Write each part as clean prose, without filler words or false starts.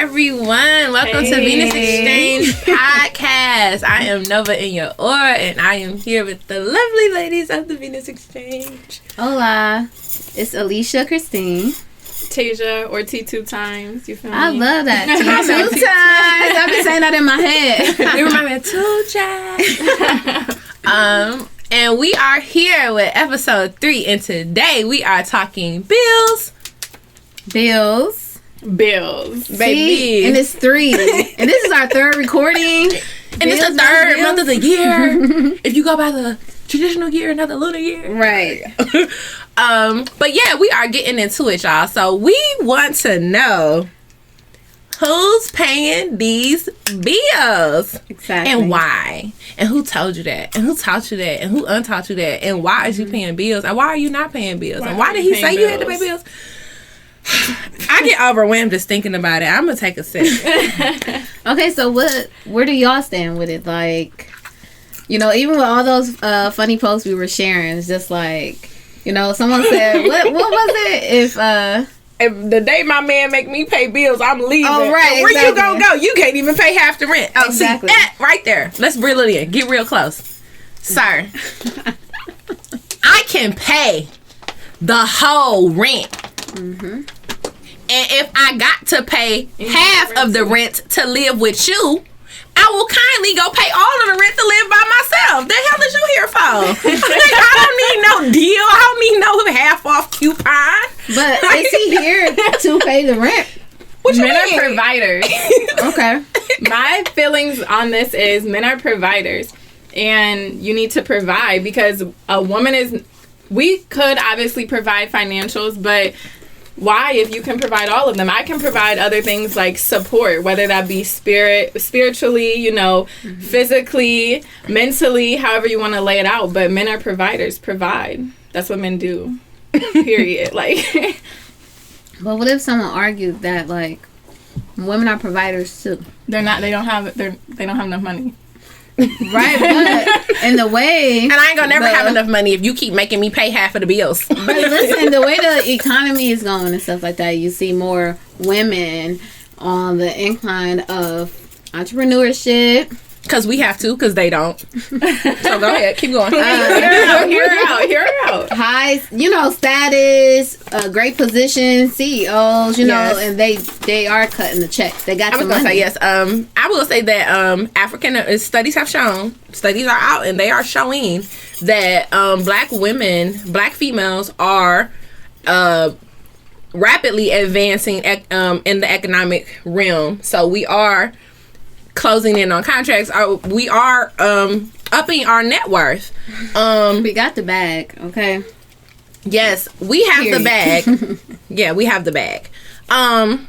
everyone. Welcome to Venus Exchange Podcast. I am Nova in your aura, and I am here with the lovely ladies of the Venus Exchange. Hola, it's Alicia Christine. Tasia or T2 times. You feel me? I love that. Two times. I've been saying that in my head. You remind me of 2 times. And we are here with episode 3, and today we are talking bills. Bills, baby. And it's 3, and this is our 3rd recording. And it's the 3rd month of the year. If you go by the traditional year, not the lunar year, right? But yeah, we are getting into it, y'all. So we want to know who's paying these bills, exactly, and why, and who told you that, and who taught you that, and who untaught you that, and why is you paying bills, and why are you not paying bills, and why did he say you had to pay bills? I get overwhelmed just thinking about it. I'm gonna take a sip. Okay, so where do y'all stand with it? Like, you know, even with all those funny posts we were sharing, it's just like, you know, someone said, what was it? If the day my man make me pay bills, I'm leaving. Oh, right. Where exactly. you gonna go? You can't even pay half the rent. Oh, exactly. See that right there. Let's reel it in. Get real close, sir. I can pay the whole rent. Mm-hmm. And if I got to pay half of the rent to live with you, I will kindly go pay all of the rent to live by myself. The hell is you here for? I don't need no deal. I don't need no half off coupon. But is he here to pay the rent? What you men mean? are providers. Okay. My feelings on this is men are providers, and you need to provide because a woman is. We could obviously provide financials, but why if you can provide all of them? I can provide other things like support, whether that be spiritually, you know, physically, mentally, however you want to lay it out. But men are providers. Provide. That's what men do. Period. Like. But what if someone argued that like women are providers too? They're not. They don't have enough money. Right, but in the way, and I ain't gonna never have enough money if you keep making me pay half of the bills. But listen, the way the economy is going and stuff like that, you see more women on the incline of entrepreneurship. Because we have to, because they don't. So go ahead, keep going. Hear her out. High, you know, status, great position, CEOs, you know, and they are cutting the check. They got some money. I was going to say, yes. I will say that African studies have shown, studies are out, and they are showing that black females are rapidly advancing in the economic realm. So we are closing in on contracts. We are upping our net worth. We got the bag, okay? Yes, we have the bag. Yeah, we have the bag. So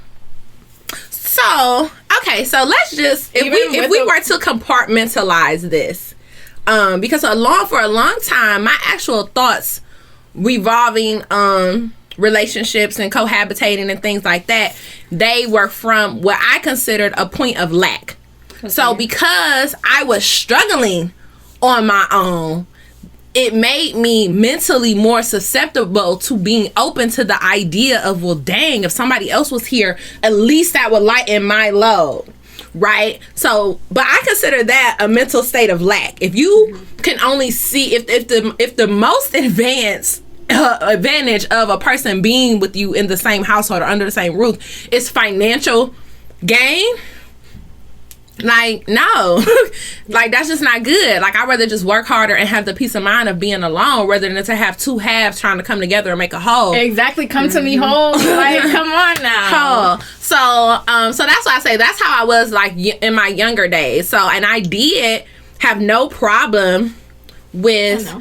let's just if we were to compartmentalize this, because for a long time my actual thoughts revolving relationships and cohabitating and things like that, they were from what I considered a point of lack. Okay. So because I was struggling on my own, it made me mentally more susceptible to being open to the idea of, well, dang, if somebody else was here, at least that would lighten my load. Right? So, but I consider that a mental state of lack. If you can only see, if the most advanced advantage of a person being with you in the same household or under the same roof is financial gain, like, no. Like, that's just not good. Like, I'd rather just work harder and have the peace of mind of being alone rather than to have two halves trying to come together and make a whole. Exactly. Come to me whole. Like, come on now. Whole. So that's why I say that's how I was, like, in my younger days. So, and I did have no problem with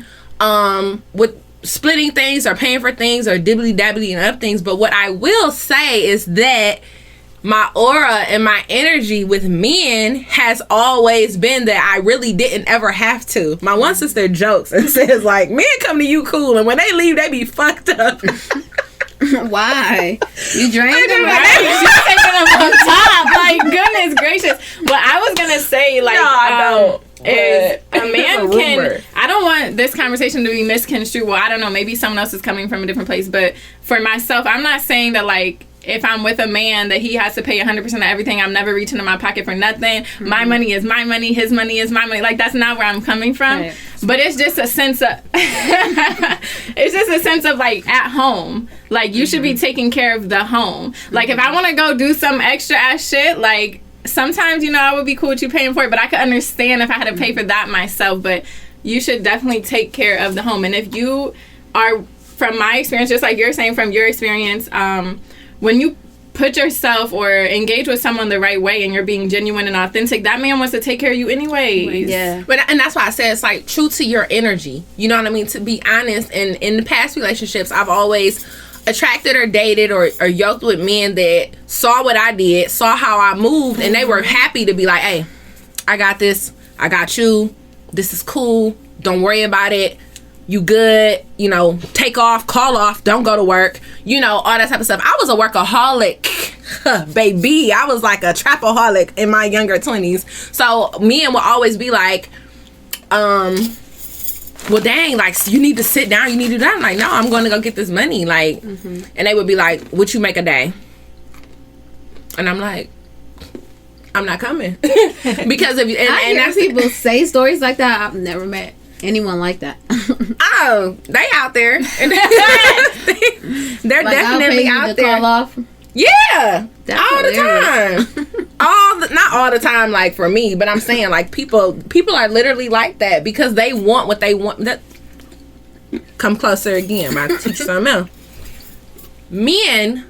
splitting things or paying for things or dibbly-dabbly and up things. But what I will say is that my aura and my energy with men has always been that I really didn't ever have to. My one sister jokes and says, like, men come to you cool, and when they leave, they be fucked up. Why? You drained them, right? She's taking them on top. Like, goodness gracious. What I was going to say, like, no, I don't. Is a man can, I don't want this conversation to be misconstrued. Well, I don't know, maybe someone else is coming from a different place, but for myself, I'm not saying that, like, if I'm with a man, that he has to pay 100% of everything. I'm never reaching in my pocket for nothing. Mm-hmm. My money is my money. His money is my money. Like, that's not where I'm coming from. Right. But it's just a sense of, it's just a sense of, like, at home. Like, you should be taking care of the home. Like, if I want to go do some extra ass shit, like, sometimes, you know, I would be cool with you paying for it, but I could understand if I had to pay for that myself. But you should definitely take care of the home. And if you are, from my experience, just like you're saying from your experience, when you put yourself or engage with someone the right way and you're being genuine and authentic, that man wants to take care of you anyways. Yeah. And that's why I said it's like true to your energy. You know what I mean? To be honest, and in the past relationships, I've always attracted or dated or yoked with men that saw what I did, saw how I moved, and they were happy to be like, hey, I got this. I got you. This is cool. Don't worry about it. You good, you know, take off, call off, don't go to work, you know, all that type of stuff. I was a workaholic, baby. I was like a trapaholic in my younger 20s. So men will always be like, well, dang, like, you need to sit down, you need to do that. I'm like, no, I'm going to go get this money. Like, and they would be like, what you make a day? And I'm like, I'm not coming. Because if you, and that's people say stories like that. I've never met anyone like that. Oh, they out there. They're like, definitely out there. Call off. Yeah, that's all hilarious. The time. Not all the time, like for me, but I'm saying like people are literally like that because they want what they want. That come closer again. I teach something else. Men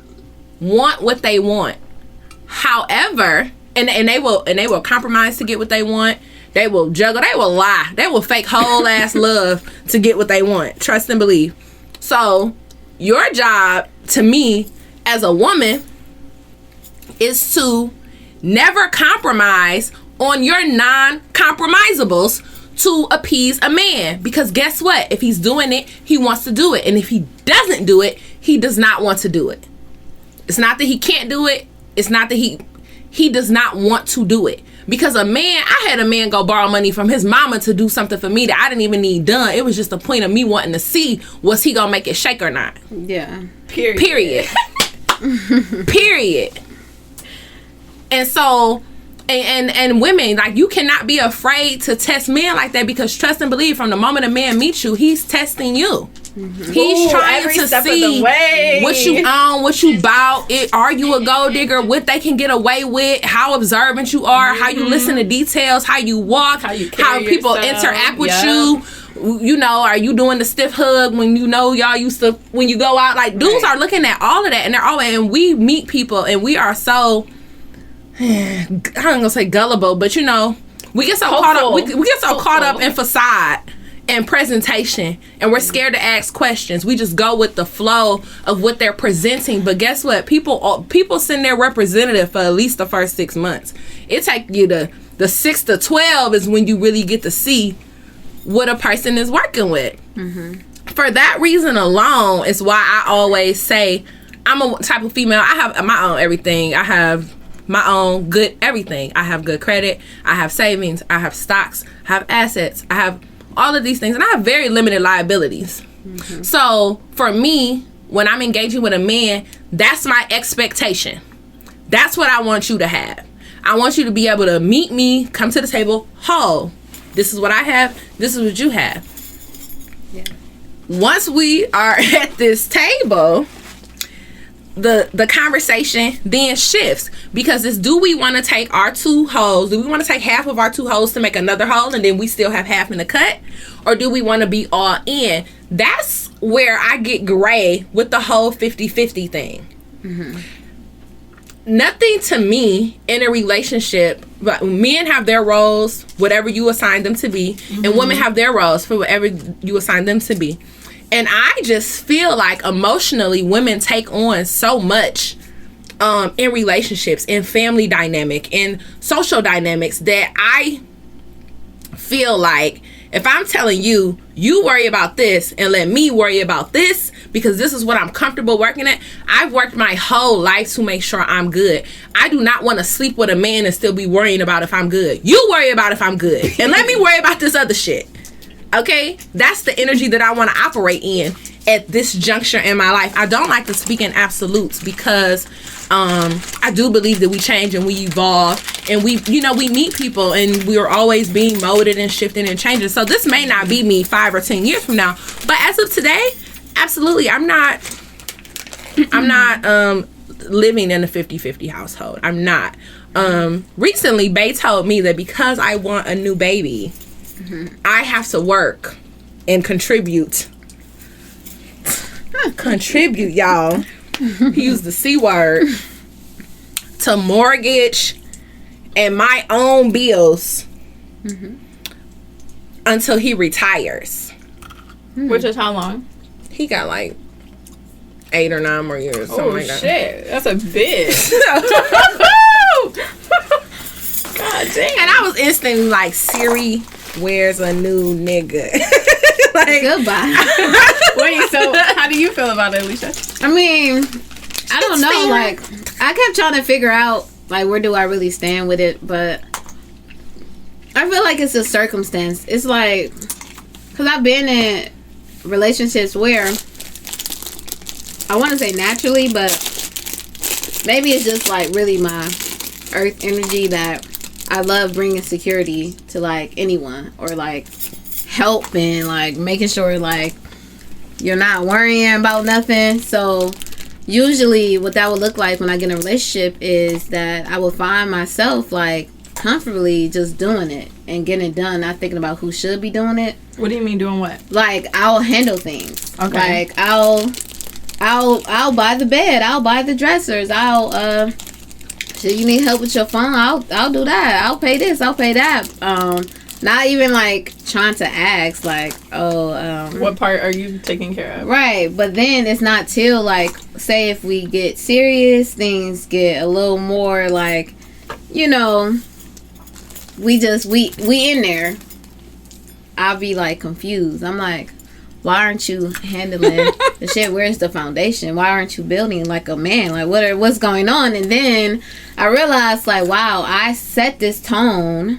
want what they want. However, and they will compromise to get what they want. They will juggle. They will lie. They will fake whole ass love to get what they want. Trust and believe. So, your job, to me, as a woman, is to never compromise on your non-compromisables to appease a man. Because guess what? If he's doing it, he wants to do it. And if he doesn't do it, he does not want to do it. It's not that he can't do it. It's not that he does not want to do it. Because I had a man go borrow money from his mama to do something for me that I didn't even need done. It was just the point of me wanting to see, was he gonna make it shake or not? Yeah. Period. Period. And so, and women, like, you cannot be afraid to test men like that, because trust and believe, from the moment a man meets you, he's testing you. Mm-hmm. He's trying to see what you own, what you bought. Are you a gold digger? What they can get away with? How observant you are? How you listen to details? How you walk? How people interact with you? You know, are you doing the stiff hug when you know y'all used to when you go out? Like, dudes are looking at all of that, and they're always, and we meet people, and we are so I'm gonna say gullible, but you know, we get so caught up. We get so caught up in facade and presentation, and we're scared to ask questions. We just go with the flow of what they're presenting. But guess what? People send their representative for at least the first 6 months. It takes you the 6 to 12 is when you really get to see what a person is working with. Mm-hmm. For that reason alone is why I always say I'm a type of female. I have my own everything. I have my own good everything. I have good credit. I have savings. I have stocks. I have assets. I have all of these things, and I have very limited liabilities. Mm-hmm. So for me, when I'm engaging with a man, that's my expectation. That's what I want you to have. I want you to be able to meet me, come to the table whole. This is what I have. This is what you have. Yeah. Once we are at this table, the conversation then shifts, because it's, do we want to take our 2 holes? Do we want to take half of our 2 holes to make another hole, and then we still have half in the cut? Or do we want to be all in? That's where I get gray with the whole 50-50 thing. Mm-hmm. Nothing to me in a relationship, but men have their roles, whatever you assign them to be, and women have their roles for whatever you assign them to be. And I just feel like emotionally women take on so much in relationships, in family dynamic, in social dynamics, that I feel like if I'm telling you, you worry about this and let me worry about this, because this is what I'm comfortable working at. I've worked my whole life to make sure I'm good. I do not want to sleep with a man and still be worrying about if I'm good. You worry about if I'm good, and let me worry about this other shit. Okay, that's the energy that I want to operate in. at this juncture in my life. I don't like to speak in absolutes because I do believe that we change and we evolve, and we meet people and we're always being molded and shifting and changing. So this may not be me 5 or 10 years from now, but as of today, absolutely, I'm not living in a 50-50 household. I'm not. Recently, Bae told me that because I want a new baby, I have to work and contribute. Contribute, y'all. He used the C word. To mortgage and my own bills until he retires. Which is how long? He got like 8 or 9 more years. Something like that. Shit. That's a bit. God damn. And I was instantly like, Siri, where's a new nigga? Like, goodbye. Wait, so how do you feel about it, Alicia? I mean, I don't know. Like, I kept trying to figure out, like, where do I really stand with it, but I feel like it's a circumstance. It's like, because I've been in relationships where I want to say naturally, but maybe it's just like really my earth energy that I love bringing security to like anyone, or like help and like making sure like you're not worrying about nothing. So usually what that would look like when I get in a relationship is that I will find myself like comfortably just doing it and getting it done, not thinking about who should be doing it. What do you mean doing what? Like, I'll handle things. Okay. Like, I'll buy the bed, I'll buy the dressers, shit, you need help with your phone, I'll do that, I'll pay this, I'll pay that. Not even like trying to ask like, what part are you taking care of? Right, but then it's not till like, say if we get serious, things get a little more like, you know, we in there, I'll be like confused. I'm like, why aren't you handling the shit? Where's the foundation? Why aren't you building like a man? Like, what's going on? And then I realized like, wow, I set this tone,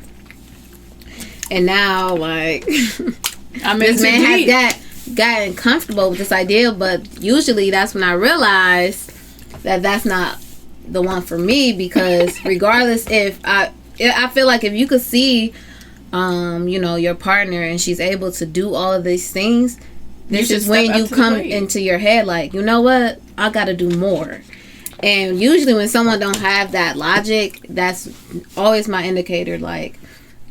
and now like this man has gotten comfortable with this idea. But usually that's when I realize that that's not the one for me, because regardless if I feel like if you could see you know, your partner and she's able to do all of these things, this is when you come into your head like, you know what, I gotta do more. And usually when someone don't have that logic, that's always my indicator like,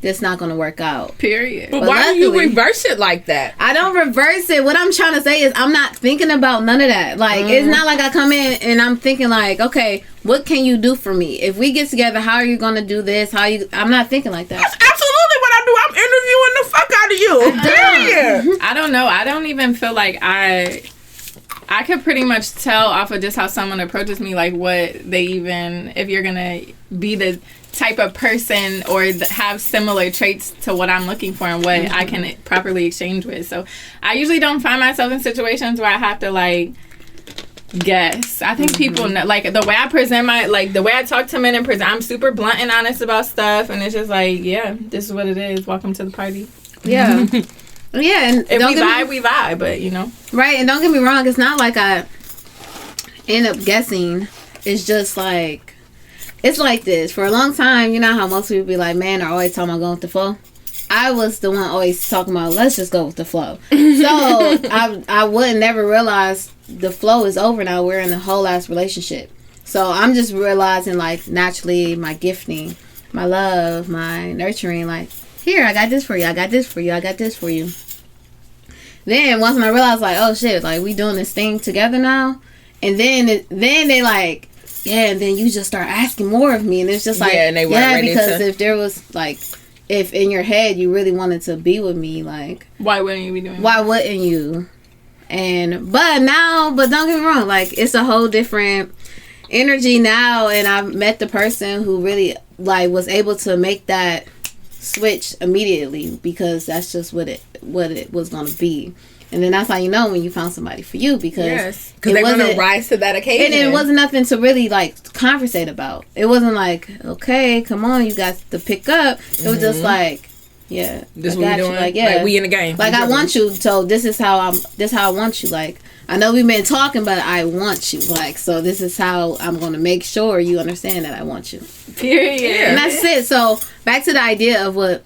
this not gonna work out. Period. But why do you reverse it like that? I don't reverse it. What I'm trying to say is I'm not thinking about none of that. Like, it's not like I come in and I'm thinking like, okay, what can you do for me? If we get together, how are you gonna do this? I'm not thinking like that. That's absolutely what I do. I'm interviewing the fuck out of you. I don't know. I don't even feel like I could pretty much tell off of just how someone approaches me, like what they even, if you're gonna be the type of person or have similar traits to what I'm looking for and what I can properly exchange with. So I usually don't find myself in situations where I have to like guess. I think people know, like the way I present the way I talk to men and present, I'm super blunt and honest about stuff, and it's just like, yeah, this is what it is. Welcome to the party. Yeah. Yeah, and if we vibe, but you know. Right, and don't get me wrong, it's not like I end up guessing. It's just like, it's like this. For a long time, you know how most people be like, man, are always talking about going with the flow? I was the one always talking about, let's just go with the flow. So I would never realize the flow is over now. We're in a whole ass relationship. So I'm just realizing like naturally my gifting, my love, my nurturing, like, here, I got this for you, I got this for you, I got this for you. Then once I realized like, oh shit, like we doing this thing together now, and then they like, yeah, and then you just start asking more of me, and it's just like, yeah, and they weren't ready because if there was like, if in your head you really wanted to be with me, like, why wouldn't you be doing why wouldn't you? But don't get me wrong, like it's a whole different energy now, and I've met the person who really like was able to make that switch immediately, because that's just what it was going to be. And then that's how you know when you found somebody for you, because they're going to rise to that occasion. And it wasn't nothing to really like conversate about. It wasn't like, okay, come on, you got to pick up. It was just like, Yeah, this what we doing. Like, yeah, like, we in the game. Like, I want you, so this is how I want you. Like, I know we've been talking, but I want you. Like, so this is how I'm going to make sure you understand that I want you. Period. Yeah. And that's it. So back to the idea of what,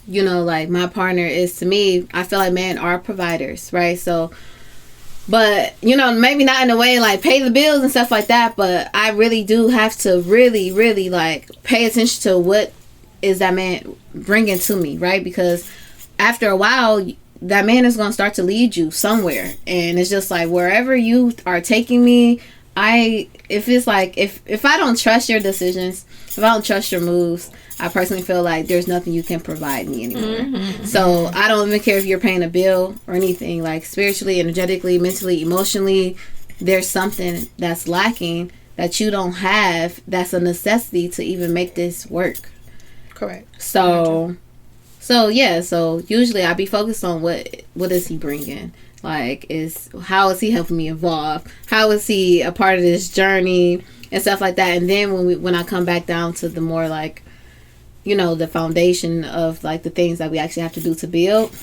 you know, like, my partner is to me. I feel like men are providers, right? So, but, you know, maybe not in a way like pay the bills and stuff like that, but I really do have to really, really, like, pay attention to what is that man bringing to me, right? Because after a while, that man is going to start to lead you somewhere, and it's just like, wherever you are taking me, if it's like, if I don't trust your decisions, if I don't trust your moves, I personally feel like there's nothing you can provide me anymore. So I don't even care if you're paying a bill or anything. Like, spiritually, energetically, mentally, emotionally, there's something that's lacking that you don't have, that's a necessity to even make this work. Correct. So yeah, so usually I be focused on what is he bringing? Like, how is he helping me evolve? How is he a part of this journey and stuff like that? And then when I come back down to the more, like, you know, the foundation of, like, the things that we actually have to do to build,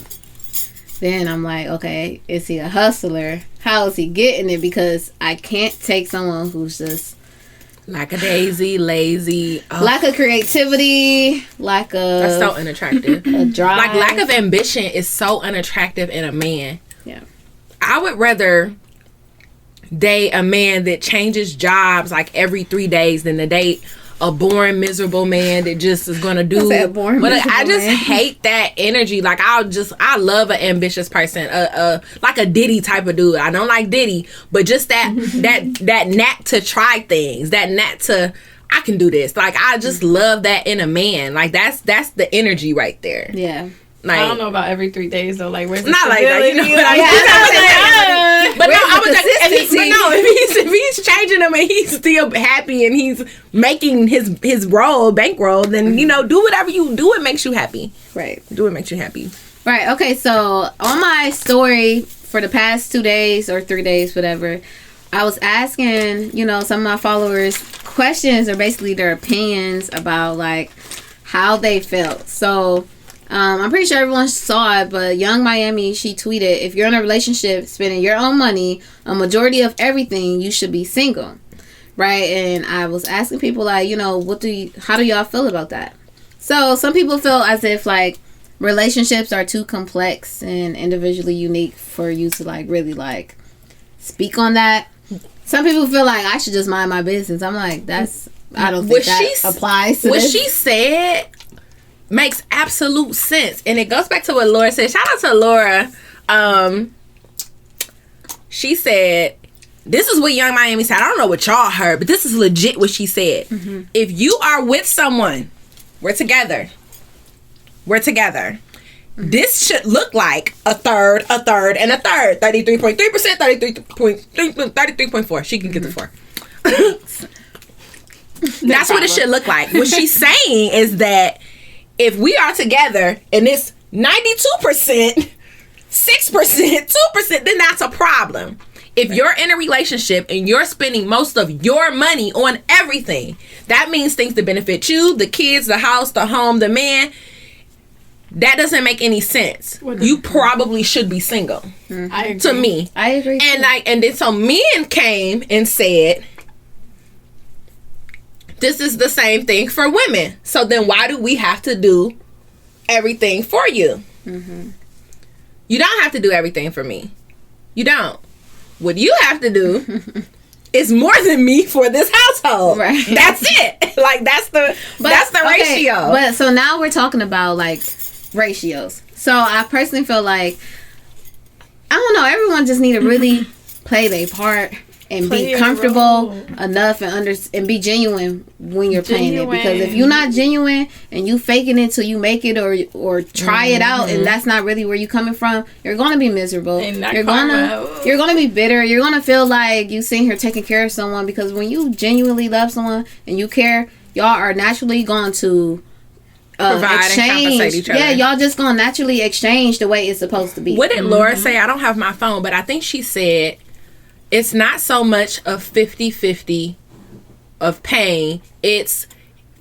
then I'm like, okay, is he a hustler? How is he getting it? Because I can't take someone who's just lackadaisy, lazy, lack of creativity, that's so unattractive. A drive. Like, lack of ambition is so unattractive in a man. Yeah, I would rather date a man that changes jobs like every 3 days than to date a boring, miserable man that just is gonna do. But I just hate that energy. Like, I love an ambitious person, like a Diddy type of dude. I don't like Diddy, but just that knack to try things, that knack to, I can do this. Like, I just love that in a man. Like, that's the energy right there. Yeah. Like, I don't know about every 3 days though. Like, where's the not stability? like that, you know what I mean? But no, I was like, if he's changing them and he's still happy and he's making his bankroll, then, you know, do whatever you do. It makes you happy. Right. Do it makes you happy. Right. Okay. So on my story for the past 2 days or 3 days, whatever, I was asking, you know, some of my followers questions, or basically their opinions about, like, how they felt. So I'm pretty sure everyone saw it, but Young Miami, she tweeted, if you're in a relationship spending your own money, a majority of everything, you should be single. Right? And I was asking people, like, you know, how do y'all feel about that? So some people feel as if, like, relationships are too complex and individually unique for you to, like, really, like, speak on that. Some people feel like I should just mind my business. I'm like, I don't think that applies to what this. she said makes absolute sense, and it goes back to what Laura said. Shout out to Laura. She said, this is what Young Miami said. I don't know what y'all heard, but this is legit what she said. Mm-hmm. If you are with someone, we're together. Mm-hmm. This should look like a third, and a third. 33.3%, 33.4. She can get the 4. That's what it should look like. What she's saying is that if we are together and it's 92%, 6%, 2%, then that's a problem. If you're in a relationship and you're spending most of your money on everything, that means things that benefit you, the kids, the house, the home, the man. That doesn't make any sense. You probably should be single. Mm-hmm. I agree. To me, I agree. And then so men came and said, this is the same thing for women. So then why do we have to do everything for you? Mm-hmm. You don't have to do everything for me. You don't. What you have to do is more than me for this household. Right. That's it. Like, that's the ratio. But so now we're talking about, like, ratios. So I personally feel like, I don't know, everyone just need to really play their part and be comfortable enough and be genuine when you're playing it. Because if you're not genuine and you faking it till you make it or try it out, and that's not really where you coming from, you're gonna be miserable. You're gonna be bitter. You're gonna feel like you sitting here taking care of someone, because when you genuinely love someone and you care, y'all are naturally going to provide exchange. And compensate each other. Yeah, y'all just gonna naturally exchange the way it's supposed to be. What did Laura say? I don't have my phone, but I think she said it's not so much of 50-50 of paying. It's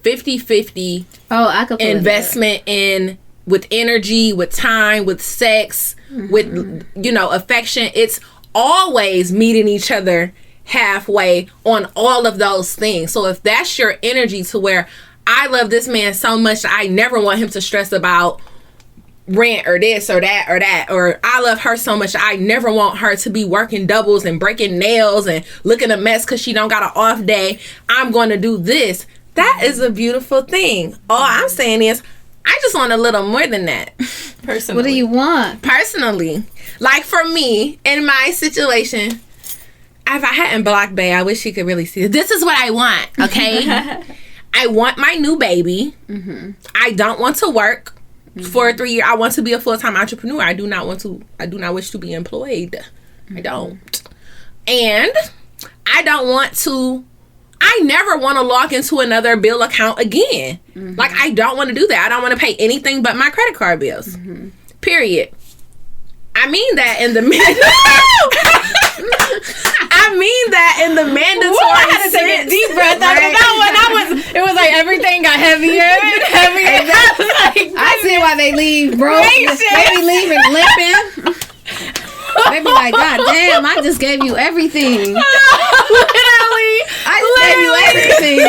50-50 I could investment in with energy, with time, with sex, with, affection. It's always meeting each other halfway on all of those things. So if that's your energy to where I love this man so much I never want him to stress about rent or this or that or that, or I love her so much I never want her to be working doubles and breaking nails and looking a mess because she don't got an off day, I'm going to do this. That is a beautiful thing. All I'm saying is I just want a little more than that. Personally. What do you want? Personally, like for me, in my situation, if I hadn't blocked Bay, I wish he could really see it. This is what I want, okay? I want my new baby. I don't want to work for 3 years. I want to be a full-time entrepreneur. I do not wish to be employed. I don't. And I never want to log into another bill account again. Like, I don't want to do that. I don't want to pay anything but my credit card bills. Period. I mean that in the mandatory I had to take a deep breath after that one. It was like everything got heavier and heavier. I see why they leave, bro. They be leaving limping. They be like, God damn, I just gave you everything. I just gave you everything.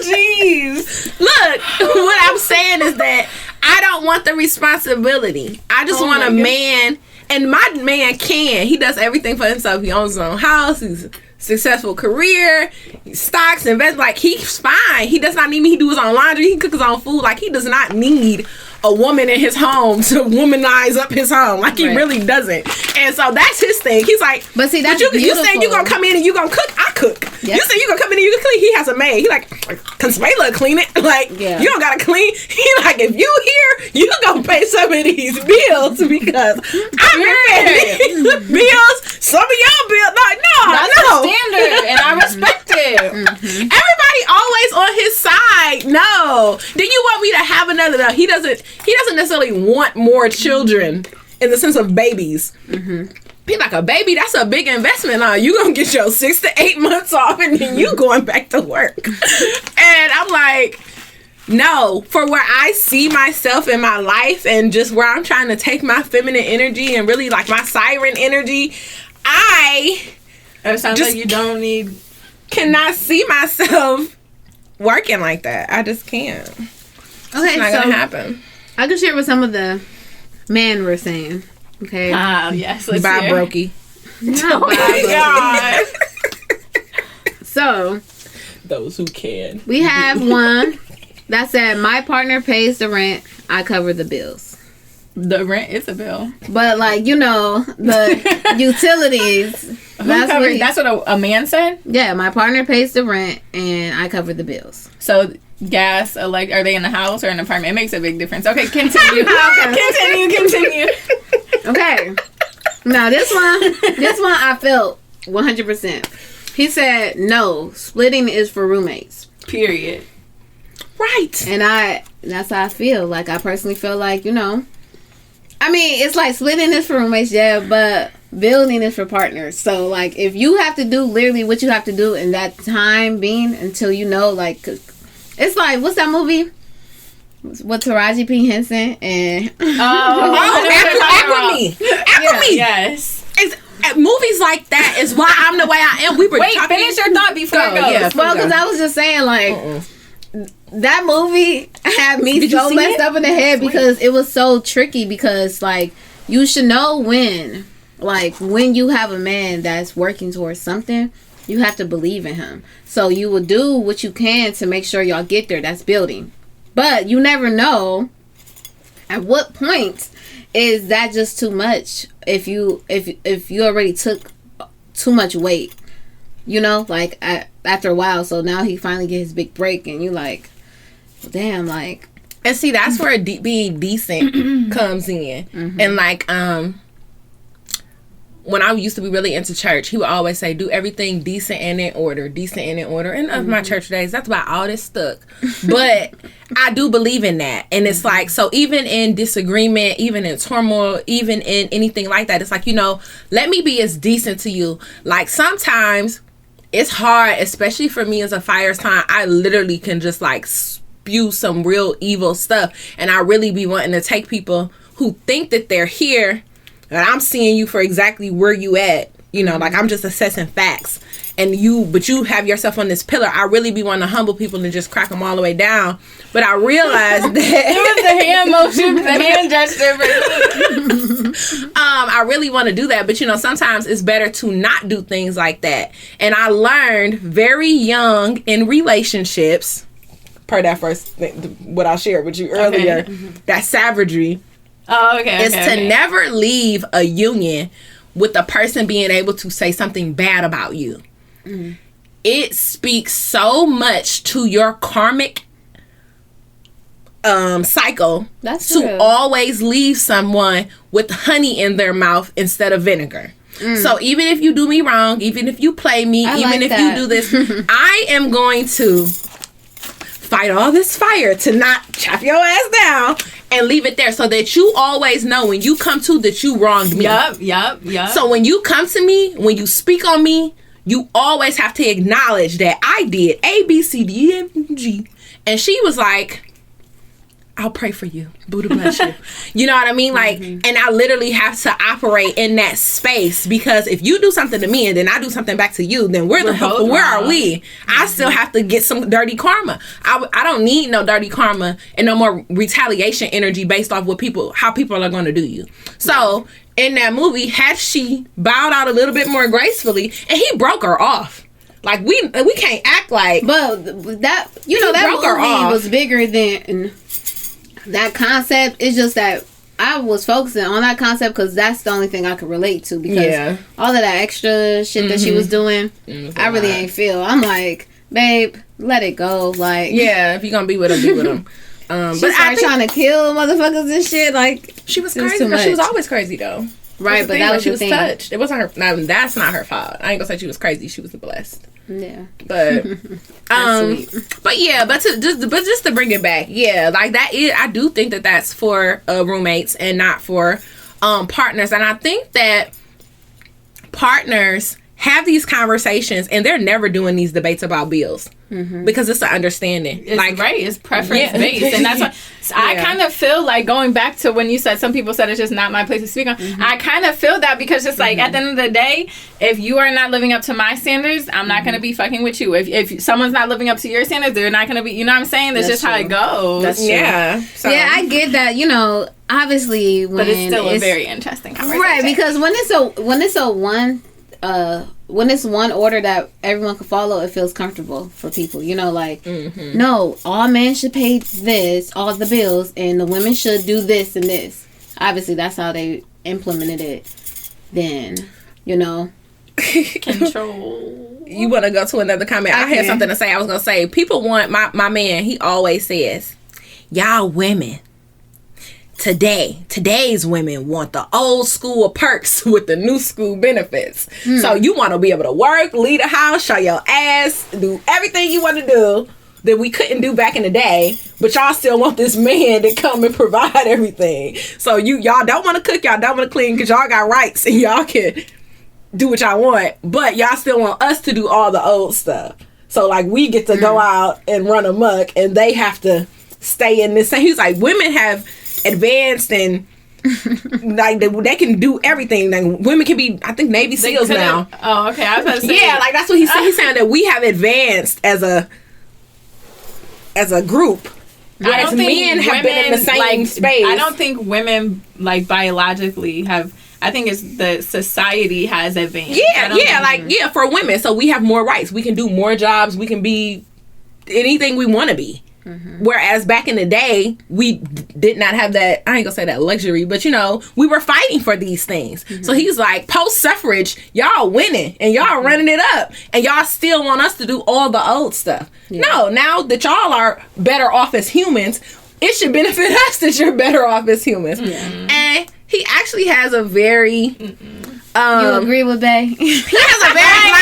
Jeez. Look, what I'm saying is that I don't want the responsibility. I just want a man, and my man he does everything for himself. He owns his own house. He's successful career, stocks, invest. Like, he's fine. He does not need me. He do his own laundry. He cook his own food. Like, he does not need a woman in his home to womanize up his home. Like, he really doesn't. And so that's his thing. He's like, but see, that's you saying you gonna come in and you gonna cook? I cook. Yep. You say you gonna come in and you can clean? He has a maid. He like, can Spayla clean it? Like, you don't gotta clean. He like, if you here, you gonna pay some of these bills because I'm paying these bills. Some of y'all bills. That's the standard, and I respect it. Everybody always on his side. No. Then you want me to have another? No, he doesn't necessarily want more children in the sense of babies. Be like, a baby, that's a big investment. You gonna get your 6 to 8 months off and then you going back to work. And I'm like, no, for where I see myself in my life and just where I'm trying to take my feminine energy and really like my siren energy, it sounds like you don't need, cannot see myself working like that. I just can't. Okay, it's not gonna happen. I can share what some of the men were saying. Okay. Yes. Let's bye, brokey. No, oh my God. So, those who can. We have one that said, my partner pays the rent, I cover the bills. The rent is a bill. But, like, the utilities. That's what a man said? Yeah, my partner pays the rent and I cover the bills. So, gas, are they in the house or an apartment? It makes a big difference. Okay, continue. Continue. Okay. Now, this one I felt 100%. He said, no, splitting is for roommates. Period. Right. And that's how I feel. Like, I personally feel like, I mean, it's like splitting is for roommates, yeah, but building is for partners. So, like, if you have to do literally what you have to do in that time being until like, it's like, what's that movie? With Taraji P. Henson and Acrimony. Yes. It's movies like that is why I'm the way I am. We were talking. Finish your thought before it goes. Yeah, well, because I was just saying, like, that movie had me so messed up in the head because it was so tricky. Because, like, you should know when you have a man that's working towards something, you have to believe in him. So you will do what you can to make sure y'all get there. That's building. But you never know at what point is that just too much if you already took too much weight, like after a while. So now he finally get his big break and you like, damn, like. And see, that's where being decent comes in. And like, when I used to be really into church, he would always say, do everything decent and in order. And of my church days, that's about all that stuck. But I do believe in that. And it's like, so even in disagreement, even in turmoil, even in anything like that, it's like, let me be as decent to you. Like, sometimes it's hard, especially for me as a fire sign. I literally can just like spew some real evil stuff. And I really be wanting to take people who think that they're here, and I'm seeing you for exactly where you at. You know, like I'm just assessing facts. But you have yourself on this pillar. I really be wanting to humble people and just crack them all the way down. But I realized that it was the hand motion, the hand gesture. I really want to do that, but sometimes it's better to not do things like that. And I learned very young in relationships, per that first thing, what I shared with you earlier, that savagery. Oh, okay. Is to never leave a union with the person being able to say something bad about you. It speaks so much to your karmic cycle to always leave someone with honey in their mouth instead of vinegar. So even if you do me wrong, even if you play me, you do this, I am going to fight all this fire to not chop your ass down and leave it there so that you always know when you come to that you wronged me. Yep. So when you come to me, when you speak on me, you always have to acknowledge that I did A, B, C, D, E, F, G. And she was like, I'll pray for you. Buddha bless you. You know what I mean? Like, and I literally have to operate in that space, because if you do something to me and then I do something back to you, then where are we? I still have to get some dirty karma. I don't need no dirty karma and no more retaliation energy based off how people are going to do you. So in that movie, had she bowed out a little bit more gracefully, and he broke her off. Like we can't act like. But that that movie was bigger than that concept. It's just that I was focusing on that concept because that's the only thing I could relate to. Because all of that extra shit that she was doing, I really ain't feel. I'm like, babe, let it go. Like, if you're gonna be with him, be with him. But I trying to kill motherfuckers and shit. Like, she was crazy. She was always crazy though. Right, but that was she the was thing. Touched. It wasn't her. Now, that's not her fault. I ain't gonna say she was crazy. She was blessed. Yeah, but just to bring it back, like that is. I do think that that's for roommates and not for partners. And I think that partners have these conversations and they're never doing these debates about bills. Because it's an understanding. It's preference based. And that's why I kind of feel like, going back to when you said some people said it's just not my place to speak on, I kind of feel that because just like at the end of the day, if you are not living up to my standards, I'm not going to be fucking with you. If someone's not living up to your standards, they're not going to be, you know what I'm saying? That's just true. How it goes. That's true. Yeah. So. Yeah, I get that, obviously but it's still a very interesting conversation. Right, because when it's one order that everyone can follow, it feels comfortable for people. No, all men should pay this, all the bills, and the women should do this and this. Obviously, that's how they implemented it then, Control. You want to go to another comment? I had something to say. I was going to say, people want, my man, he always says, y'all women, today's women want the old school perks with the new school benefits. So you want to be able to work, lead a house, show your ass, do everything you want to do that we couldn't do back in the day, but y'all still want this man to come and provide everything. So y'all don't want to cook, y'all don't want to clean, because y'all got rights and y'all can do what y'all want, but y'all still want us to do all the old stuff. So like we get to go out and run amok and they have to stay in this. He's like, women have advanced and like they can do everything. Like women can be, I think, Navy SEALs now. Oh, okay. I was about to say. Yeah, like that's what he's saying. He's saying that we have advanced as a group. Whereas men have been in the same space. I don't think women biologically have. I think it's the society has advanced. Yeah, for women. So we have more rights. We can do more jobs. We can be anything we want to be. Whereas back in the day, we did not have that, I ain't gonna say that luxury, but we were fighting for these things. So he's like, post-suffrage, y'all winning and y'all running it up and y'all still want us to do all the old stuff. No, now that y'all are better off as humans, it should benefit us that you're better off as humans. And he actually has a very... you agree with Bay? He has a very...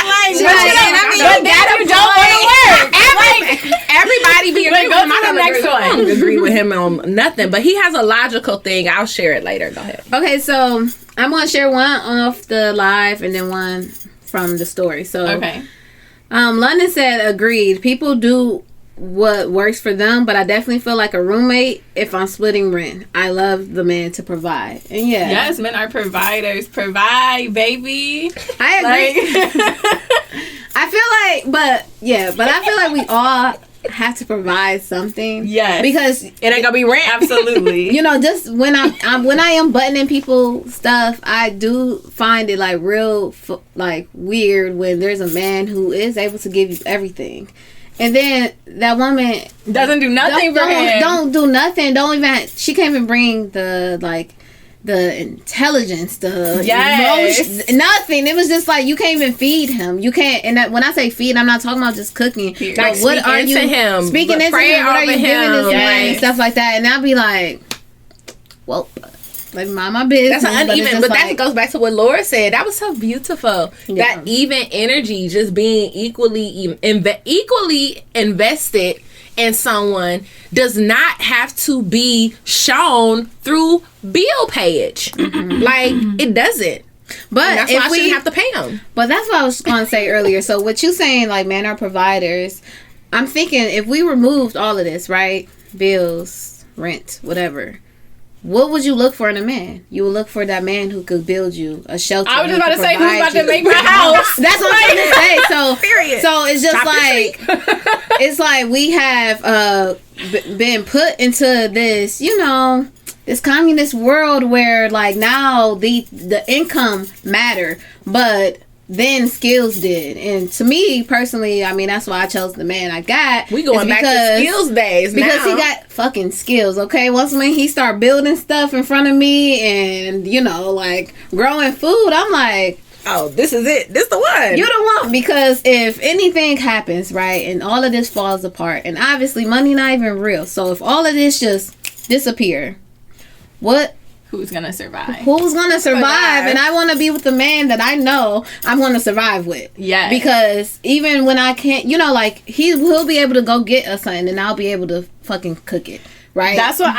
Everybody be agreeing with him. I don't agree with him on nothing, but he has a logical thing. I'll share it later. Go ahead. Okay, so I'm going to share one off the live and then one from the story. So, London said, agreed. People do what works for them, but I definitely feel like a roommate if I'm splitting rent. I love the man to provide. And yeah. Yes, men are providers. Provide, baby. I agree. I feel like, but I feel like we all have to provide something. Yes. Because it ain't gonna be rent. Absolutely. You know, just when when I am buttoning people's stuff, I do find it like real like weird when there's a man who is able to give you everything. And then that woman doesn't do nothing for him. Don't do nothing. Don't even. She can't even bring the intelligence, the emotion, nothing. It was just like you can't even feed him. You can't. And when I say feed, I'm not talking about just cooking. Like what are you speaking into him? What are you giving this man and stuff like that? And I'll be like, well. Like mind my business. That's an uneven, but that goes back to what Laura said. That was so beautiful. Yeah. That even energy, just being equally invested in someone, does not have to be shown through bill payage. Mm-hmm. Like it doesn't. But and that's why I shouldn't have to pay them. But that's what I was going to say earlier. So what you saying, like men are providers. I'm thinking if we removed all of this, right? Bills, rent, whatever. What would you look for in a man? You would look for that man who could build you a shelter. I was just about to say, who's about to make my house? That's what I'm trying to say. So, period. So it's just it's like we have been put into this, you know, this communist world where like now the income matter, but then skills did. And to me personally, I mean, that's why I chose the man I got. We going back to skills days now. Because he got fucking skills, okay? Once when he start building stuff in front of me and, you know, like growing food, I'm like, oh, this is it. This the one. You the one. Because if anything happens, right, and all of this falls apart, and obviously money not even real. So if all of this just disappear, who's gonna survive? Who's gonna survive? And I want to be with the man that I know I'm gonna survive with. Yeah. Because even when I can't, you know, like he'll be able to go get us something, and I'll be able to fucking cook it. Right. That's what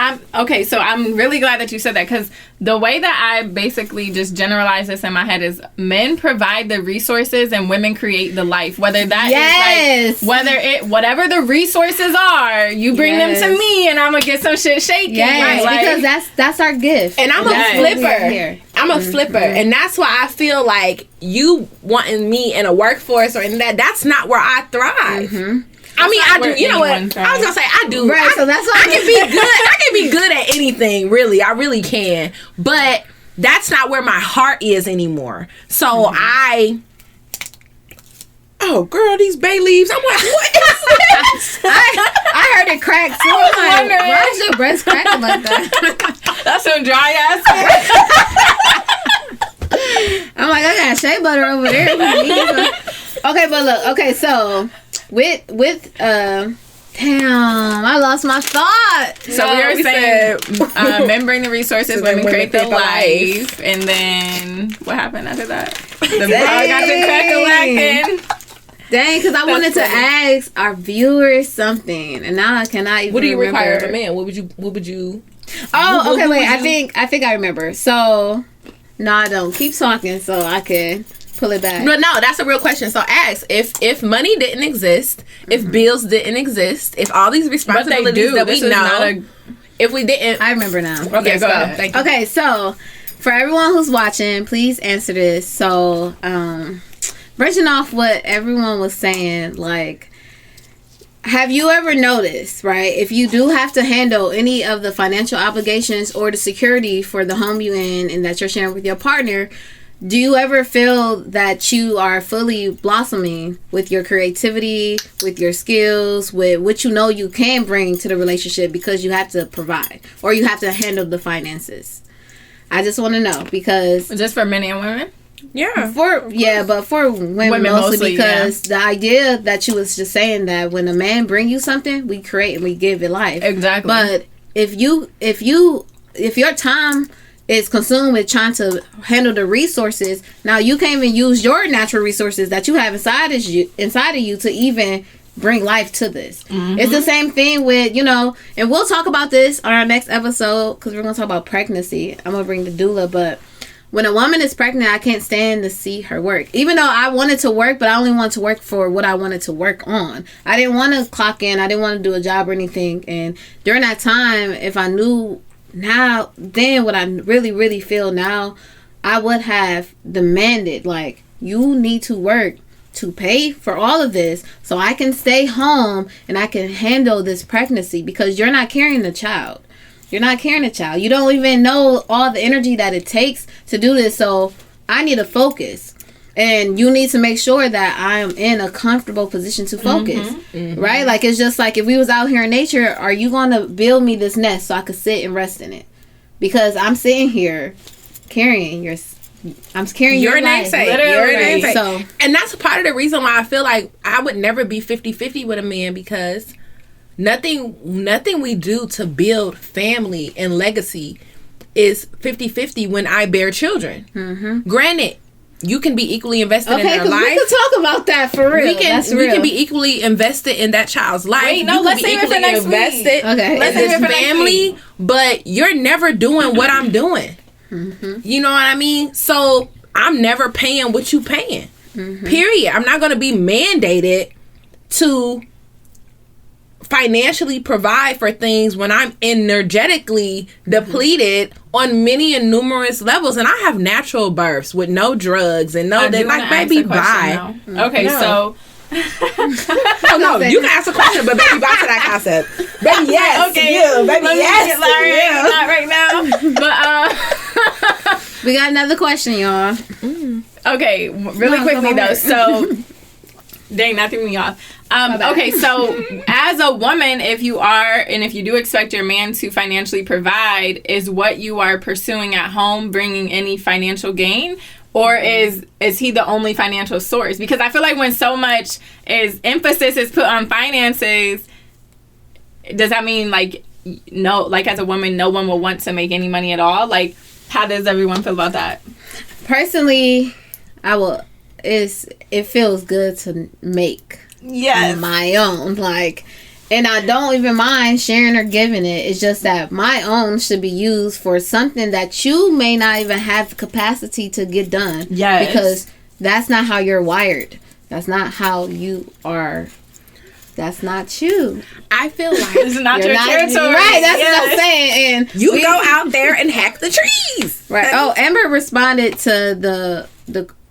so I'm really glad that you said that, because the way that I basically just generalize this in my head is men provide the resources and women create the life. Whether that is like, whatever the resources are, you bring them to me and I'm gonna get some shit shaking. Yes, right? Because that's our gift. And I'm a flipper. I'm a flipper. And that's why I feel like you wanting me in a workforce or in that's not where I thrive. Mm-hmm. I mean, I do. You know what? I was gonna say I do. Right. So that's why I can be good. I can be good at anything. Really, I really can. But that's not where my heart is anymore. So oh girl, these bay leaves. I'm like, what is this? I heard it crack too. I'm like, why is your breast cracking like that? That's some dry ass. I'm like, I got shea butter over there. Okay, but look. Okay, so. With damn, I lost my thought. So we were saying men bring the resources, women create the life. And then what happened after that? The I got the crack-a-lacking. Dang, because I wanted to ask our viewers something, and now I cannot even. What do you remember. require of a man? What would you? Oh, okay, wait. I think I remember. So no, I don't. Keep talking so I can pull it back. But no, that's a real question. So ask if money didn't exist, if bills didn't exist, if all these responsibilities that we know, if we didn't. I remember now. Okay, yes, go ahead. Thank you. Okay, so for everyone who's watching, please answer this. So, branching off what everyone was saying, like, have you ever noticed, right, if you do have to handle any of the financial obligations or the security for the home you in and that you're sharing with your partner, do you ever feel that you are fully blossoming with your creativity, with your skills, with what you know you can bring to the relationship because you have to provide or you have to handle the finances? I just want to know because... Just for men and women? Yeah. But for women mostly because the idea that you was just saying that when a man bring you something, we create and we give it life. Exactly. But if your time is consumed with trying to handle the resources, now you can't even use your natural resources that you have inside of you to even bring life to this. Mm-hmm. It's the same thing with, you know, and we'll talk about this on our next episode because we're going to talk about pregnancy. I'm going to bring the doula, but when a woman is pregnant, I can't stand to see her work. Even though I wanted to work, but I only wanted to work for what I wanted to work on. I didn't want to clock in. I didn't want to do a job or anything. And during that time, if I knew now, then what I really, really feel now, I would have demanded, like, you need to work to pay for all of this so I can stay home and I can handle this pregnancy, because you're not carrying the child. You're not carrying a child. You don't even know all the energy that it takes to do this. So I need to focus. And you need to make sure that I'm in a comfortable position to focus. Right? Like, it's just like if we was out here in nature, are you going to build me this nest so I could sit and rest in it? Because I'm sitting here carrying your namesake. Your namesake. So, and that's part of the reason why I feel like I would never be 50-50 with a man, because nothing we do to build family and legacy is 50-50 when I bear children. Granted, you can be equally invested in their life. We can talk about that for real. We can be equally invested in that child's life. Wait, no, let's save it for next week. Okay, let's save it for family, but you're never doing what I'm doing. You know what I mean? So I'm never paying what you paying. Period. I'm not going to be mandated to financially provide for things when I'm energetically depleted on many and numerous levels, and I have natural births with no drugs and no, they're like, baby, bye. Okay, so. Oh no, you can ask a question, but baby, bye to that concept. Baby, yes, okay, you, baby, let yes, me get Larry, not right now. But we got another question, y'all. Okay, really quickly though. So, dang, that threw me off. Okay, so as a woman, if you do expect your man to financially provide, is what you are pursuing at home bringing any financial gain? Or is he the only financial source? Because I feel like when so much emphasis is put on finances, does that mean like no, like as a woman, no one will want to make any money at all? Like, how does everyone feel about that? Personally, it feels good to make my own, like, and I don't even mind sharing or giving it. It's just that my own should be used for something that you may not even have the capacity to get done. Yes. Because that's not how you're wired. That's not how you are. That's not you. I feel like it's not your territory. Right, that's what I'm saying. And you go out there and hack the trees. Right. Oh, Amber responded to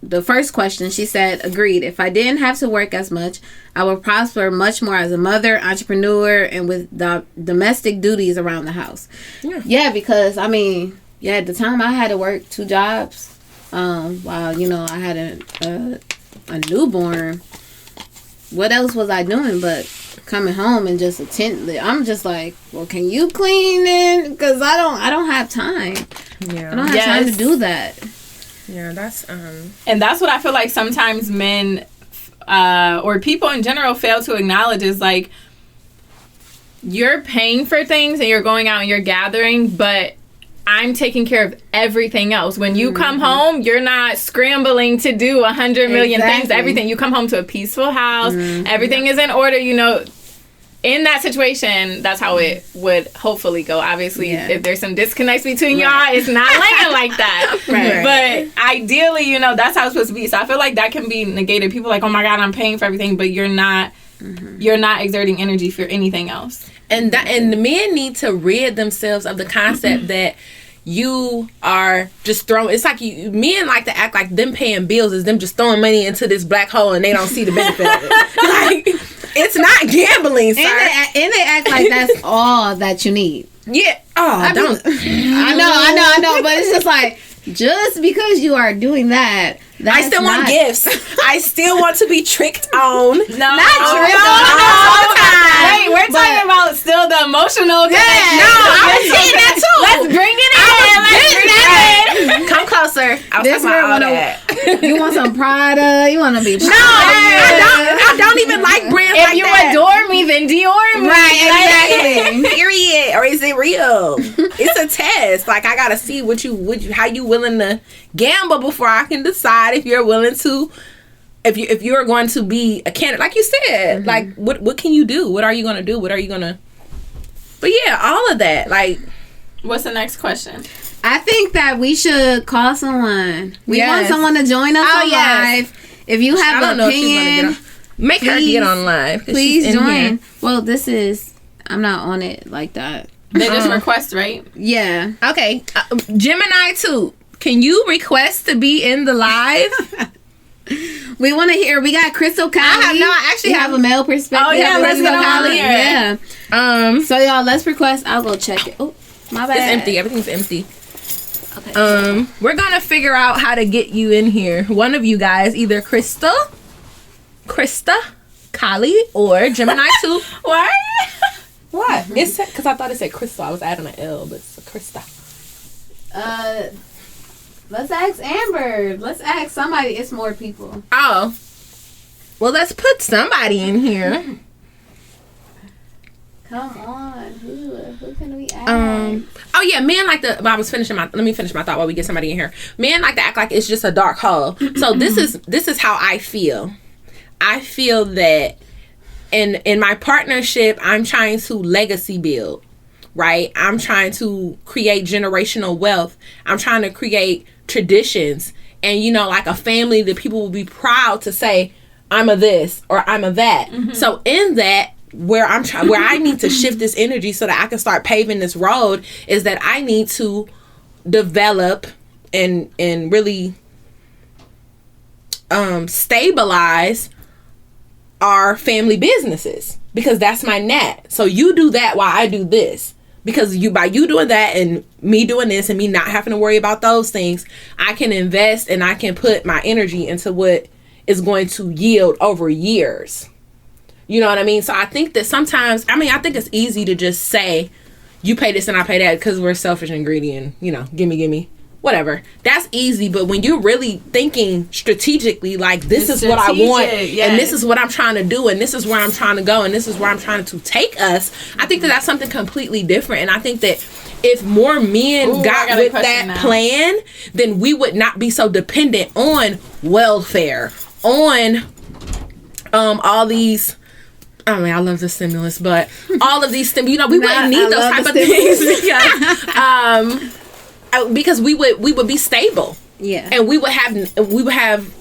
the first question. She said, agreed. If I didn't have to work as much, I would prosper much more as a mother, entrepreneur, and with the domestic duties around the house. Yeah, because, I mean, at the time I had to work 2 jobs while, I had a newborn. What else was I doing but coming home and just attend? I'm just like, well, can you clean it? Because I don't have time. Yeah. I don't have time to do that. Yeah, that's and that's what I feel like sometimes men or people in general fail to acknowledge is like, you're paying for things and you're going out and you're gathering, but I'm taking care of everything else. When you come home, you're not scrambling to do 100 million things. Everything. You come home to a peaceful house. Everything is in order, In that situation, that's how it would hopefully go. Obviously, if there's some disconnects between y'all, it's not landing like that. But ideally, that's how it's supposed to be. So I feel like that can be negated. People are like, oh my God, I'm paying for everything, but you're not exerting energy for anything else. And the men need to rid themselves of the concept that you are just throwing. It's like men like to act like them paying bills is them just throwing money into this black hole and they don't see the benefit of it. Like, it's not gambling, sir. And they act like that's all that you need. Yeah. Oh, I know. But it's just like, just because you are doing that, I still want gifts. I still want to be tricked on. Not tricked on. Wait, we're talking about still the emotional connection. No, I was saying that too. Let's bring it in. Come closer. I was talking about all that. You want some Prada? You want to be? No, I don't even like brands like that. If you adore me, then Dior me. Right, exactly. Period. Or is it real? It's a test. Like, I gotta see how you willing to gamble before I can decide if you're willing to. If you're going to be a candidate, like you said, like what can you do? What are you gonna do? What are you gonna? But yeah, all of that, like, What's the next question? I think that we should call someone. We want someone to join us on live. If you have an opinion, make her get on live. Please join. Well, I'm not on it like that. They just request, right? Yeah. Okay. Gemini too. Can you request to be in the live? We want to hear. We got Crystal Kylie. I actually have a male perspective. Oh yeah, let's get on here. Yeah. So y'all, let's request. I'll go check it. Oh, my bad. It's empty. Everything's empty. Okay. We're gonna figure out how to get you in here. One of you guys, either Krista, Kylie, or Gemini too. Why? What? It's because I thought it said Crystal. I was adding an L, but it's Krista. Let's ask Amber. Let's ask somebody. It's more people. Oh. Well, let's put somebody in here. Come on. Who can we ask? Oh yeah, men like to. I was finishing my. Let me finish my thought while we get somebody in here. Men like to act like it's just a dark hole. So this is how I feel. I feel that in my partnership, I'm trying to legacy build. Right? I'm trying to create generational wealth. I'm trying to create traditions, and like a family that people will be proud to say, I'm a this or I'm a that. So in that, where I need to shift this energy so that I can start paving this road is that I need to develop and really stabilize our family businesses, because that's my nat. So you do that while I do this. Because by you doing that and me doing this and me not having to worry about those things, I can invest and I can put my energy into what is going to yield over years. You know what I mean? So I think that sometimes, I think it's easy to just say, you pay this and I pay that because we're selfish and greedy and, gimme, whatever. That's easy. But when you're really thinking strategically, like, this is what I want, and this is what I'm trying to do, and this is where I'm trying to go, and this is where I'm trying to take us, I think that that's something completely different. And I think that if more men got with that plan, then we would not be so dependent on welfare, on all these... I love the stimulus, but all of these things, we wouldn't need those type of things because we would be stable. Yeah. And we would have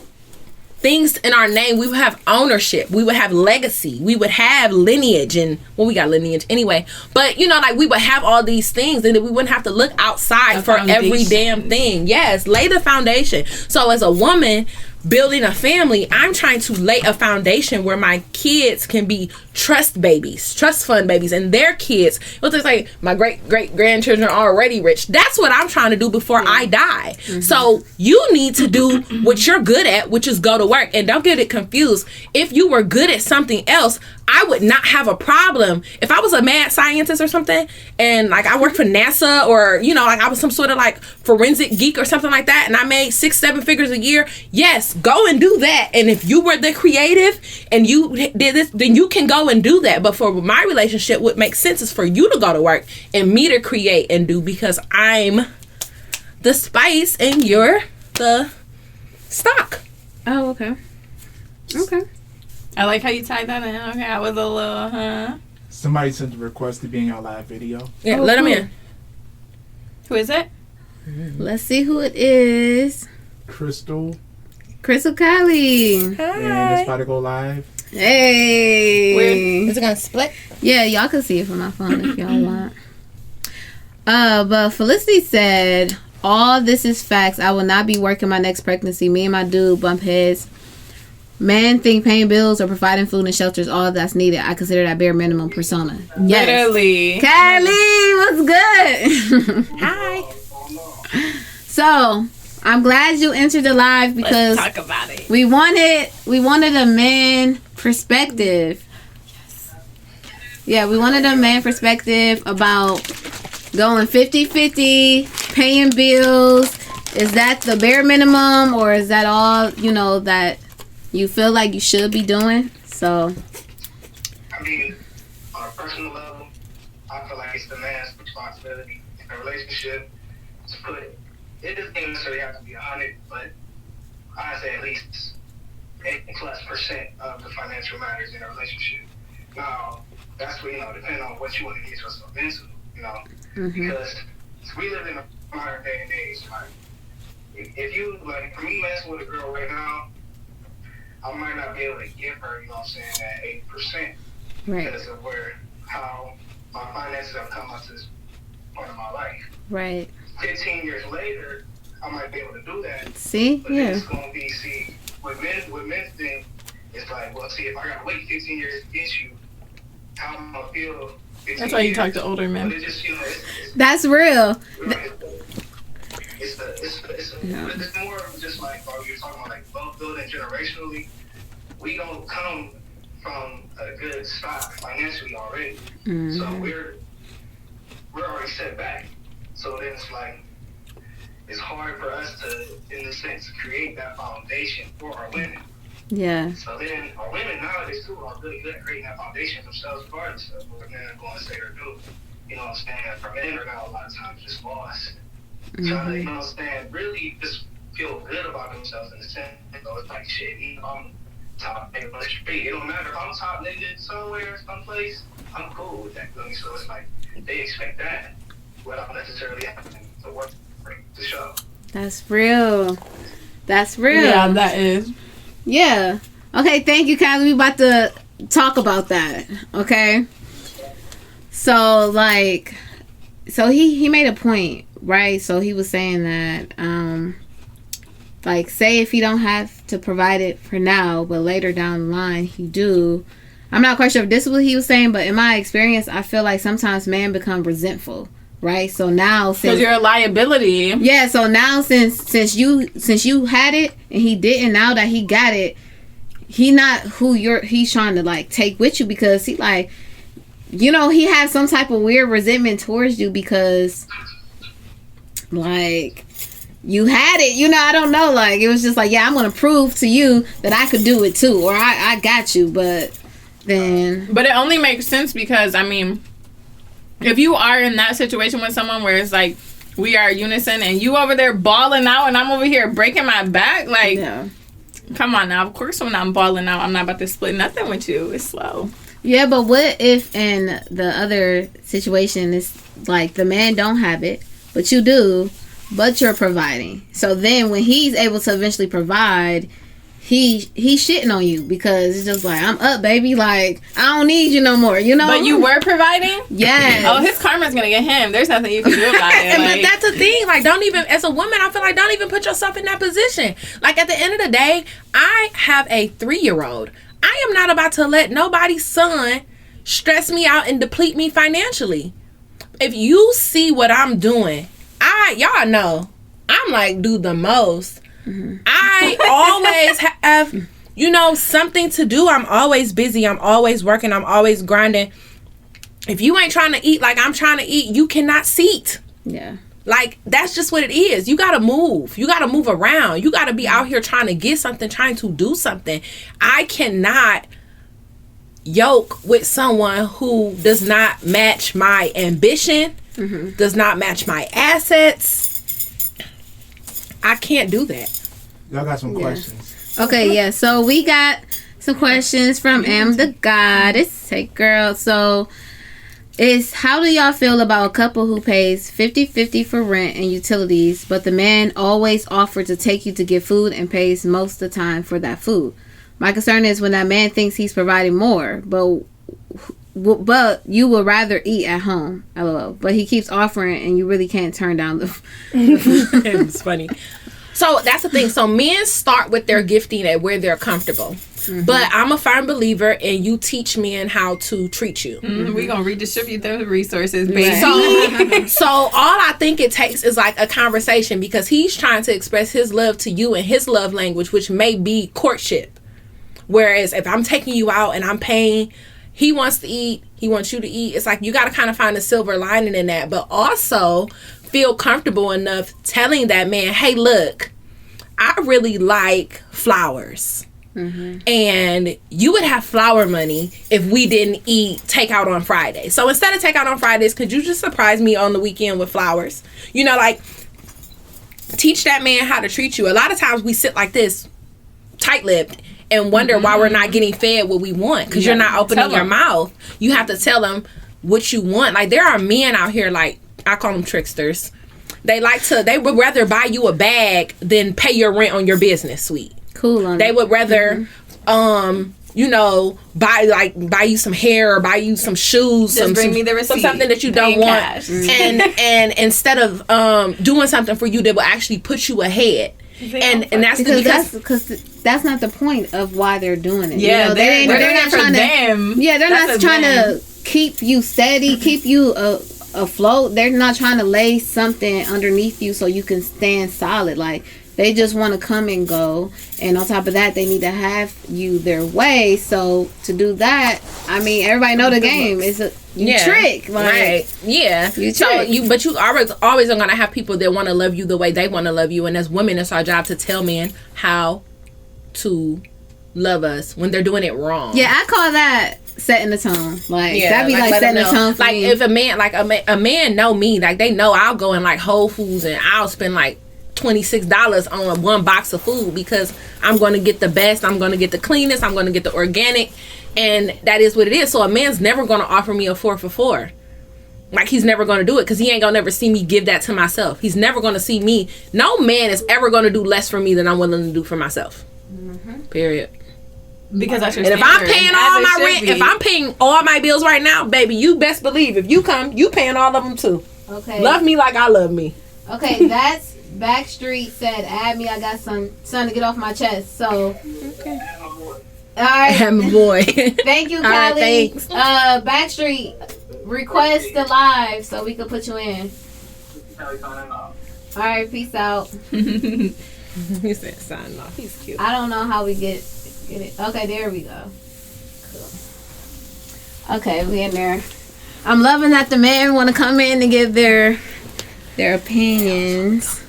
things in our name. We would have ownership. We would have legacy. We would have lineage, and we got lineage anyway. But we would have all these things, and then we wouldn't have to look outside for every damn thing. Yes, lay the foundation. So as a woman building a family, I'm trying to lay a foundation where my kids can be trust fund babies, and their kids, it's like my great grandchildren are already rich. That's what I'm trying to do before I die. So you need to do what you're good at, which is go to work. And don't get it confused. If you were good at something else, I would not have a problem. If I was a mad scientist or something, and like I worked for NASA, or like I was some sort of like forensic geek or something like that, and I made 6-7 figures a year, yes, go and do that. And if you were the creative and you did this, then you can go and do that. But for my relationship, what makes sense is for you to go to work and me to create and do, because I'm the spice and you're the stock. Oh, okay. I like how you tied that in. Okay, I was a little, Somebody sent a request to be in our live video. Yeah, let them in. Who is it? Let's see who it is. Crystal And Kylie. it's about to go live. Hey. Is it gonna split? Yeah, y'all can see it from my phone if y'all want. But Felicity said, all this is facts. I will not be working my next pregnancy. Me and my dude bump heads. Men think paying bills or providing food and shelter is all that's needed. I consider that bare minimum persona. Yes. Literally. Kylie, what's good? Hi. So, I'm glad you entered the live because let's talk about it. We wanted a man perspective. Yes. Yeah, we wanted a man perspective about going 50-50, paying bills. Is that the bare minimum, or is that all, that you feel like you should be doing? So, I mean, on a personal level, I feel like it's the man's responsibility in a relationship to put, it doesn't necessarily have to be 100, but I say at least 80+% of the financial matters in a relationship. Now, that's where, depending on what you want to get yourself into, because we live in a modern day and age. Like, if you, like, for me messing with a girl right now, I might not be able to give her, you know what I'm saying, that 8%. Right. Because of how my finances have come up to this point of my life. Right. 15 years later, I might be able to do that. See? But Yeah. it's going to be, what men think is like, well, see, if I got to wait 15 years to get you, how am I going to feel 15 That's why you years? talk to older men. But it's just, you know, That's real. It's more of just like, while you're talking about like wealth building generationally, we don't come from a good stock financially already. Mm-hmm. So we're already set back. So then it's like, it's hard for us to, in a sense, create that foundation for our women. Yeah. So then our women nowadays too are really good at creating that foundation themselves, regardless of what men are going to say or do. You know what I'm saying? For men are now a lot of times just lost. Trying to, you know what I'm saying, really just feel good about themselves in the sense, you know, it's like, shit, even if I'm top nigga on the street, it don't matter if I'm top nigga somewhere, someplace, I'm cool with that. You know? So it's like, they expect that without necessarily having to work to show. That's real. That's real. Yeah, that is. Yeah. Okay, thank you, Kylie. We about to talk about that. Okay. So, like, so he made a point, right? So he was saying that, like, say if you don't have to provide it for now, but later down the line you do. I'm not quite sure if this is what he was saying, but in my experience, I feel like sometimes men become resentful, right? So now, Because you're a liability. yeah, so now since you had it and he didn't, now that he got it, he not who he's trying to like take with you, because he like, you know, he has some type of weird resentment towards you because like you had it, you know, I don't know, like it was just like, yeah, I'm gonna prove to you that I could do it too, or I got you. But it only makes sense because, I mean, if you are in that situation with someone where it's like we are unison and you over there balling out and I'm over here breaking my back, like, yeah. Come on now. Of course, when I'm balling out, I'm not about to split nothing with you. It's slow. Yeah, but what if in the other situation it's like the man don't have it, but you do, but you're providing. So then when he's able to eventually provide, he's shitting on you because it's just like, I'm up, baby. Like, I don't need you no more, you know? But you were providing? Yes. Oh, his karma's going to get him. There's nothing you can do about it. But that's the thing. Like, don't even, as a woman, I feel like don't even put yourself in that position. Like, at the end of the day, I have a 3-year-old. I am not about to let nobody's son stress me out and deplete me financially. If you see what I'm doing, y'all know, I'm like, do the most. Mm-hmm. I always have, you know, something to do. I'm always busy. I'm always working. I'm always grinding. If you ain't trying to eat like I'm trying to eat, you cannot seat. Yeah. Like, that's just what it is. You got to move. You got to move around. You got to be out here trying to get something, trying to do something. I cannot yoke with someone who does not match my ambition, does not match my assets. I can't do that. Y'all got some questions. Okay, yeah. So we got some questions from the Goddess. Hey, girl. So how do y'all feel about a couple who pays 50-50 for rent and utilities, but the man always offers to take you to get food and pays most of the time for that food? My concern is when that man thinks he's providing more, but you would rather eat at home, lol. But he keeps offering and you really can't turn down the food. It's funny. So that's the thing. So men start with their gifting at where they're comfortable. Mm-hmm. But I'm a firm believer in you teach men how to treat you. Mm-hmm. We're going to redistribute the resources, baby. So all I think it takes is like a conversation, because he's trying to express his love to you in his love language, which may be courtship. Whereas if I'm taking you out and I'm paying, he wants to eat, he wants you to eat. It's like you got to kind of find a silver lining in that, but also feel comfortable enough telling that man, hey, look, I really like flowers. Mm-hmm. And you would have flower money if we didn't eat takeout on Friday. So instead of takeout on Fridays, could you just surprise me on the weekend with flowers? You know, like, teach that man how to treat you. A lot of times we sit like this, tight-lipped, and wonder why we're not getting fed what we want, because you're not opening your mouth. You have to tell them what you want. Like, there are men out here, like, I call them tricksters. They would rather buy you a bag than pay your rent on your business suite. Cool on They it. would rather, buy you some hair or buy you some shoes. Just bring me the receipt. Something that you don't Paying want. cash. And instead of doing something for you that will actually put you ahead. And that's because that's not the point of why they're doing it. Yeah, you know, they're not doing it for trying them. to. Yeah, they're That's not a trying them. to keep you steady, keep you afloat. They're not trying to lay something underneath you so you can stand solid. Like, they just want to come and go, and on top of that, they need to have you their way. So to do that, I mean, everybody know the game. It's a trick, like, right? Yeah, you so trick. but you always are gonna have people that want to love you the way they want to love you, and as women, it's our job to tell men how to love us when they're doing it wrong. Yeah, I call that setting the tone. Like, that'd be like let setting them the know. tone for like me. if a man know me, like they know I'll go in like Whole Foods and I'll spend like $26 on one box of food because I'm going to get the best, I'm going to get the cleanest, I'm going to get the organic, and that is what it is. So a man's never going to offer me a 4 for $4. Like, he's never going to do it because he ain't going to never see me give that to myself. He's never going to see me. No man is ever going to do less for me than I'm willing to do for myself. Period. Because that's your And if I'm standard, paying as all it my should rent, be. if I'm paying all my bills right now, baby, you best believe if you come, you paying all of them too. Okay. Love me like I love me. Okay, that's Backstreet said, add me, I got something to get off my chest. So, alright. I'm a boy. Thank you, All right, Kylie. thanks. Backstreet, request the live so we can put you in. Alright, peace out. He said sign off. He's cute. I don't know how we get it. Okay, there we go. Cool. Okay, we in there. I'm loving that the men want to come in and give their opinions.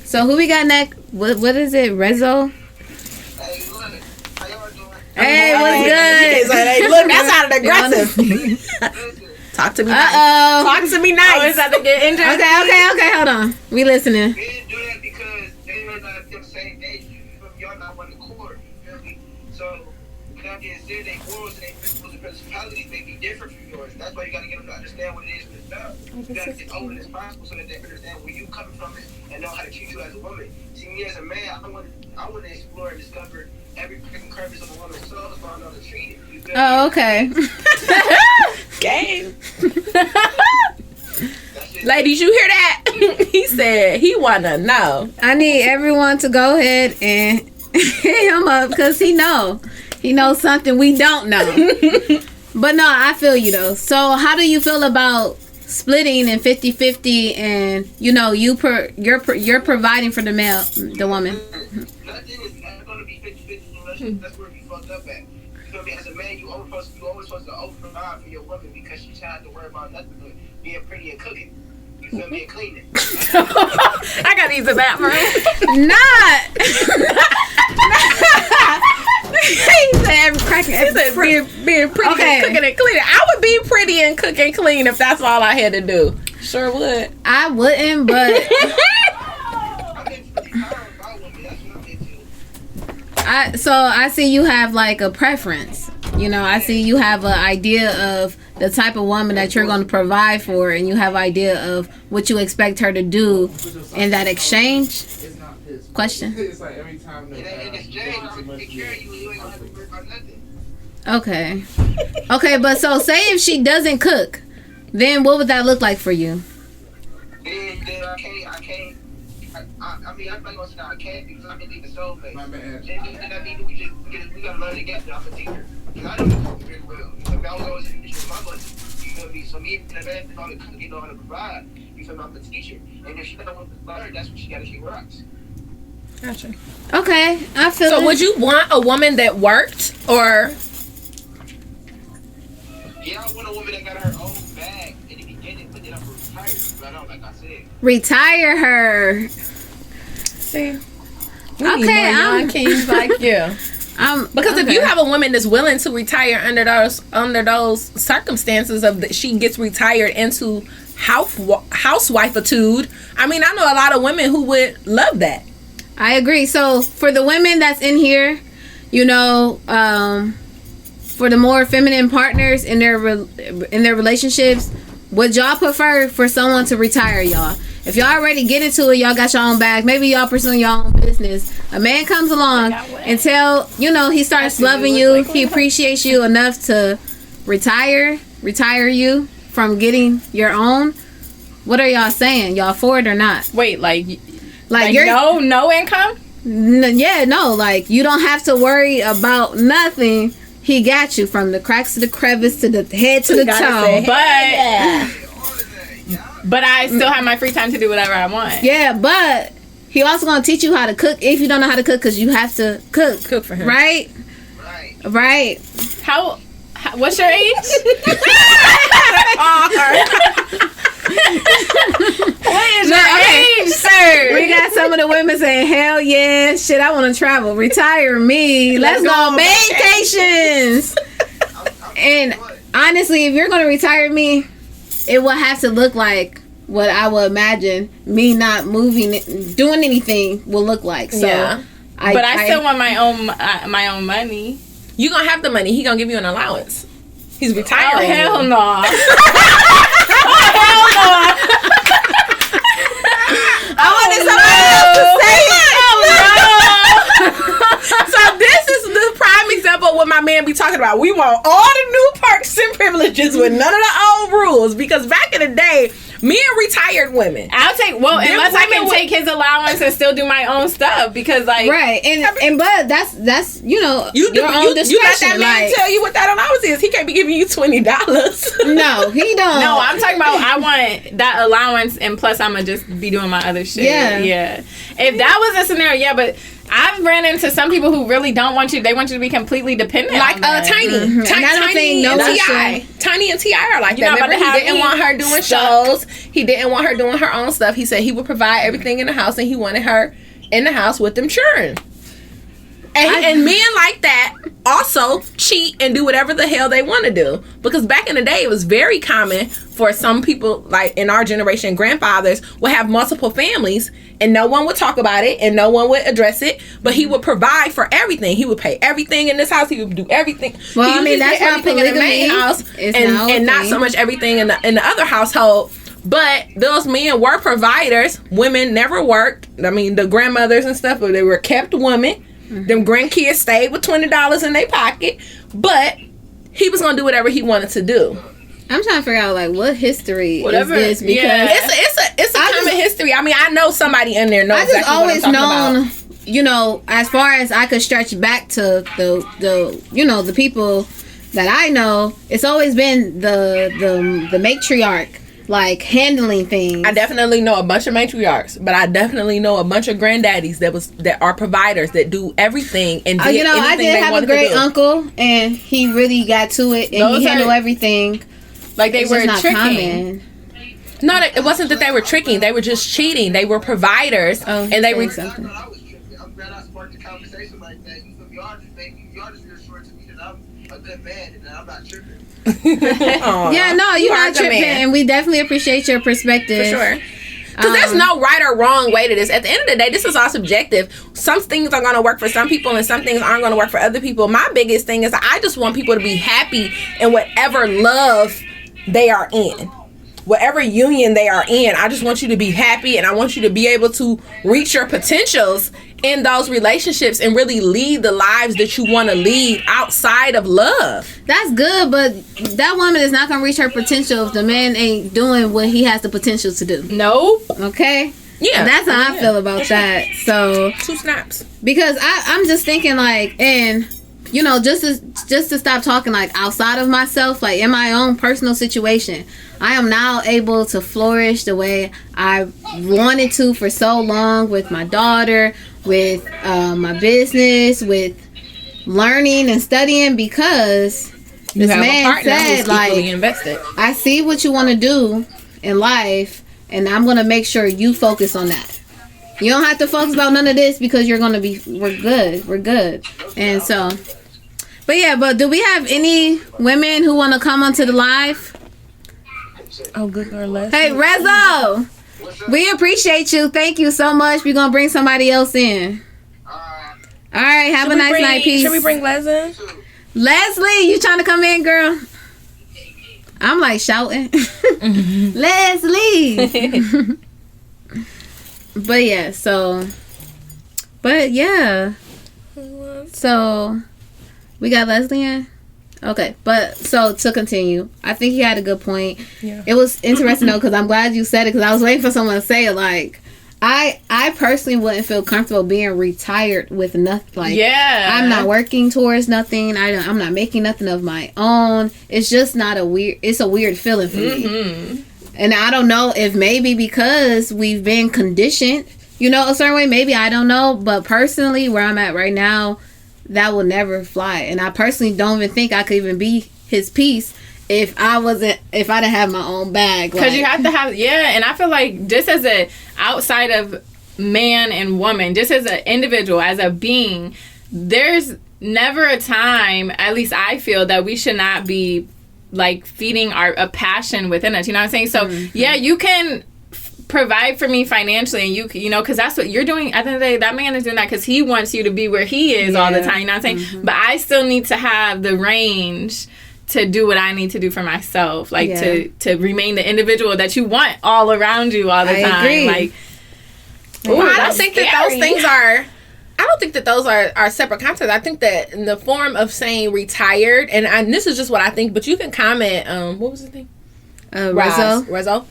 So who we got next? What is it? Rezo? Hey, what's good? Hey, look, that sounded aggressive. Talk to me nice. Uh-oh. Talk to me nice. Always have to get injured. Okay, hold on. We listening. They didn't do that because they were not at the same age. Y'all not on the court. You feel me? So, with that being said, their morals and their principles and principalities may be different from yours. That's why you got to get them to understand what it is for themselves. You got to get open as possible so that they understand where you coming from and know how to treat you as a woman. See, me as a man, I want to explore and discover every freaking crevice of a woman's soul so I know how to treat it. You feel me? Oh, okay. Game. That's it. Ladies, you hear that? He said he wanna know. I need everyone to go ahead and hit him up because he knows something we don't know. But no, I feel you though. So how do you feel about splitting in 50-50 and you're providing for the woman? Nothing is ever going to be 50-50 unless that's where we fucked up at. You feel me? As a man, you always supposed to over-provide for your woman because she shouldn't have to worry about nothing but being pretty and cooking. You feel me? And cleaning. I gotta use the bathroom. Not. He said cracking. He said being pretty Okay. and cooking and cleaning. I would be pretty and cook and clean if that's all I had to do. Sure would. I wouldn't, but I'm into the power of my woman. That's what I'm into. I see you have like a preference. I see you have an idea of the type of woman that you're going to provide for, and you have an idea of what you expect her to do in that exchange. Question. It's like every time In exchange, I'm going to take care of you and you ain't going to have to worry about nothing. Okay, but so say if she doesn't cook, then what would that look like for you? Then I can't. I mean, I'm not going to say I can't because I'm in the soulmate. My bad. Then I mean, we got to learn together. I'm a teacher. Because I don't know very well. You feel me? I was always in the with my money. You feel me? So me and the man know how to cook, know how to provide. You feel me? I'm a teacher. And if she don't want to learn, that's what she got to she rocks. Gotcha. Okay, I feel So it. would you want a woman that worked or? Yeah, I want a woman that got her own bag in the beginning, but then I'm retired. But I don't, like I said. retire her? See. We Okay, need more I'm- young kings like you. Because if you have a woman that's willing to retire under those circumstances she gets retired into housewifeitude. I mean, I know a lot of women who would love that. I agree. So for the women that's in here, for the more feminine partners in their relationships, would y'all prefer for someone to retire y'all? If y'all already get into it, y'all got your own bag, maybe y'all pursuing your own business, a man comes along and he starts loving you, he appreciates you enough to retire you from getting your own. What are y'all saying? Y'all for it or not? Wait, like you're no income? No, like you don't have to worry about nothing. He got you from the cracks to the crevice to the head to the toe. But I still have my free time to do whatever I want. Yeah, but he also gonna teach you how to cook if you don't know how to cook, because you have to cook for him, right? How what's your age? What is your age, sir? We got some of the women saying, hell yeah, shit, I want to travel. Retire me. Let's go on vacations. And honestly, if you're going to retire me, it will have to look like what I would imagine me not moving, doing anything will look like. So, yeah. I still want my own money. You gonna have the money. He gonna give you an allowance. He's retiring. Oh, hell no. I wanted somebody else to say it. So this is the prime example of what my man be talking about. We want all the new perks and privileges with none of the old rules, because back in the day, me and retired women, I'll take unless I can take his allowance and still do my own stuff, because but that's your own discretion. You let that man tell you what that allowance is. He can't be giving you $20. No, he don't. No, I'm talking about I want that allowance, and plus I'm gonna just be doing my other shit. Yeah. If that was a scenario, but I've ran into some people who really don't want you. They want you to be completely dependent. Like on that. Tiny. Mm-hmm. Tiny and T.I. Tiny and T.I. are like that. Remember, he didn't want her doing shows. He didn't want her doing her own stuff. He said he would provide everything in the house, and he wanted her in the house with them children. And men like that also cheat and do whatever the hell they want to do. Because back in the day, it was very common for some people, like in our generation, grandfathers would have multiple families, and no one would talk about it and no one would address it. But he would provide for everything. He would pay everything in this house. He would do everything. Well, I mean, that's why polygamy in the main house and not so much everything in the other household. But those men were providers. Women never worked. I mean, the grandmothers and stuff, but they were kept women. Mm-hmm. Them grandkids stayed with $20 in their pocket, but he was gonna do whatever he wanted to do. I'm trying to figure out what history is this, because it's a common history. I mean, I know somebody in there knows. I just always known, as far as I could stretch back to the people that I know, it's always been the matriarch. Like handling things. I definitely know a bunch of matriarchs, but I definitely know a bunch of granddaddies that are providers that do everything and did anything I did have a great uncle, and he really got to it, and he handled everything. Like they were tricking. No, it wasn't that they were tricking. They were just cheating. They were providers, and they were something. I'm glad I sparked a conversation like that. Y'all just reassured to me that I'm a good man and that I'm not tripping. Yeah, no, you're not tripping, and we definitely appreciate your perspective. For sure. Because there's no right or wrong way to this. At the end of the day, this is all subjective. Some things are going to work for some people, and some things aren't going to work for other people. My biggest thing is I just want people to be happy in whatever love they are in. Whatever union they are in, I just want you to be happy, and I want you to be able to reach your potentials in those relationships and really lead the lives that you want to lead outside of love. That's good, but that woman is not going to reach her potential if the man ain't doing what he has the potential to do. Nope. Okay? Yeah. And that's how I feel about that. So 2 snaps. Because I'm just thinking just to stop talking outside of myself, in my own personal situation, I am now able to flourish the way I wanted to for so long, with my daughter, with my business, with learning and studying, because this man said, invested. I see what you want to do in life, and I'm going to make sure you focus on that. You don't have to focus about none of this, because we're good. And so, but do we have any women who want to come onto the live? Oh, good girl, Les. Hey, Rezo, we appreciate you. Thank you so much. We're going to bring somebody else in. All right, have a nice night. Peace. Should we bring Les in? Leslie, you trying to come in, girl? I'm like shouting. Leslie. But yeah, so we got Leslie in. Okay, but so to continue, I think he had a good point. Yeah. It was interesting though, because I'm glad you said it, because I was waiting for someone to say it. Like, I personally wouldn't feel comfortable being retired with nothing. Like, I'm not working towards nothing. I'm not making nothing of my own. It's just not it's a weird feeling for me. And I don't know if maybe because we've been conditioned, you know, a certain way. Maybe, I don't know. But personally, where I'm at right now, that will never fly. And I personally don't even think I could even be his piece if I didn't have my own bag. Because you have to have, and I feel like just as a outside of man and woman, just as an individual, as a being, there's never a time, at least I feel, that we should not be like feeding a passion within us. You know what I'm saying? So you can provide for me financially, and you know, because that's what you're doing. At the end of the day, that man is doing that because he wants you to be where he is all the time. You know what I'm saying? But I still need to have the range to do what I need to do for myself, like to remain the individual that you want all around you all the time. Agree. Like, I don't think that those things are. I don't think that those are separate concepts. I think that in the form of saying retired, and this is just what I think, but you can comment. What was the thing? Rezo.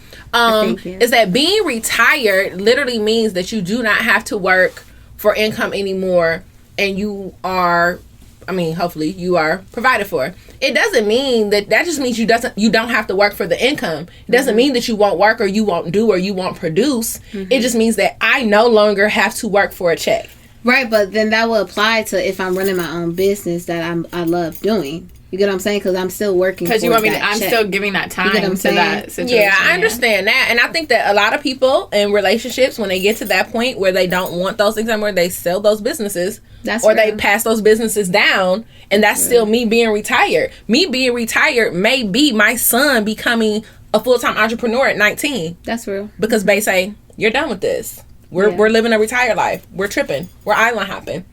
Is that being retired literally means that you do not have to work for income anymore, and you are, hopefully you are provided for. It doesn't mean that just means you don't have to work for the income. It doesn't mean that you won't work or you won't do or you won't produce. It just means that I no longer have to work for a check. Right, but then that will apply to if I'm running my own business that I love doing. You get what I'm saying? Because I'm still working. Because you want me to, I'm still giving that time to that situation. Yeah, I understand that. And I think that a lot of people in relationships, when they get to that point where they don't want those things anymore, they sell those businesses. They pass those businesses down. And that's still me being retired. Me being retired may be my son becoming a full-time entrepreneur at 19. That's real. Because they say, you're done with this. We're living a retired life. We're tripping. We're island hopping.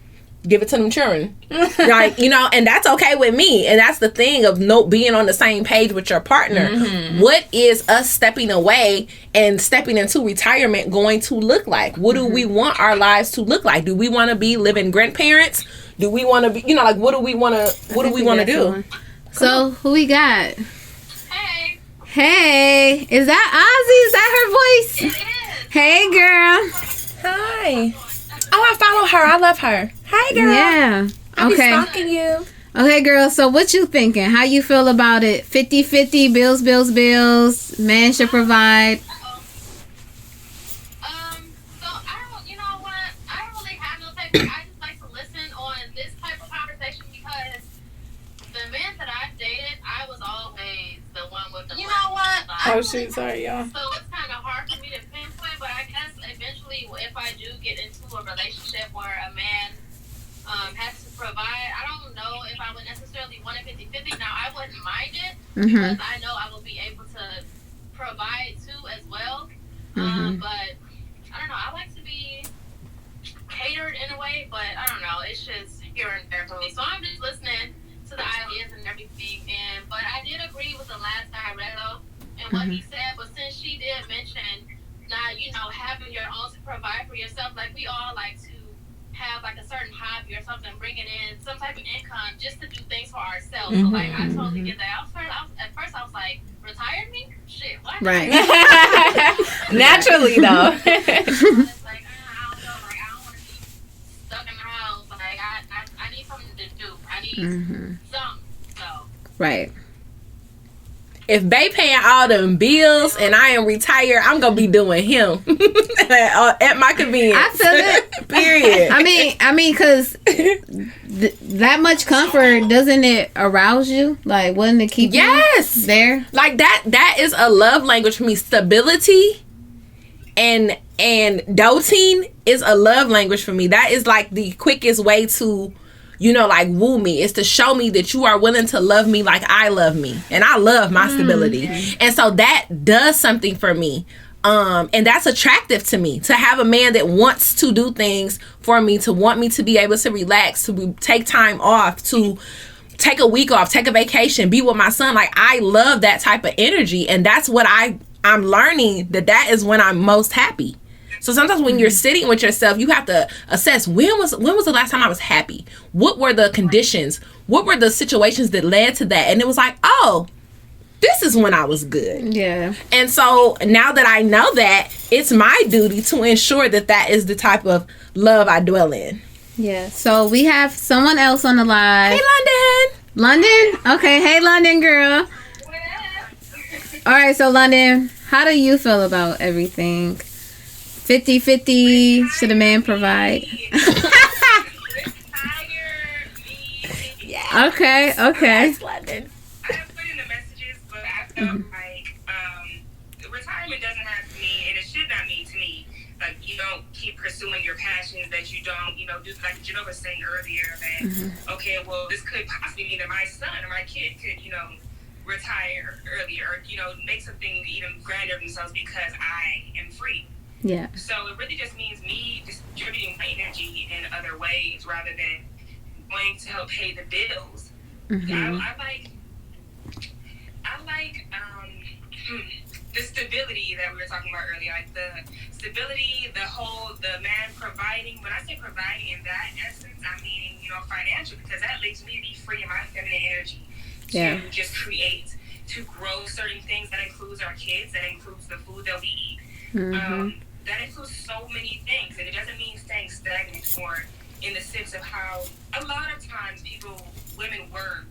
Give it to them children. Like, you know, and that's okay with me. And that's the thing of being on the same page with your partner. What is us stepping away and stepping into retirement going to look like? What do we want our lives to look like? Do we want to be living grandparents? Do we want to be, you know, like, what do we want to do? So, who we got? Hey, is that Ozzy? Is that her voice? it is. Hey, girl. Hi. Oh, I follow her. I love her. Hey, girl. Yeah. I'll be stalking you. Okay, girl. So what you thinking? How you feel about it? 50-50, bills. Man should provide. So I don't, you know what? I don't really have no type of, I just like to listen on this type of conversation because the men that I've dated, I was always the one with the, you know what? Oh, shoot. Sorry, y'all. So it's kind of hard for me to pinpoint, but I guess eventually if I do get into a relationship where a man has to provide, I don't know if I would necessarily want it 50-50. Now, I wouldn't mind it because I know I will be able to provide too as well. But I don't know. I like to be catered in a way, but I don't know. It's just here and there for me. So I'm just listening to the ideas and everything. But I did agree with the last guy, Rezo, and what he said. But since she did mention not, you know, having your own to provide for yourself, like we all like to have like a certain hobby or something, bringing in some type of income just to do things for ourselves. So like I totally get that. At first I was like, retired me? Shit, what? Right. Naturally though. It's like I don't know, like I don't want to be stuck in the house. Like I need something to do. I need something. So Right. If they paying all them bills and I am retired, I'm gonna be doing him at my convenience. I feel it. Period. I mean, because that much comfort, doesn't it arouse you? Like, wouldn't it keep you there? Like that is a love language for me. Stability and doting is a love language for me. That is like the quickest way to, you know, like woo me. It's to show me that you are willing to love me like I love me. And I love my stability. And so that does something for me. And that's attractive to me, to have a man that wants to do things for me, to want me to be able to relax, to take time off, to take a week off, take a vacation, be with my son. Like, I love that type of energy, and that's what I'm learning, that is when I'm most happy. So sometimes when you're sitting with yourself, you have to assess, when was the last time I was happy? What were the conditions? What were the situations that led to that? And it was like, oh, this is when I was good. Yeah. And so now that I know that, it's my duty to ensure that is the type of love I dwell in. Yeah. So we have someone else on the line. Hey, London. London? Okay. Hey, London girl. All right. So, London, how do you feel about everything? 50-50, should a man provide? Yeah. Okay. Yes, London. I have put in the messages, but I felt like retirement doesn't have to mean, and it should not mean to me, like, you don't keep pursuing your passions, that you don't, do, like Janelle was saying earlier, that, okay, well, this could possibly mean that my son or my kid could, retire earlier, or, make something even grander of themselves because I am free. Yeah. So it really just means me distributing my energy in other ways rather than going to help pay the bills. I like the stability that we were talking about earlier, like the stability, the man providing. When I say providing in that essence, I mean, financial, because that lets me to be free in my feminine energy to just create, to grow certain things. That includes our kids, that includes the food that we eat. That includes so many things, and it doesn't mean staying stagnant, or in the sense of how a lot of times women were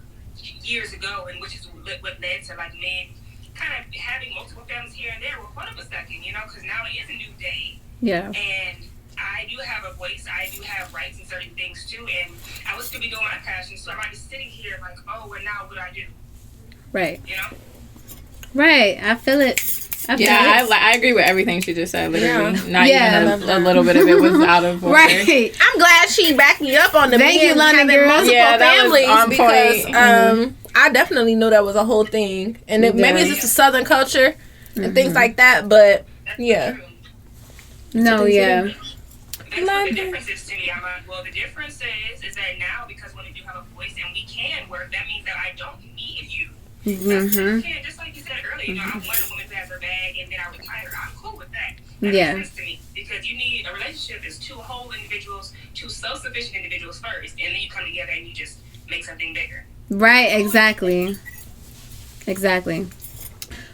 years ago, and which is what led to like men kind of having multiple families here and there with one of a second, because now it is a new day. Yeah. And I do have a voice, I do have rights in certain things too, and I would still be doing my passion, so I might be sitting here like, oh, well, now what do I do? Right. Right. I feel it. I agree with everything she just said. Literally, not even a little bit of it was out of order. Right. I'm glad she backed me up on the Thank you, London having girl. multiple families, on because point. I definitely knew that was a whole thing, and maybe it's just a Southern culture and things like that. But yeah, no, yeah. That's what the difference is to me. I'm like, well, the difference is that now, because women do have a voice and we can work, that means that I don't need you. You can, just like you said earlier, I'm one woman who has her bag and then I retire. I'm cool with that. That makes sense to me, because you need a relationship is two whole individuals, two self-sufficient individuals first, and then you come together and you just make something bigger. Right, exactly.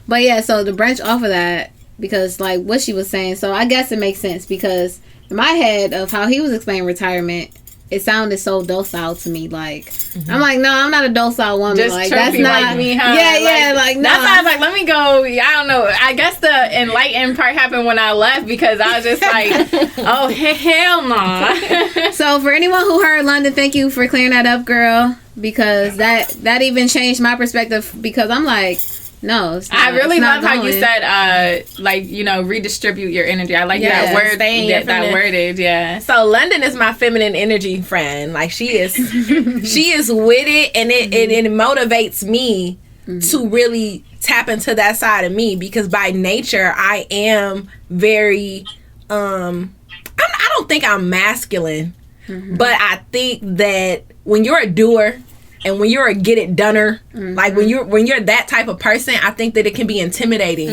But yeah, so to branch off of that, because like what she was saying, so I guess it makes sense, because in my head of how he was explaining retirement, it sounded so docile to me. Like, I'm like, no, I'm not a docile woman. Just like, that's not like me, huh? Yeah, like no. That's why I was like, let me go. I don't know. I guess the enlightened part happened when I left, because I was just like, oh, hell no. So for anyone who heard London, thank you for clearing that up, girl, because that even changed my perspective, because I'm like, no, it's not, I really love how you going. said, redistribute your energy. I like that word. That worded, yeah. So London is my feminine energy friend. Like, she is with it, and it motivates me to really tap into that side of me, because by nature I am very I don't think I'm masculine, but I think that when you're a doer and when you're a get it doner, like when you're that type of person, I think that it can be intimidating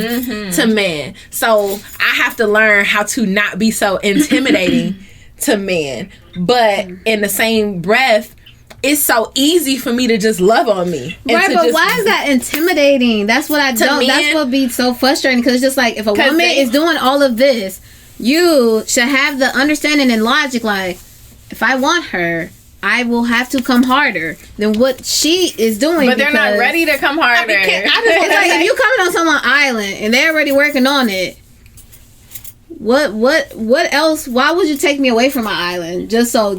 to men. So I have to learn how to not be so intimidating to men. But in the same breath, it's so easy for me to just love on me. Right, but why is that intimidating? That's what I don't. Men, that's what be so frustrating, because it's just like, if a woman is doing all of this, you should have the understanding and logic, like, if I want her, I will have to come harder than what she is doing. But they're not ready to come harder. It's like, if you coming on someone's island and they're already working on it, what else? Why would you take me away from my island just so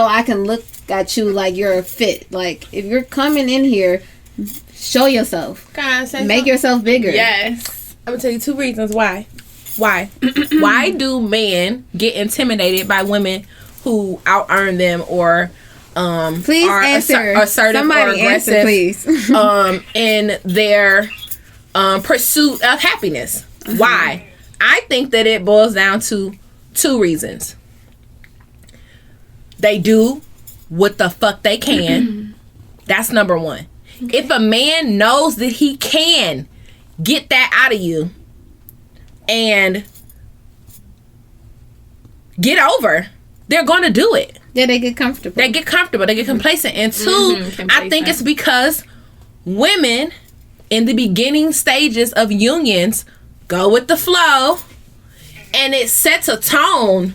I can look at you like you're a fit? Like, if you're coming in here, show yourself. Make yourself bigger. Yes. I'm gonna tell you 2 reasons why. Why do men get intimidated by women who out earn them, or please are answer. Assertive Somebody or aggressive, answer, please. in their pursuit of happiness? Why? I think that it boils down to 2 reasons. They do what the fuck they can, That's number one. If a man knows that he can get that out of you and get over, they're going to do it. Yeah, they get comfortable. They get comfortable. They get complacent. And two, I think it's because women in the beginning stages of unions go with the flow, and it sets a tone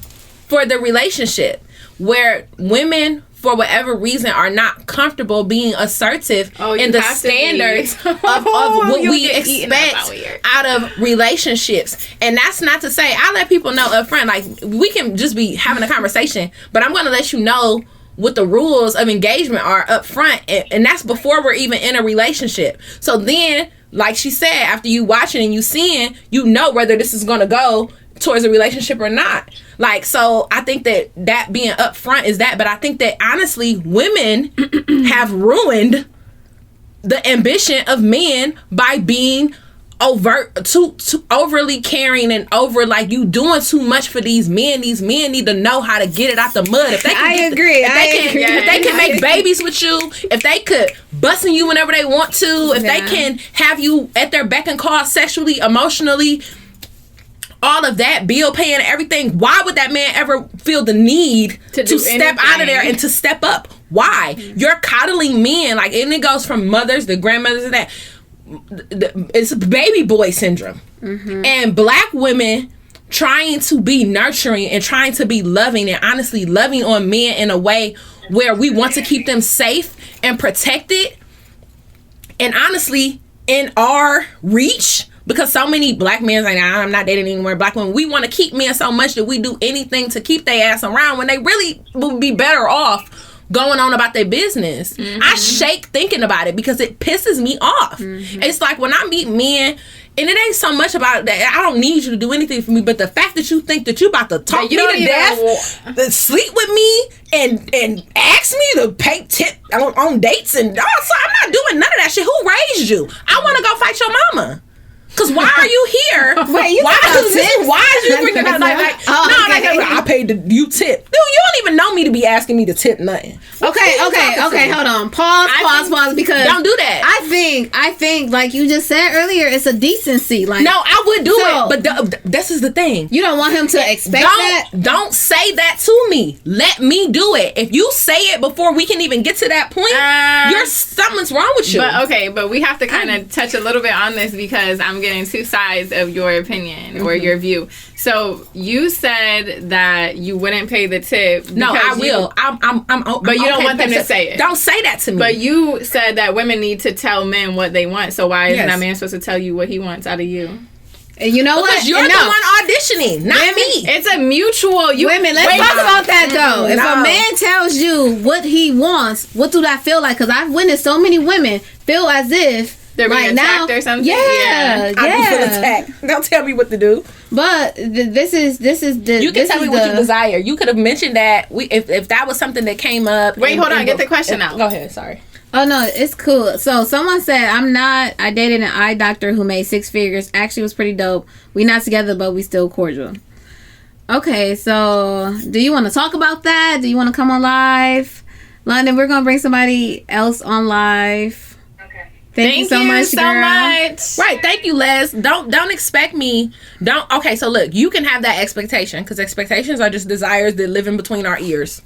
for the relationship where women, for whatever reason, are not comfortable being assertive in the standards of what we expect out of relationships. And that's not to say, I let people know up front, like, we can just be having a conversation, but I'm going to let you know what the rules of engagement are up front, and that's before we're even in a relationship. So then, like she said, after you watching and you seeing, you know whether this is going to go towards a relationship or not. Like, so I think that being upfront is that, but I think that honestly women have ruined the ambition of men by being too overly caring and over, like, you doing too much for these men. These men need to know how to get it out the mud. If they can if they can make babies with you, if they could busting you whenever they want to, if they can have you at their beck and call sexually, emotionally, all of that, bill paying, everything, why would that man ever feel the need to step out of there and to step up? Why? You're coddling men, like, and it goes from mothers to grandmothers and that. It's baby boy syndrome. And black women trying to be nurturing and trying to be loving and honestly loving on men in a way where we want to keep them safe and protected and honestly in our reach, because so many black men like, I'm not dating anymore. Black women, we want to keep men so much that we do anything to keep their ass around when they really would be better off going on about their business. I shake thinking about it because it pisses me off. It's like when I meet men, and it ain't so much about that I don't need you to do anything for me, but the fact that you think that you about to talk me to death, to sleep with me, and ask me to pay tip on dates, and also I'm not doing none of that shit. Who raised you? I want to go fight your mama. Cause why are you here? Wait, you why is you bringing up I paid you tip? Dude, you don't even know me to be asking me to tip nothing. Okay, hold on. Pause, because don't do that. I think like you just said earlier, it's a decency. Like, no, I would do it, but this is the thing. You don't want him to expect that. Don't say that to me. Let me do it. If you say it before we can even get to that point, something's wrong with you. But we have to kind of touch a little bit on this because I'm getting two sides of your opinion or your view. So you said that you wouldn't pay the tip. No, I will. But you don't want them to say it. Don't say that to me. But you said that women need to tell men what they want. So why isn't that man supposed to tell you what he wants out of you? You know because what? You're the one auditioning, not women, me. It's a mutual. Women, let's talk about that though. If a man tells you what he wants, what do that feel like? Because I've witnessed so many women feel as if they're being attacked or something. I do feel attacked. Don't tell me what to do. But this is the. You can tell me what you desire. You could have mentioned that if that was something that came up. Wait, hold on. Get the question out. Go ahead. Sorry. Oh no, it's cool. So someone said I dated an eye doctor who made 6 figures. Actually was pretty dope. We not together, but we still cordial. Okay, so do you want to talk about that? Do you want to come on live? London, we're gonna bring somebody else on live. Thank you so much, girl. Right, thank you, Les. Don't expect me. Okay, so look, you can have that expectation because expectations are just desires that live in between our ears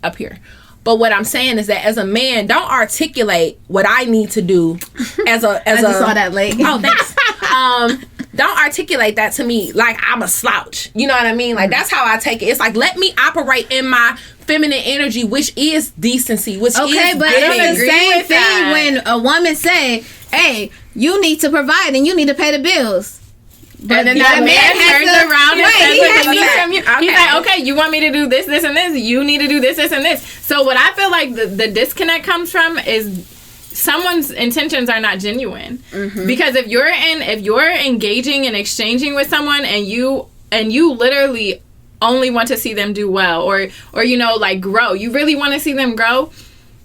up here. But what I'm saying is that as a man, don't articulate what I need to do as a I just saw that leg. Oh, thanks. Don't articulate that to me like I'm a slouch. You know what I mean? Like that's how I take it. It's like let me operate in my feminine energy, which is decency, which is but it's the same thing when a woman say, "Hey, you need to provide and you need to pay the bills." But and then that man turns around and says what he needs from you. He's like, okay, you want me to do this, this, and this. You need to do this, this, and this. So what I feel like the disconnect comes from is someone's intentions are not genuine. Because if you're engaging and exchanging with someone and you literally only want to see them do well or you know, like grow, you really want to see them grow,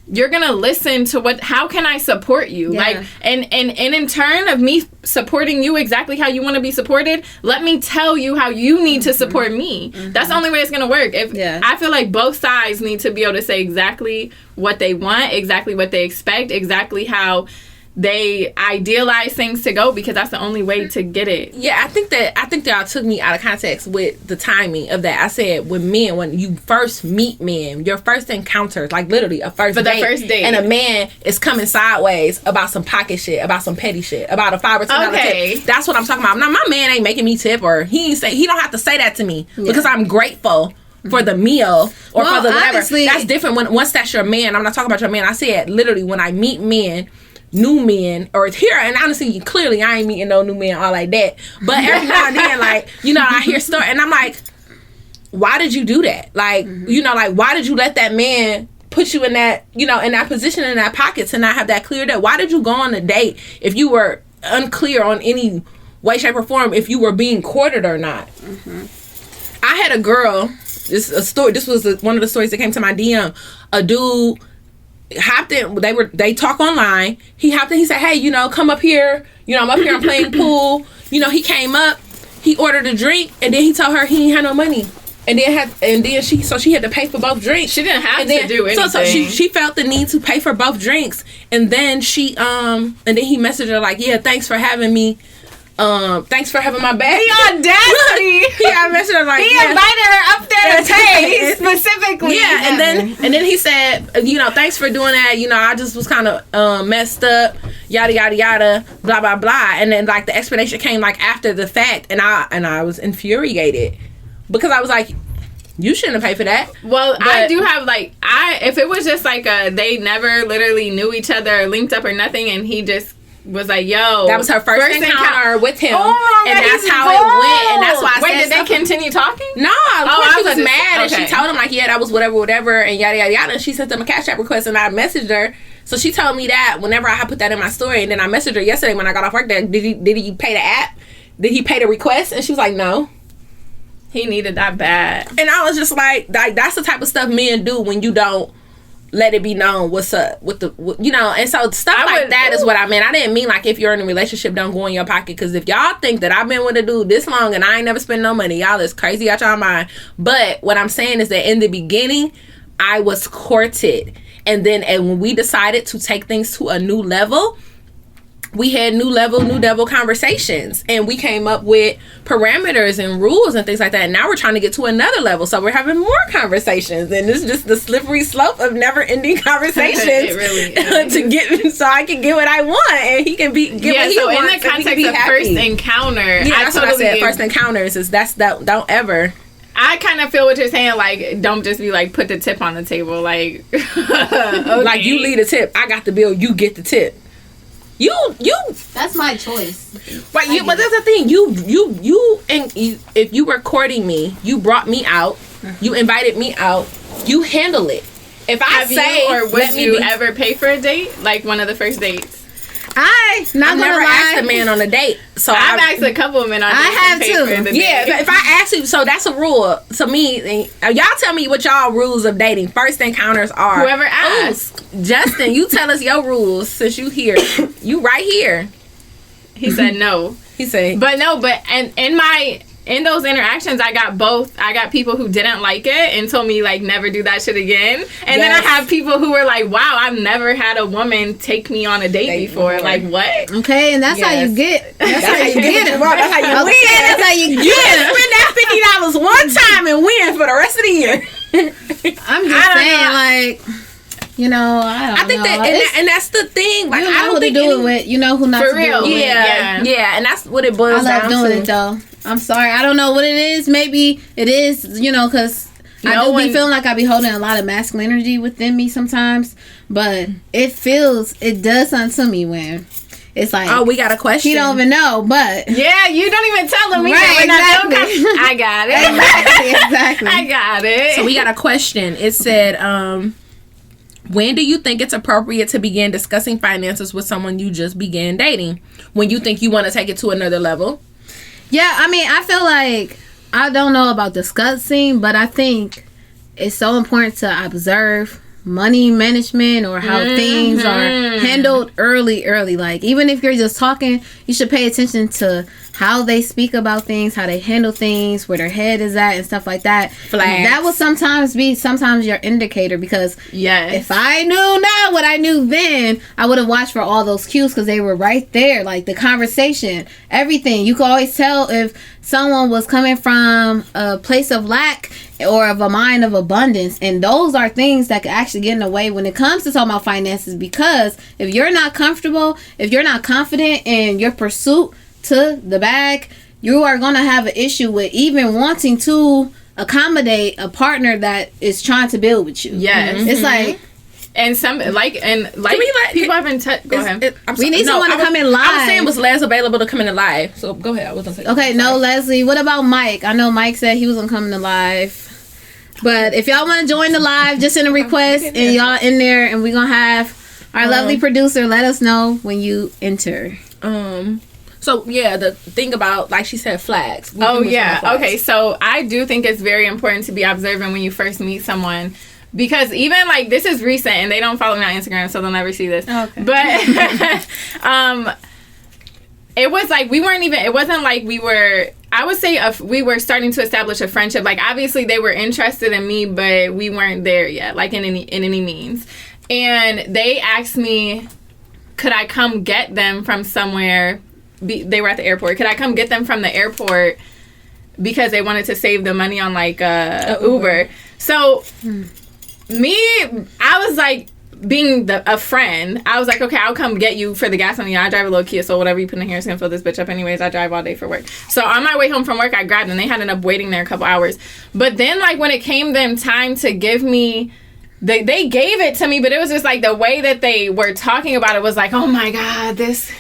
you're gonna listen to how can I support you? Yeah. Like, and in turn of me supporting you exactly how you want to be supported, let me tell you how you need to support me. That's the only way it's gonna work. I feel like both sides need to be able to say exactly what they want, exactly what they expect, exactly how they idealize things to go, because that's the only way to get it. Yeah, I think that y'all took me out of context with the timing of that. I said with men, when you first meet men, your first encounters, like literally a first date, and a man is coming sideways about some pocket shit, about some petty shit, about a $5 or $10 tip. That's what I'm talking about. Now, my man ain't making me tip, or he don't have to say that to me because I'm grateful for the meal or for the whatever. That's different once that's your man. I'm not talking about your man. I said literally when I meet men, new men, or it's here, and honestly, clearly I ain't meeting no new men all like that, but every now and then, like, you know, I hear story and I'm like, why did you do that? Like, you know, like, why did you let that man put you in that, you know, in that position, in that pocket, to not have that cleared up? Why did you go on a date if you were unclear on any way, shape, or form if you were being courted or not? I had a girl, this was one of the stories that came to my DM. A dude hopped in, they talk online. He hopped in, he said, hey, you know, come up here, you know, I'm up here, I'm playing pool. You know, he came up, he ordered a drink, and then he told her he ain't had no money. And then she had to pay for both drinks. She didn't have to do anything. So she felt the need to pay for both drinks. And then and then he messaged her like, yeah, thanks for having me. Thanks for having my bag. The audacity! I messaged her like, he invited her up there to taste specifically. Yeah, and then he said, you know, thanks for doing that. You know, I just was kind of messed up. Yada yada yada. Blah blah blah. And then like the explanation came like after the fact, and I was infuriated because I was like, you shouldn't have paid for that. Well, I do have like if it was just like they never literally knew each other or linked up or nothing, and he just was like, yo, that was her first encounter with him, and that's how it went, and that's why I said, did they continue talking? No, she was mad, and she told him like, yeah, that was whatever, and yada yada yada, and she sent them a Cash App request, and I messaged her, so she told me that whenever I had put that in my story, and then I messaged her yesterday when I got off work, that did he pay the app? Did he pay the request? And she was like, no. He needed that bad. And I was just like that's the type of stuff men do when you don't let it be known what's up with you know. And so stuff like that is what I meant. I didn't mean like if you're in a relationship, don't go in your pocket, because if y'all think that I've been with a dude this long and I ain't never spent no money, y'all is crazy out y'all mind. But what I'm saying is that in the beginning I was courted, and when we decided to take things to a new level, we had new devil conversations, and we came up with parameters and rules and things like that. And now we're trying to get to another level, so we're having more conversations, and it's just the slippery slope of never-ending conversations. It really to get, so I can get what I want, and he can get what he wants. In the context of first encounter, that's what I said. First encounters is don't ever. I kind of feel what you're saying. Like, don't just be like, put the tip on the table. Like, okay. Like you lead a tip, I got the bill, you get the tip. You. That's my choice. Right, but that's the thing. If you were courting me, you brought me out, you invited me out, you handle it. If I would you ever pay for a date, like one of the first dates? I've never asked a man on a date, so I've asked a couple of men on dates. I have too. Yeah, if I ask you, so that's a rule. So y'all tell me what y'all rules of dating. First encounters are. Whoever asks. Justin, you tell us your rules since you here. You right here. He said no. He said, but in those interactions, I got both. I got people who didn't like it and told me like never do that shit again. And then I have people who were like, wow, I've never had a woman take me on a date before. Like what? Okay, and that's how you get. That's how you get it. That's how you win. That's how you get it. You can spend that $50 one time and win for the rest of the year. I'm just saying, like. You know, I think that, and that's the thing. Like, you know who to do it with. You know who not to do it with. Yeah, and that's what it boils down to. I love doing it though. I'm sorry, I don't know what it is. Maybe it is, you know, because I do be feeling like I be holding a lot of masculine energy within me sometimes. But it does something to me when it's like, oh, we got a question. He don't even know, but yeah, you don't even tell him. Right, exactly. I got it. Exactly. I got it. So we got a question. It said, when do you think it's appropriate to begin discussing finances with someone you just began dating? When you think you want to take it to another level? Yeah, I mean, I feel like, I don't know about discussing, but I think it's so important to observe money management or how things are handled early. Like, even if you're just talking, you should pay attention to how they speak about things, how they handle things, where their head is at, and stuff like that. Flags. That will sometimes be your indicator, because if I knew now what I knew then, I would have watched for all those cues, because they were right there. Like the conversation, everything. You could always tell if someone was coming from a place of lack or of a mind of abundance, and those are things that could actually get in the way when it comes to talking about finances, because if you're not comfortable, if you're not confident in your pursuit to the bag, you are going to have an issue with even wanting to accommodate a partner that is trying to build with you. It's like, and some people have been go ahead. We need someone to come in live. I was saying, was Les available to come in live? So go ahead. I wasn't saying. Okay, no, Leslie. What about Mike? I know Mike said he was gonna come in the live. But if y'all want to join the live, just send a request and y'all in there, and we're gonna have our lovely producer let us know when you enter. So yeah, the thing about, like she said, flags. Okay, so I do think it's very important to be observant when you first meet someone, because even like, this is recent and they don't follow me on Instagram, so they'll never see this. Okay. But it was like we were starting to establish a friendship. Like, obviously they were interested in me, but we weren't there yet, like in any means. And they asked me, could I come get them from somewhere? They were at the airport. Could I come get them from the airport because they wanted to save the money on like Uber? So I was like, being a friend, I was like, okay, I'll come get you for the gas money. I drive a little Kia, so whatever you put in here is gonna fill this bitch up anyways. I drive all day for work. So on my way home from work, I grabbed them. They had ended up waiting there a couple hours. But then, like, when it came them time to give me, they gave it to me, but it was just like the way that they were talking about it was like, oh my God, this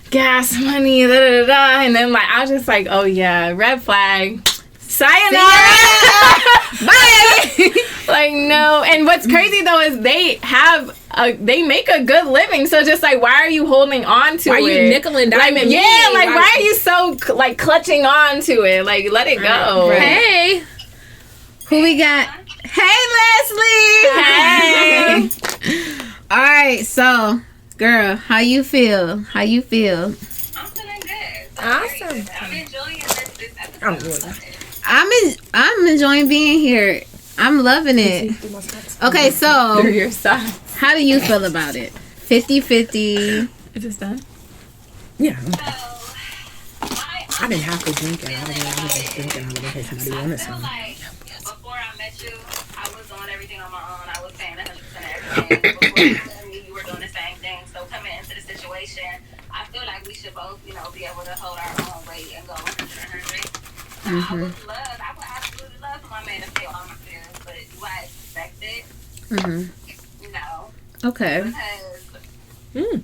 gas money, da da da da. And then, like, I was just like, oh yeah, red flag. Sayonara. Bye. Like, no. And what's crazy though is they make a good living. So just like, why are you holding on to it? Why are you nickel and diming me? Yeah, like, why are you so like clutching on to it? Like, let it go. Right. Hey, who we got? Hey, Leslie. Hey. All right, so girl, how you feel? I'm feeling good. Awesome. I'm enjoying this episode. I'm enjoying being here. I'm loving it. Okay, so Through your socks. How do you feel about it? 50-50. Is this done? Yeah. I didn't have to drink it. I was just drinking out of it because somebody wanted some. Like, before I met you, I was doing everything on my own. I was paying 100% everything. Before you met me, you were doing the same thing. So coming into the situation, I feel like we should both, be able to hold our own weight and go 100. I would absolutely love for my man to feel all my feelings, but do I expect it? No. Okay. Because the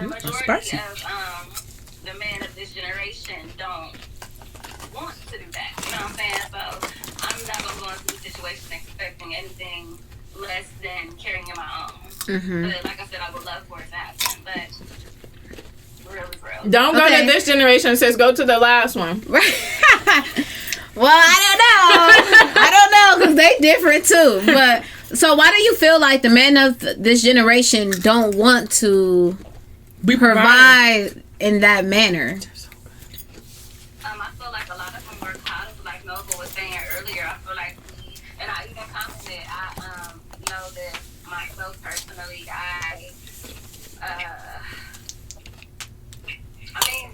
majority of the men of this generation don't want to do that. You know what I'm saying? So I'm not going to go into the situation expecting anything less than carrying in my own. But like I said, I would love for it to happen. But real. Don't go to this generation, sis. Go to the last one. Well, I don't know because they different too. But so why do you feel like the men of this generation don't want to provide in that manner? I feel like a lot of them work hard, like Nova was saying earlier. I feel like and I even commented, I know that myself personally,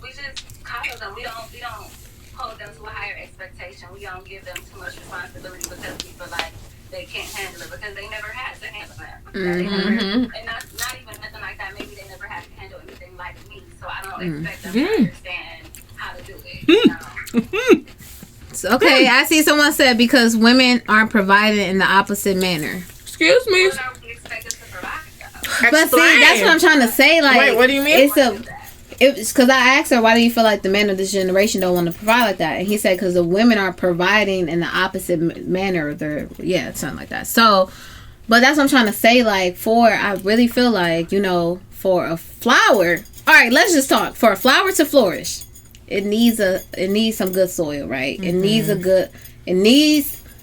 we just coddle them. We don't hold them to a higher expectation. We don't give them too much responsibility because we feel like they can't handle it because they never had to handle that. And not even nothing like that. Maybe they never had to handle anything like me, so I don't expect them to understand how to do it. Okay, I see someone said because women aren't provided in the opposite manner. Excuse me. What are we expected to provide, though? But see, that's what I'm trying to say. Like, wait, what do you mean? It's because I asked her, why do you feel like the men of this generation don't want to provide like that? And he said, because the women are providing in the opposite manner. Something like that. So, but that's what I'm trying to say. Like, I really feel like, for a flower, all right, let's just talk. For a flower to flourish, it needs some good soil, right? It needs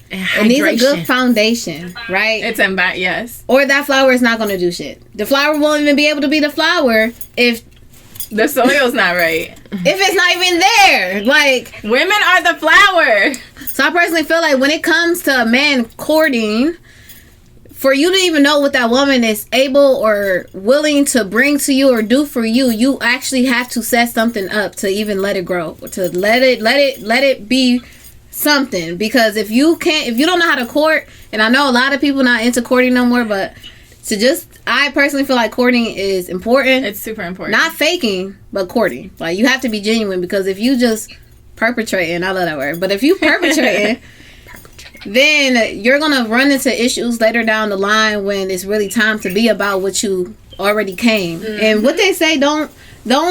It needs a good foundation, right? It's in back, yes. Or that flower is not going to do shit. The flower won't even be able to be the flower if the soil's not right. If it's not even there. Like, women are the flower. So I personally feel like when it comes to a man courting, for you to even know what that woman is able or willing to bring to you or do for you, you actually have to set something up to even let it grow, to let it be something. Because if you don't know how to court, and I know a lot of people not into courting no more, but I personally feel like courting is important. It's super important. Not faking, but courting. Like, you have to be genuine, because if you just perpetrating, I love that word, but if you perpetrating, then you're gonna run into issues later down the line when it's really time to be about what you already came. Mm-hmm. And what they say, don't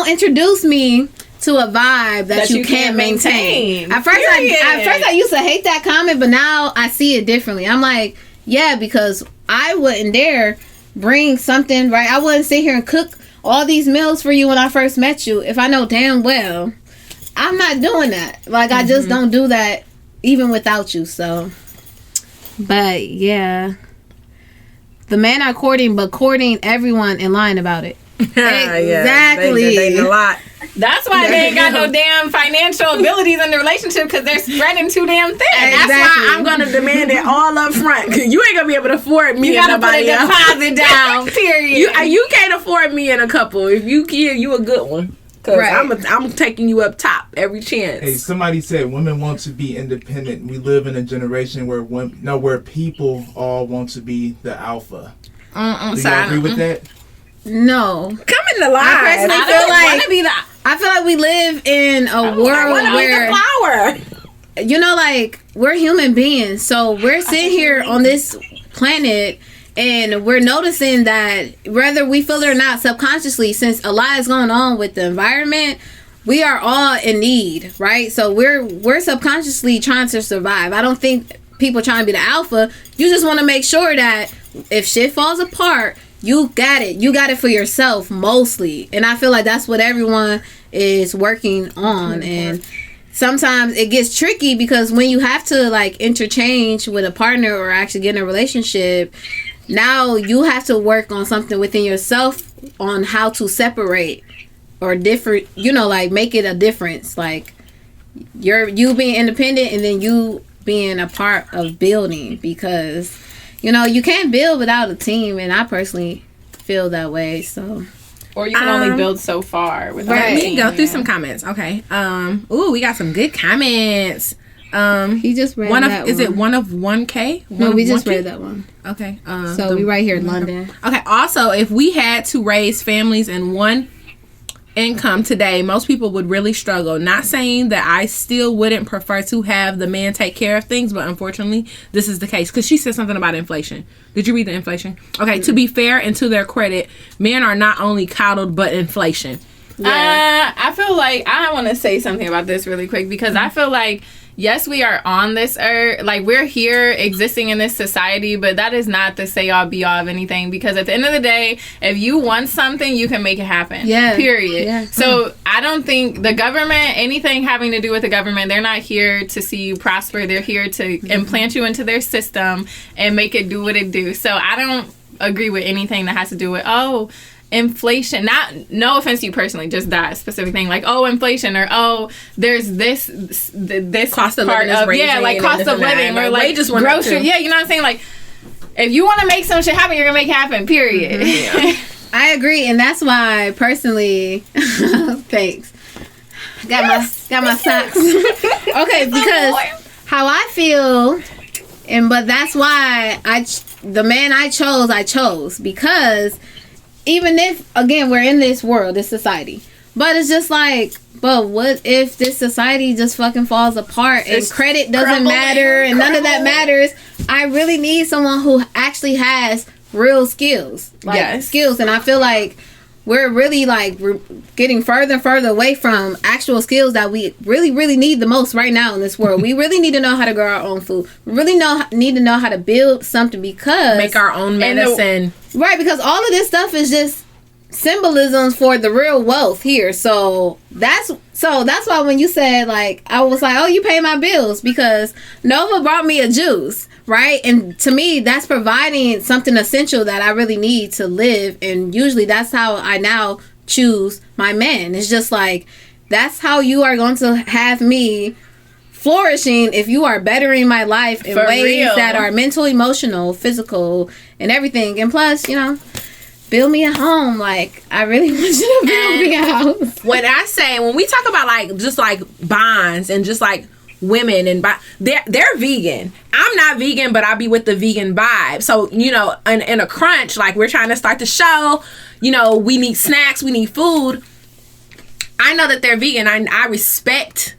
introduce me to a vibe that you can't maintain. At first I used to hate that comment, but now I see it differently. I'm like, yeah, because I wouldn't dare bring something, right? I wouldn't sit here and cook all these meals for you when I first met you if I know damn well I'm not doing that. Like, I just don't do that even without you. So, but yeah, the man not courting, but courting everyone and lying about it. Exactly. They a lot. That's why they ain't got no damn financial abilities in the relationship, because they're spreading too damn thin. And that's why I'm gonna demand it all up front. You ain't gonna be able to afford me. You gotta put a deposit down. Period. You can't afford me and a couple. If you can, you a good one. Cause I'm taking you up top every chance. Hey, somebody said women want to be independent. We live in a generation where people all want to be the alpha. Do you agree with that? No. Come in the line. I feel like we live in a world where flower. You know, like, we're human beings, so we're sitting here on this planet. And we're noticing that whether we feel it or not, subconsciously, since a lot is going on with the environment, we are all in need, right? So we're subconsciously trying to survive. I don't think people trying to be the alpha. You just want to make sure that if shit falls apart, you got it. You got it for yourself mostly. And I feel like that's what everyone is working on. And sometimes it gets tricky because when you have to, like, interchange with a partner or actually get in a relationship, now you have to work on something within yourself on how to separate or different, you know, like, make it a difference. Like, you being independent and then you being a part of building, because, you know, you can't build without a team, and I personally feel that way. So, or you can only build so far without a team. Let me go through some comments. Okay. We got some good comments. He just read is it one of 1K? No, we just read that one. Okay. So we right here in London. Okay. Also, if we had to raise families in one income today, most people would really struggle. Not saying that I still wouldn't prefer to have the man take care of things, but unfortunately, this is the case. Because she said something about inflation. Did you read the inflation? Okay. To be fair and to their credit, men are not only coddled, but inflation. Yeah. I feel like I want to say something about this really quick, because I feel like, yes, we are on this earth, like, we're here existing in this society, but that is not the say all be all of anything, because at the end of the day, if you want something, you can make it happen. Yeah. Period. Yeah. So I don't think the government, anything having to do with the government, they're not here to see you prosper. They're here to implant you into their system and make it do what it do. So I don't agree with anything that has to do with, inflation. No offense to you personally, just that specific thing, like, inflation, or there's this cost of living is raising, like cost of living, or like grocery. Yeah, you know what I'm saying? Like, if you want to make some shit happen, you're gonna make it happen. Period. Yeah. I agree, and that's why personally, thanks. Got my socks. Okay, because how I feel, but that's why the man I chose because. Even if, again, we're in this world, this society. But it's just like, but what if this society just fucking falls apart and credit doesn't matter and none of that matters? I really need someone who actually has real skills. Skills. And I feel like we're really, like, we're getting further and further away from actual skills that we really, really need the most right now in this world. We really need to know how to grow our own food. We really need to know how to build something, because... Make our own medicine. Right, because all of this stuff is just symbolisms for the real wealth here. So that's why when you said, like, I was like, oh, you pay my bills, because Nova brought me a juice, right? And to me, that's providing something essential that I really need to live. And usually that's how I now choose my man. It's just like, that's how you are going to have me flourishing, if you are bettering my life in For ways real. that are mental, emotional, physical, and everything. And plus, you know, build me a home. Like, I really want you to build me a house. When we talk about, like, just like bonds and just like women and they're vegan. I'm not vegan, but I'll be with the vegan vibe. So, you know, in a crunch, like, we're trying to start the show, you know, we need snacks, we need food. I know that they're vegan. I respect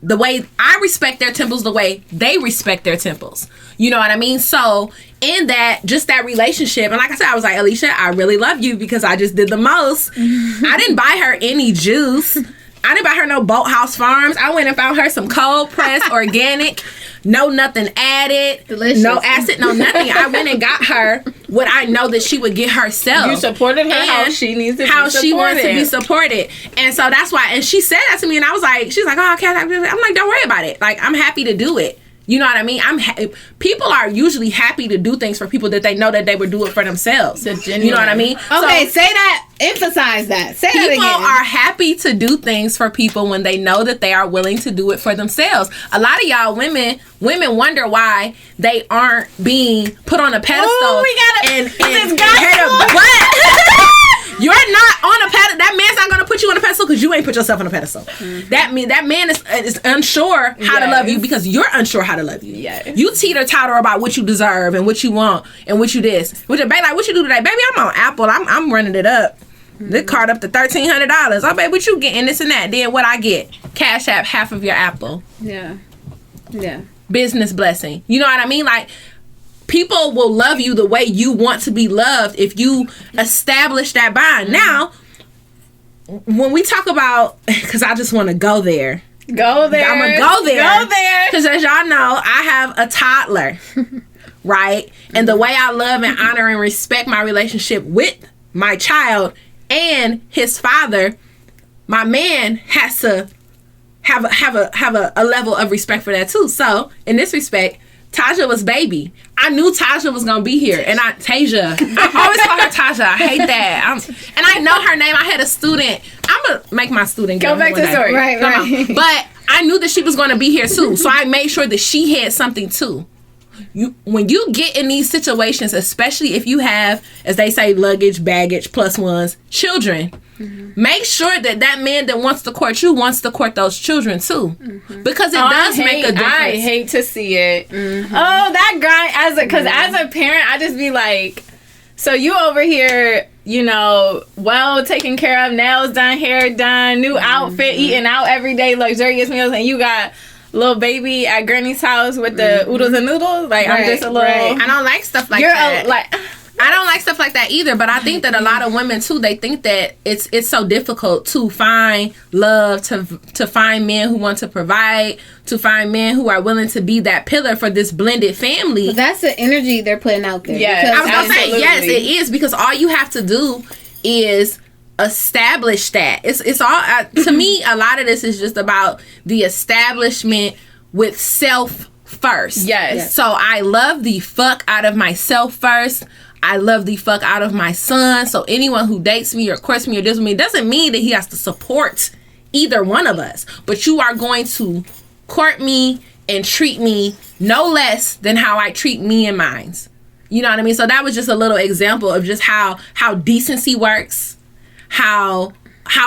the way I respect their temples, the way they respect their temples. You know what I mean? So in that, just that relationship, and like I said, I was like, Alicia, I really love you because I just did the most. I didn't buy her any juice. I didn't buy her no Boathouse Farms. I went and found her some cold pressed organic, no nothing added, Delicious. no acid, no nothing. I went and got her what I know that she would get herself. You supported her And how she needs to be how supported. she wants to be supported. And so that's why, and she said that to me, and I was like, she's like, oh, okay. I'm like, don't worry about it. Like, I'm happy to do it. You know what I mean? People are usually happy to do things for people that they know that they would do it for themselves. You know what I mean? Okay, say that. Emphasize that. Say that again. People are happy to do things for people when they know that they are willing to do it for themselves. A lot of y'all women wonder why they aren't being put on a pedestal. Oh, we gotta. You're not on a pedestal. That man's not gonna put you on a pedestal because you ain't put yourself on a pedestal. That man is unsure how to love you because you're unsure how to love you. Yes. You teeter-totter about what you deserve and what you want and what you this. What you do today, baby? I'm on Apple. I'm running it up. This card up to $1,300. Oh, baby, what you getting? This and that. Then what I get? Cash App half of your Apple. Yeah. Business blessing. You know what I mean? Like, people will love you the way you want to be loved if you establish that bond. Now, when we talk about, because I just want to go there. Go there. I'm going to go there. Go there. Because as y'all know, I have a toddler, right? And the way I love and honor and respect my relationship with my child and his father, my man has to have a level of respect for that too. So, in this respect, Taja was baby. I knew Taja was gonna be here, and Tasia. I always call her Taja. I hate that. And I know her name. I had a student. I'm gonna make my student Go back to the story. Right. But I knew that she was gonna be here too, so I made sure that she had something too. When you get in these situations, especially if you have, as they say, luggage, baggage, plus ones, children, make sure that man that wants to court you wants to court those children too, because it does make a difference. I hate to see it. Oh, that grind because as a parent, I just be like, so you over here, you know, well taken care of, nails done, hair done, new outfit, eating out every day, luxurious meals, and you got little baby at Granny's house with the oodles and noodles. Like, I'm just a little. I don't like stuff like that. I don't like stuff like that either, but I think that a lot of women too, they think that it's so difficult to find love, to find men who want to provide, to find men who are willing to be that pillar for this blended family. But that's the energy they're putting out there. Yeah, I was gonna say, yes, it is, because all you have to do is establish that. It's all to me, a lot of this is just about the establishment with self first. Yes. So I love the fuck out of myself first. I love the fuck out of my son. So anyone who dates me or courts me or deals with me doesn't mean that he has to support either one of us. But you are going to court me and treat me no less than how I treat me and mine. You know what I mean? So that was just a little example of just how decency works, how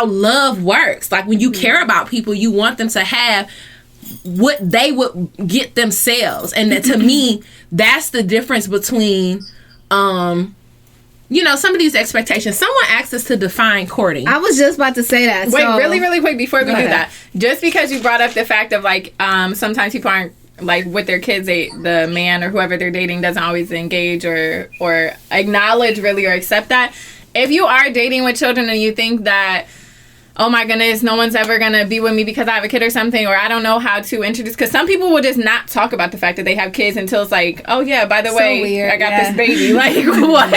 love works. Like, when you care about people, you want them to have what they would get themselves. And that, to me, that's the difference between some of these expectations. Someone asked us to define courting. I was just about to say that. Wait, really quick before we do that. Just because you brought up the fact of, like, sometimes people aren't, like, with their kids, the man or whoever they're dating doesn't always engage or acknowledge really or accept that. If you are dating with children and you think that oh my goodness, no one's ever gonna be with me because I have a kid or something, or I don't know how to introduce. Because some people will just not talk about the fact that they have kids until it's like, oh yeah, by the way, weird. I got this baby. Like, what?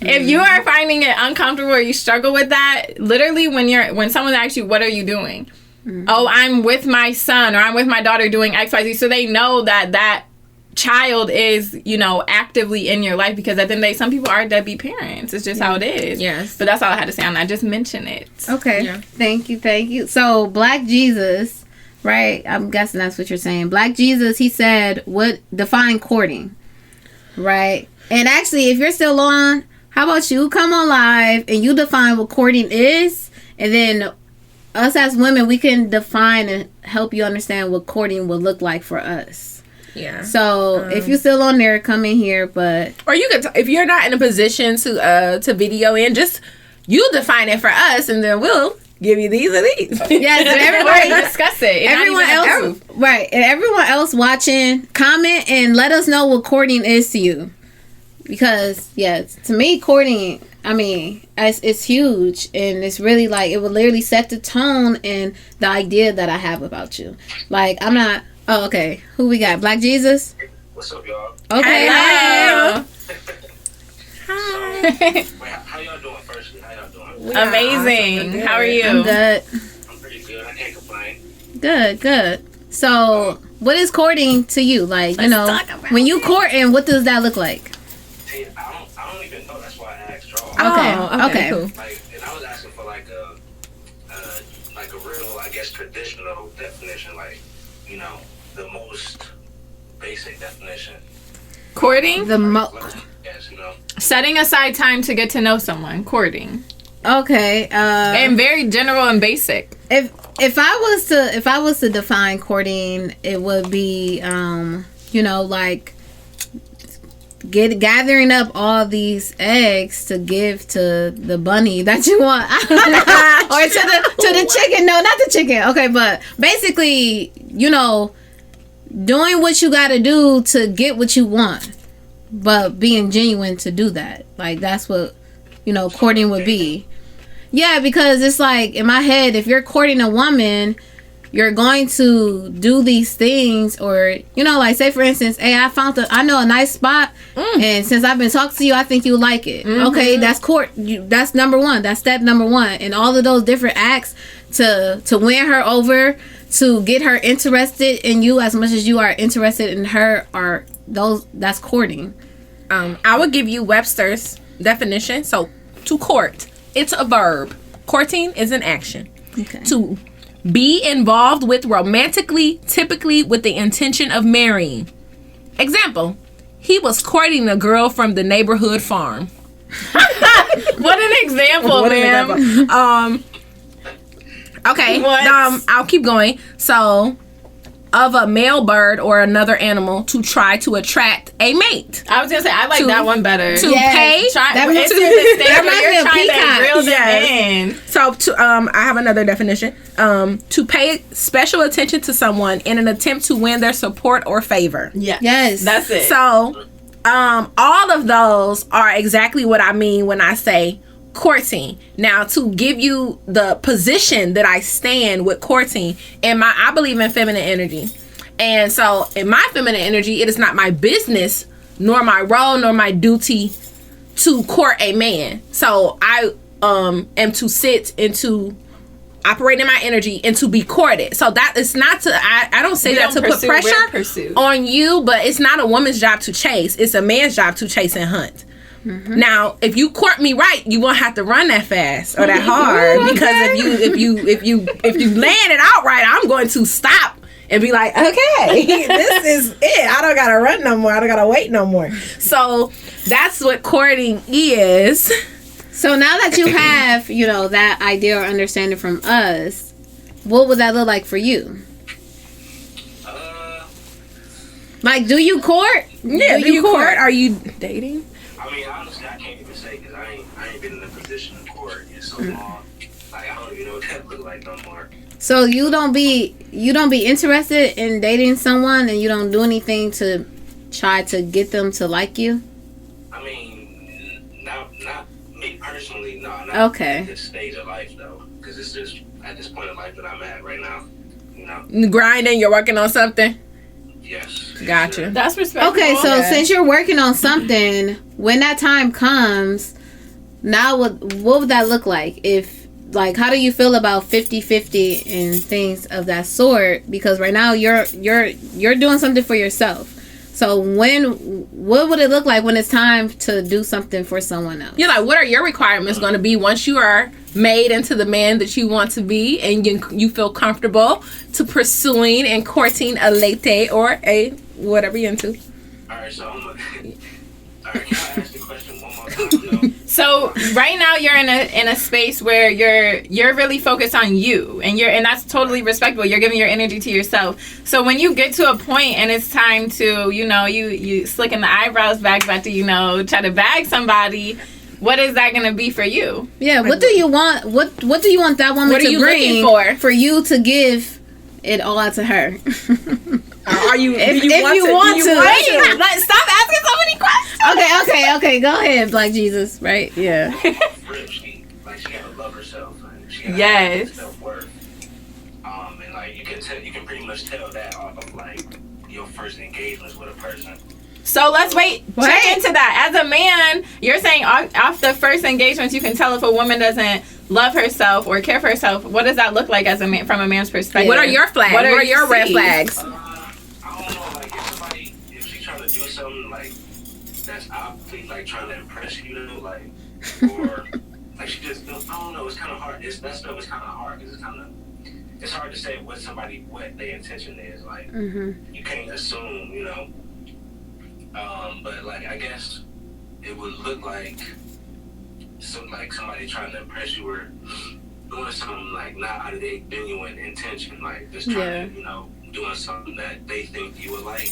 If you are finding it uncomfortable or you struggle with that, literally when someone asks you, what are you doing? Oh, I'm with my son or I'm with my daughter doing XYZ, so they know that child is, actively in your life, because at the end of the day, some people are deadbeat parents. It's just how it is. Yes. But that's all I had to say on that. Just mention it. Okay. Yeah. Thank you. So Black Jesus, right? I'm guessing that's what you're saying. Black Jesus, he said, what define courting, right? And actually, if you're still on, how about you come on live and you define what courting is, and then us as women, we can define and help you understand what courting would look like for us. Yeah. So if you're still on there, come in here. But or you could, if you're not in a position to video in, just you define it for us, and then we'll give you these or these. Yes, and everybody discuss it. Everyone else, right? And everyone else watching, comment and let us know what courting is to you. Because to me, courting, I mean, it's huge, and it's really like it will literally set the tone and the idea that I have about you. Like, I'm not. Oh, okay. Who we got? Black Jesus. What's up, y'all? Okay. Hello. Hi. How y'all doing? Firstly, how y'all doing? Amazing. How are you? I'm good. I'm pretty good. I can't complain. Good. So, what is courting to you? Like, when you courting, what does that look like? See, I don't even know. That's why I asked y'all. Okay. Cool. Like, and I was asking for like a real, I guess, traditional definition, like, the most basic definition. Courting? Yes, Setting aside time to get to know someone. Courting. Okay. And very general and basic. If I was to define courting, it would be like gathering up all these eggs to give to the bunny that you want, or to the chicken. No, not the chicken. Okay, but basically, doing what you got to do to get what you want, but being genuine to do that. Like, that's what courting would be. Yeah, because it's like, in my head, if you're courting a woman, you're going to do these things, or like, say for instance, hey, I know a nice spot, and since I've been talking to you, I think you like it. Okay, that's that's number one. That's step number one, and all of those different acts to win her over, to get her interested in you as much as you are interested in her, that's courting. I would give you Webster's definition. So, to court, it's a verb. Courting is an action. Okay. To be involved with romantically, typically with the intention of marrying. Example, he was courting a girl from the neighborhood farm. What an example, ma'am. Okay. What? I'll keep going. So, of a male bird or another animal to try to attract a mate. I was gonna say, I like that one better. To pay. That reminds me of peacock. So, I have another definition. To pay special attention to someone in an attempt to win their support or favor. Yes. That's it. So, all of those are exactly what I mean when I say courting. Now, to give you the position that I stand with courting, I believe in feminine energy. And so, in my feminine energy, it is not my business, nor my role, nor my duty to court a man. So, I am to sit and to operate in my energy and to be courted. So that is not to, I don't say that to put pressure on you, but it's not a woman's job to chase. It's a man's job to chase and hunt. Mm-hmm. Now, if you court me right, you won't have to run that fast or that hard, because if you land it out right, I'm going to stop and be like, okay, this is it. I don't gotta run no more. I don't gotta wait no more. So that's what courting is. So now that you have, that idea or understanding from us, what would that look like for you? Like, do you court? Yeah, do you court? Are you dating? I mean, honestly, I can't even say, because I ain't been in a position to court in so long. Like, I don't even know what that look like no more. So you don't be interested in dating someone, and you don't do anything to try to get them to like you? I mean, not me personally, no. Not okay. at this stage of life, though. because it's just at this point in life that I'm at right now. You know, grinding. You're working on something. Yes. Gotcha. That's respectful. Okay, so since you're working on something, when that time comes, now what would that look like? If, like, how do you feel about 50-50 and things of that sort? Because right now you're doing something for yourself. So what would it look like when it's time to do something for someone else? You're like, what are your requirements going to be once you are made into the man that you want to be, and you feel comfortable to pursuing and courting a lady or a whatever you're into? All right, so all right, can I ask the question one more time? So right now you're in a space where you're really focused on you, and that's totally respectable. You're giving your energy to yourself. So when you get to a point and it's time to, you slicking the eyebrows back, about to, try to bag somebody, what is that going to be for you? Yeah, what do you want? What do you want that woman to bring for you to give it all to her? Are you? If you want to. Like, stop asking so many questions. Okay. Go ahead, Black Jesus. Right? Yeah. She gotta love herself. And she gotta Yes. have self-worth. And like you can pretty much tell that off of like your first engagements with a person. So let's check into that. As a man, you're saying off the first engagements, you can tell if a woman doesn't love herself or care for herself. What does that look like as a man, from a man's perspective? What are your flags? What are your red flags? I don't know, like if she's trying to do something like that's obviously like trying to impress you, like, or like she just, I don't know. It's kind of hard. That stuff is kind of hard because it's hard to say what their intention is. Like, you can't assume, But like, I guess it would look like somebody trying to impress you or doing something like not out of their genuine intention, like just trying to, doing something that they think you would like.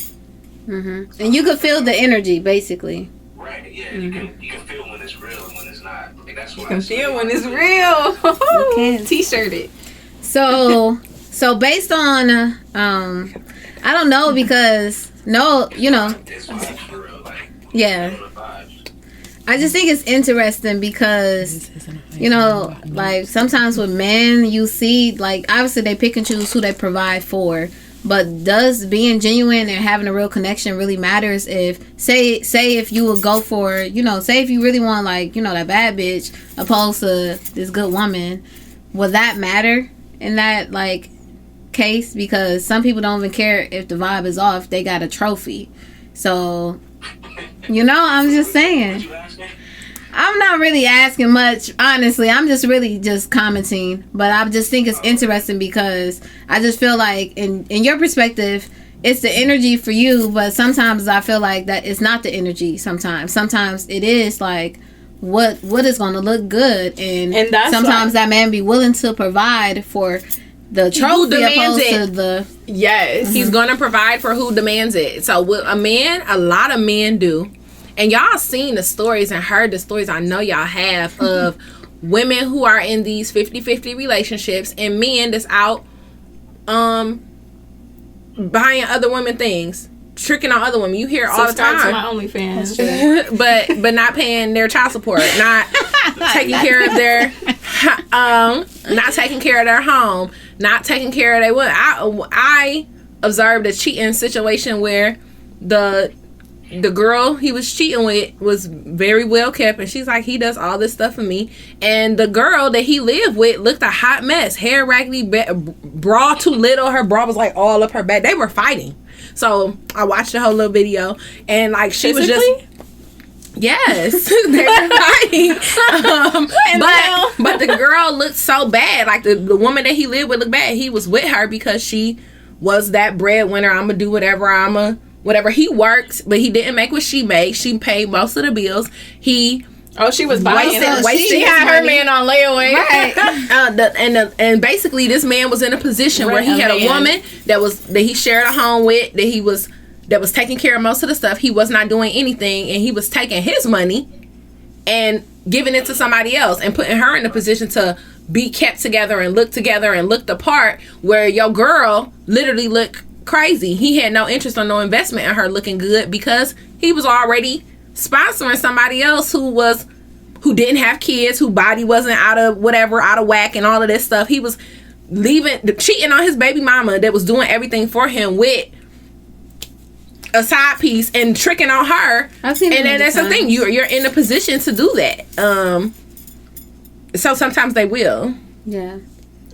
And you can feel the energy, basically. Right. Yeah. You can feel when it's real and when it's not. Like, that's what you can feel when it's real. T-shirt it. So based on I don't know, because it's for real, like, yeah. I just think it's interesting because, like sometimes with men, you see, like, obviously they pick and choose who they provide for, but does being genuine and having a real connection really matters? If, say if you would go for, say if you really want, like, that bad bitch opposed to this good woman, will that matter in that, like, case? Because some people don't even care if the vibe is off, they got a trophy. So, I'm just saying. I'm not really asking much, honestly. I'm just really just commenting. But I just think it's interesting because I just feel like, in your perspective, it's the energy for you. But sometimes I feel like that it's not the energy sometimes. Sometimes it is like what is going to look good. And that's sometimes that man be willing to provide for the trophy opposed to the... Yes. He's going to provide for who demands it. So with a lot of men do. And y'all seen the stories and heard the stories, I know y'all have, of women who are in these 50-50 relationships and men that's out buying other women things, tricking on other women. You hear all the time. Subscribe to my OnlyFans. but not paying their child support, not taking care of their not taking care of their home, not taking care of their what. I observed a cheating situation where the girl he was cheating with was very well kept, and she's like, he does all this stuff for me. And the girl that he lived with looked a hot mess, hair raggedy, bra too little, her bra was like all up her back. They were fighting. So I watched the whole little video, and like she was just, yes, they were fighting. But the girl looked so bad. Like the woman that he lived with looked bad. He was with her because she was that breadwinner. I'm gonna do whatever. He works, but he didn't make what she made. She paid most of the bills. She was buying. She had her man on layaway, right? And basically, this man was in a position where he had a woman that he shared a home with, that was taking care of most of the stuff. He was not doing anything, and he was taking his money and giving it to somebody else and putting her in a position to be kept together and look the part, where your girl literally looked crazy. He had no interest or no investment in her looking good because he was already sponsoring somebody else who was who didn't have kids, whose body wasn't out of whack and all of this stuff. He was cheating on his baby mama that was doing everything for him with a side piece and tricking on her. I've seen it. And then that's the thing. You're in a position to do that. So sometimes they will. Yeah.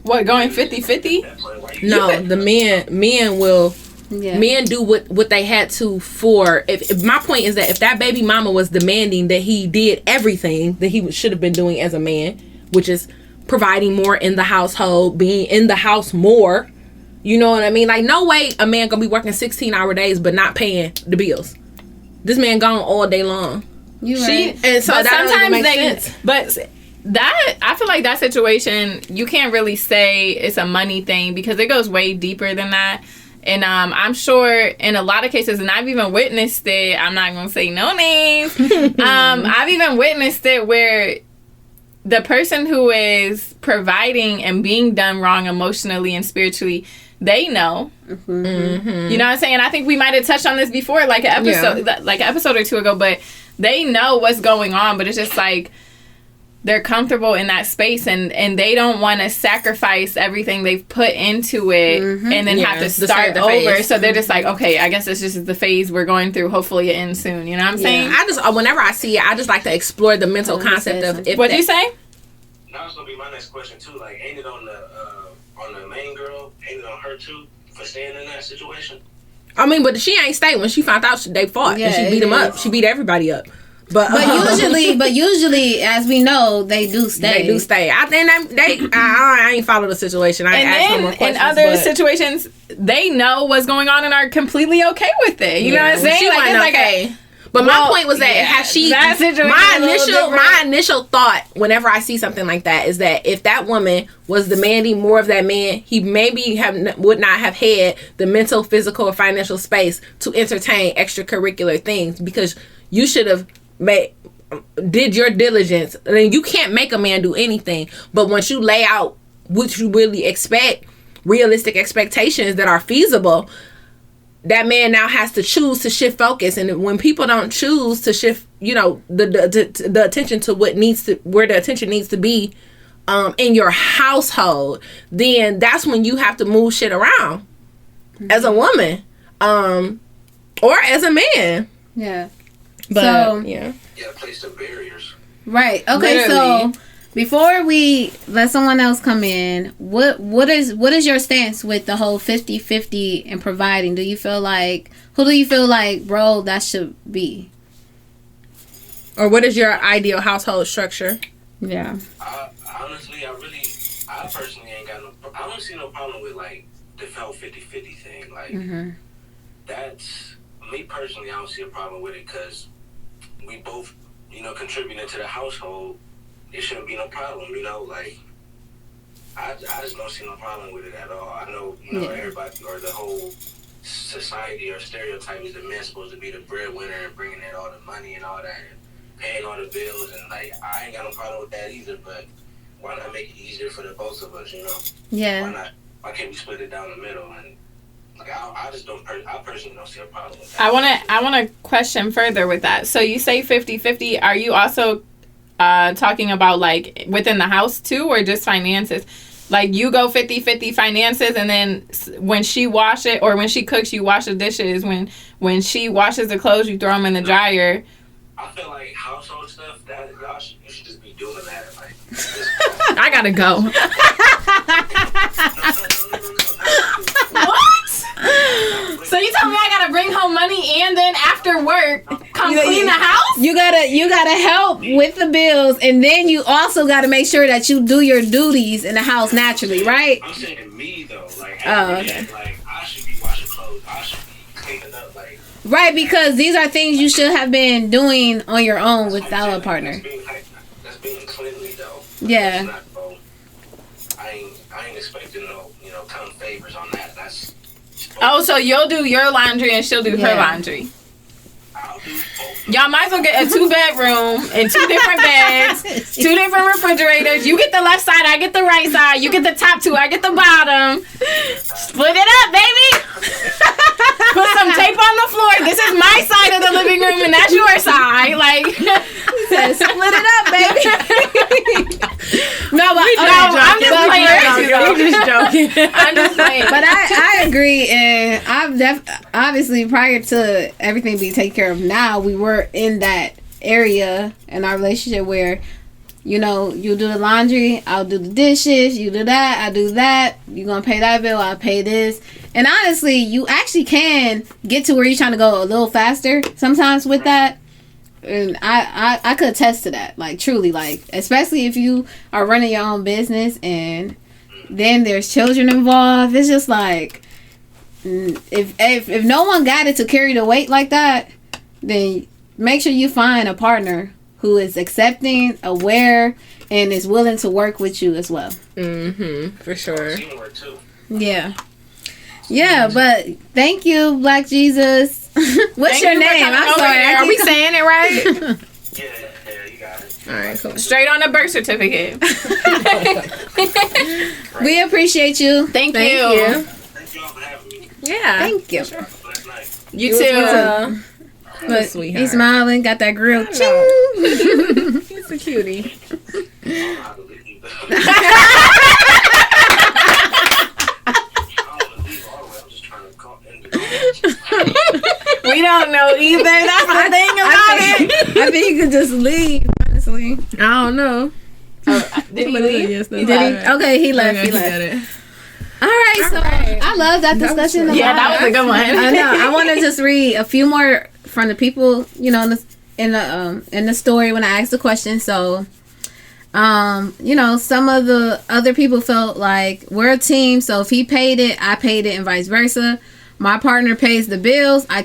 What, going 50-50? No, the men will. Yeah. Men do what they had to for. If my point is that if that baby mama was demanding that he did everything that he should have been doing as a man, which is providing more in the household, being in the house more, you know what I mean? Like, no way a man gonna be working 16-hour days but not paying the bills. This man gone all day long. You right. And so but that sometimes doesn't make sense. But that, I feel like that situation, you can't really say it's a money thing because it goes way deeper than that. And I'm sure in a lot of cases, and I've even witnessed it, I'm not going to say no names. I've even witnessed it where the person who is providing and being done wrong emotionally and spiritually, they know. Mm-hmm. You know what I'm saying? I think we might have touched on this before, like an episode or two ago, but they know what's going on, but it's just like they're comfortable in that space and they don't want to sacrifice everything they've put into it and then have to start over. So they're just like, okay, I guess this is the phase we're going through. Hopefully it ends soon. You know what I'm saying? I just, whenever I see it, I just like to explore the mental concept of if what'd you say? That was gonna be my next question too. Like, ain't it on the main girl? Ain't it on her too for staying in that situation? I mean, but she ain't stay when she found out they fought and she beat him up. She beat everybody up. But usually, as we know, they do stay. They do stay. I think I ain't follow the situation. I ain't asked no more questions. In other situations, they know what's going on and are completely okay with it. You know what I'm saying? She wasn't okay. But my point was that has she my initial thought whenever I see something like that is that if that woman was demanding more of that man, he maybe would not have had the mental, physical, or financial space to entertain extracurricular things because you should have did your diligence. I mean, you can't make a man do anything, but once you lay out what you really expect, realistic expectations that are feasible, that man now has to choose to shift focus. And when people don't choose to shift, you know, the attention to where the attention needs to be in your household, then that's when you have to move shit around as a woman or as a man. Yeah. But, so yeah, place the barriers. Right. Okay. Literally. So before we let someone else come in, what is your stance with the whole 50-50 and providing? Do you feel like bro, that should be? Or what is your ideal household structure? Yeah. Honestly, I personally ain't got I don't see no problem with like the whole 50-50 thing. Like that's me personally. I don't see a problem with it because we both, you know, contributing to the household. It shouldn't be no problem, you know. Like I just don't see no problem with it at all. I know, you know, everybody or the whole society or stereotype is the man's supposed to be the breadwinner and bringing in all the money and all that and paying all the bills, and like I ain't got no problem with that either. But why not make it easier for the both of us, you know? Yeah. Why not? Why can't we split it down the middle? And like I just don't. I personally don't see a problem with that. I want to question further with that. So you say 50-50. Are you also talking about like within the house too, or just finances? Like you go 50-50 finances, and then when she wash it or when she cooks, you wash the dishes. When she washes the clothes, you throw them in the dryer. I feel like household stuff that you should just be doing that. Like I gotta go. No. What? So you tell me I gotta bring home money and then after work come clean the house? You gotta help with the bills, and then you also gotta make sure that you do your duties in the house naturally, right? I'm saying me though, like okay. Like I should be washing clothes. I should be cleaning up, like. Right, because these are things you should have been doing on your own without a partner. That's being cleanly though. Yeah. Not, I ain't expecting no, you know, kind of favors on that. That's. Oh, so you'll do your laundry and she'll do her laundry. I'll do both. Y'all might as well get a 2-bedroom and 2 different beds, 2 different refrigerators. You get the left side, I get the right side. You get the top 2, I get the bottom. Split it up, baby. Put some tape on the floor. This is my side of the living room and that's your side. Like, split it up, baby. joking. I'm just playing. But I agree, and I've obviously prior to everything being taken care of now, we were in that area in our relationship where, you know, you do the laundry, I'll do the dishes, you do that, I do that, you're gonna pay that bill, I'll pay this. And honestly, you actually can get to where you're trying to go a little faster sometimes with that. And I could attest to that, like truly, like especially if you are running your own business and then there's children involved. It's just like if no one got it to carry the weight like that, then make sure you find a partner who is accepting, aware, and is willing to work with you as well. For sure. Teamwork too. Yeah, but thank you, Black Jesus. What's your name? I'm sorry. Are we saying it right? Yeah, you got it. All right, cool. Straight on the birth certificate. We appreciate you. Thank you. Thank y'all for having me. Yeah. Thank you. Last night. You too. Look, sweetheart. he's smiling, got that grill. He's a cutie. I don't know how to leave though. I don't want to leave all the way. I'm just trying to call in the We don't know either. That's the thing about it. I think you could just leave, honestly. I don't know. Did he leave? Yes, Did he? Okay, he left. He left. got it. All right, so I love that discussion. Yeah, that was a good one. I know. I want to just read a few more from the people, you know, in the story when I asked the question. So, you know, some of the other people felt like we're a team. So if he paid it, I paid it, and vice versa. My partner pays the bills. My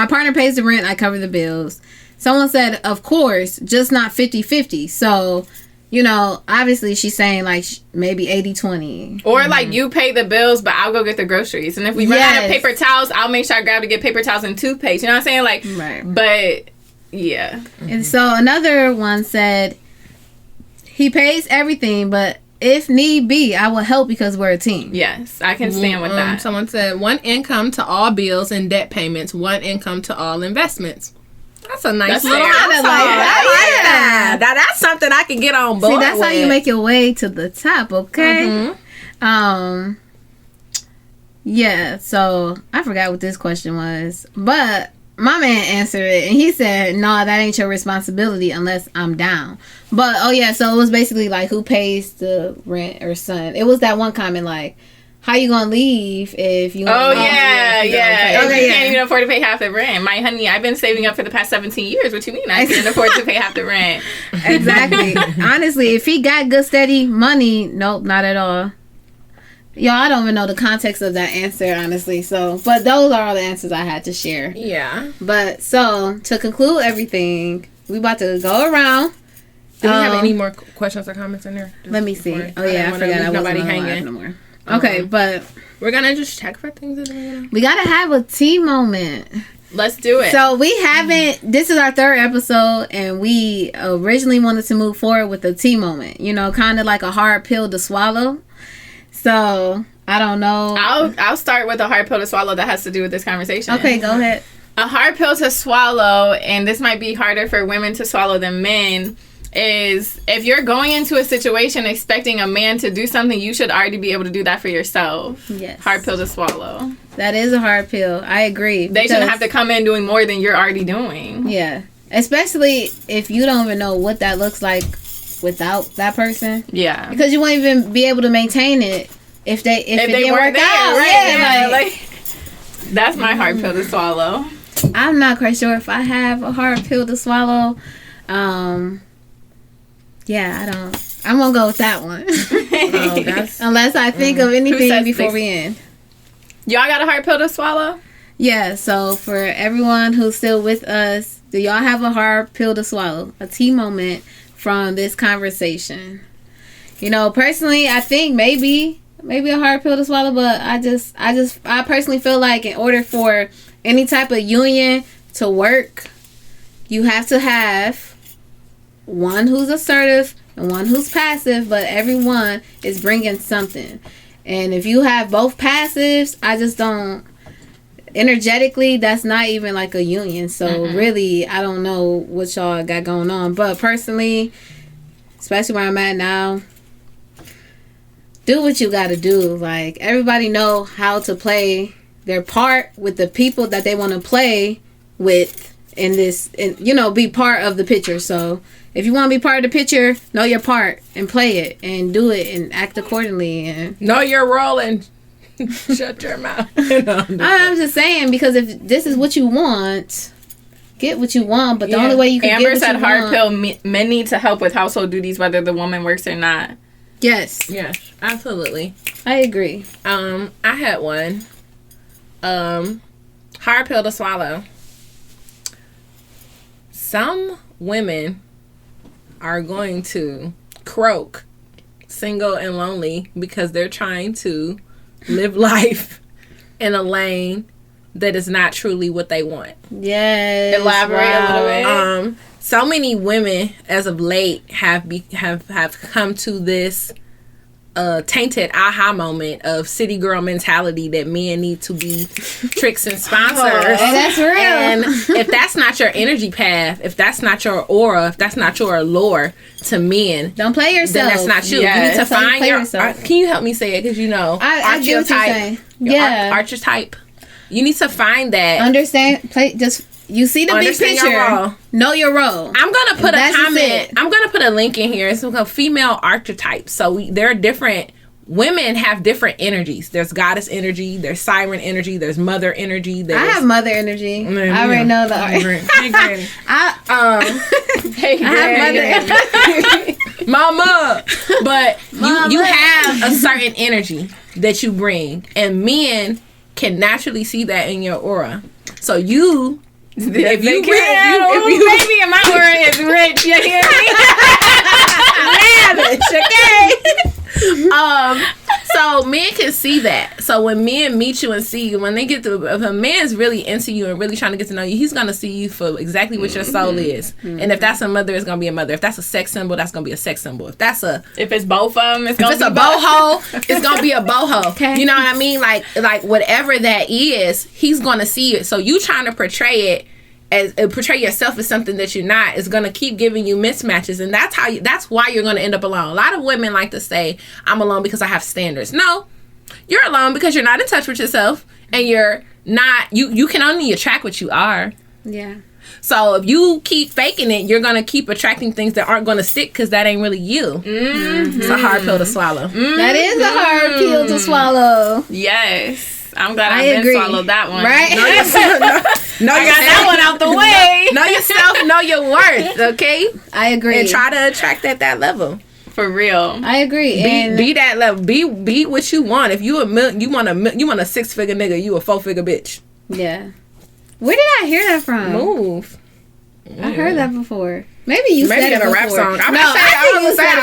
partner pays the rent. I cover the bills. Someone said, of course, just not 50-50. So, you know, obviously she's saying like maybe 80-20. Or like you pay the bills, but I'll go get the groceries. And if we run out of paper towels, I'll make sure I grab to get paper towels and toothpaste. You know what I'm saying? Like, Right. But yeah. And so another one said, he pays everything, but if need be, I will help because we're a team. Yes, I can stand with that. Someone said one income to all bills and debt payments, one income to all investments. That's a nice That's little fair. household. I like that. That's something I can get on board. See, that's with. how you make your way to the top, okay? Yeah, so I forgot what this question was, but my man answered it, and he said, "No, that ain't your responsibility unless I'm down." But oh yeah, so it was basically like who pays the rent or son. It was that one comment like, "How you gonna leave if you?" Oh yeah. Okay, You yeah. can't even afford to pay half the rent. My honey, I've been saving up for the past 17 years. What you mean? I can't afford to pay half the rent. Exactly. Honestly, if he got good steady money, nope, not at all. Y'all, I don't even know the context of that answer, honestly. So, but those are all the answers I had to share. Yeah. But so to conclude everything, we about to go around. Do we have any more questions or comments in there? Let me see. Before- Oh yeah, I forgot. I wasn't nobody on live hanging. no more. Okay, but We're gonna just check for things. At the beginning. we gotta have a tea moment. Let's do it. So we haven't. This is our third episode, and we originally wanted to move forward with a tea moment. You know, kind of like a hard pill to swallow. So I don't know. I'll start with a hard pill to swallow that has to do with this conversation. Okay, go ahead. A hard pill to swallow, and this might be harder for women to swallow than men, is if you're going into a situation expecting a man to do something, you should already be able to do that for yourself. Yes. Hard pill to swallow. That is a hard pill. I agree. They shouldn't have to come in doing more than you're already doing. Yeah. Especially if you don't even know what that looks like without that person. Yeah. Because you won't even be able to maintain it if it didn't weren't work out. right? Yeah, Like, that's my hard pill to swallow. I'm not quite sure if I have a hard pill to swallow. Yeah, I don't. I'm gonna go with that one. Unless I think of anything before we end. Y'all got a hard pill to swallow? Yeah, so for everyone who's still with us, do y'all have a hard pill to swallow? A tea moment from this conversation. You know, personally, I think maybe a hard pill to swallow, but I personally feel like in order for any type of union to work, you have to have one who's assertive and one who's passive, but everyone is bringing something. And if you have both passives, I just don't, energetically, that's not even like a union. So really, I don't know what y'all got going on. But personally, especially where I'm at now, do what you got to do. Like, everybody know how to play their part with the people that they want to play with in this, and, you know, be part of the picture. So if you want to be part of the picture, know your part and play it and do it and act accordingly. And know your role and shut your mouth. No, I'm just saying, because if this is what you want, get what you want. But the only way you can Amber get what said you hard want, pill, men need to help with household duties whether the woman works or not. yes, absolutely. I agree. I had one. Hard pill to swallow. Some women are going to croak single and lonely because they're trying to live life in a lane that is not truly what they want. Yes. Elaborate a little bit. So many women as of late have come to this tainted aha moment of city girl mentality that men need to be tricks and sponsors. And that's real. And if that's not your energy path, if that's not your aura, if that's not your allure to men, don't play yourself. then that's not you. Yes. You need to That's how you find play your. yourself. Can you help me say it? Because you know, I get what you're saying. Yeah. Archetype. You need to find that. Understand? Play. Just you see the big Understand your picture. role. Know your role. I'm gonna put That's a just comment. it. I'm gonna put a link in here. It's called female archetypes. So there are different. Women have different energies. There's goddess energy. There's siren energy. There's mother energy. There's, I have mother energy. Man, I already know the. Hey, granny. Hey, I have mother energy. Mama. But Mama. you have a certain energy that you bring, and men can naturally see that in your aura. So you. If you baby, and my aura is rich, you hear me? Lavish, okay. So men can see that. So when men meet you and see you, when they get to, if a man's really into you and really trying to get to know you, he's gonna see you for exactly what your soul is. And if that's a mother, it's gonna be a mother. If that's a sex symbol, that's gonna be a sex symbol. If If it's both of them, it's gonna be a boho, it's gonna be a boho. Okay. You know what I mean? Like whatever that is, he's gonna see it. So you trying to portray yourself as something that you're not is going to keep giving you mismatches, and that's why you're going to end up alone. A lot of women like to say, I'm alone because I have standards. No, you're alone because you're not in touch with yourself, and you're not you can only attract what you are. Yeah. So if you keep faking it, you're going to keep attracting things that aren't going to stick because that ain't really you. It's a hard pill to swallow. That is a hard pill to swallow. Yes. I'm glad I agree. swallowed that one. Right? Know yourself, I got that one out the way. know yourself, know your worth, okay? I agree. And try to attract at that level. For real. I agree. And Be that level. Be what you want. If you you want a 6-figure nigga, you a 4-figure bitch. yeah. Where did I hear that from? Move. I heard that before. Maybe you said it in a before. rap song. I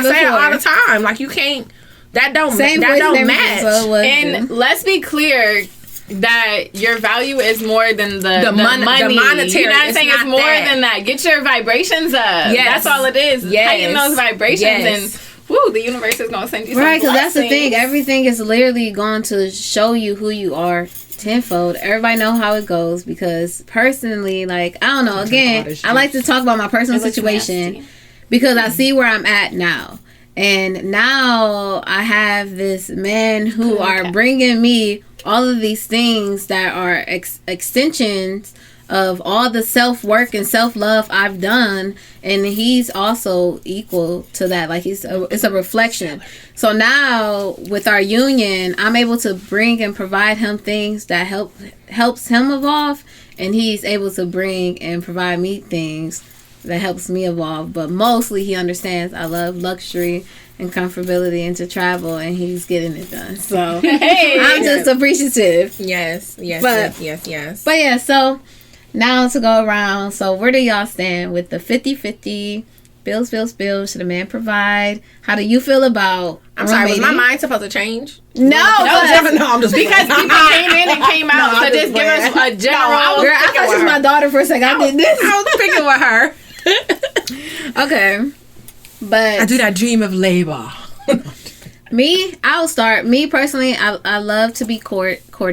say it all the time. Like you can't. That don't Same voice and don't everything, match. so it was And good. let's be clear that your value is more than the money. the monetary. You know what I'm It's saying? It's not more that. than that. Get your vibrations up. Yes. That's all it is. Yes. Heighten those vibrations Yes. and woo, the universe is going to send you some Right, because that's the blessings. thing. Everything is literally going to show you who you are tenfold. Everybody know how it goes, because personally, like, I don't know. Again, I like to talk about my personal It looks situation nasty. because I see where I'm at now. And now I have this man who are bringing me all of these things that are extensions of all the self-work and self-love I've done, and he's also equal to that. Like, it's a reflection. So now with our union, I'm able to bring and provide him things that helps him evolve, and he's able to bring and provide me things that helps me evolve. But mostly he understands I love luxury and comfortability and to travel, and he's getting it done. So I'm just appreciative. Yes. But- Yes. But yeah, so now to go around. So where do y'all stand with the 50-50 bills? Should a man provide? How do you feel about I'm sorry. Was my roommating? mind supposed to change? No, I'm just Because people came in and came out. No, so I'm just just give us playing. a general. girl, I thought she was my daughter for a second. I did this. I was picking with her. Okay. But I do that dream of labor. I'll start. Me personally, I love to be courted. Go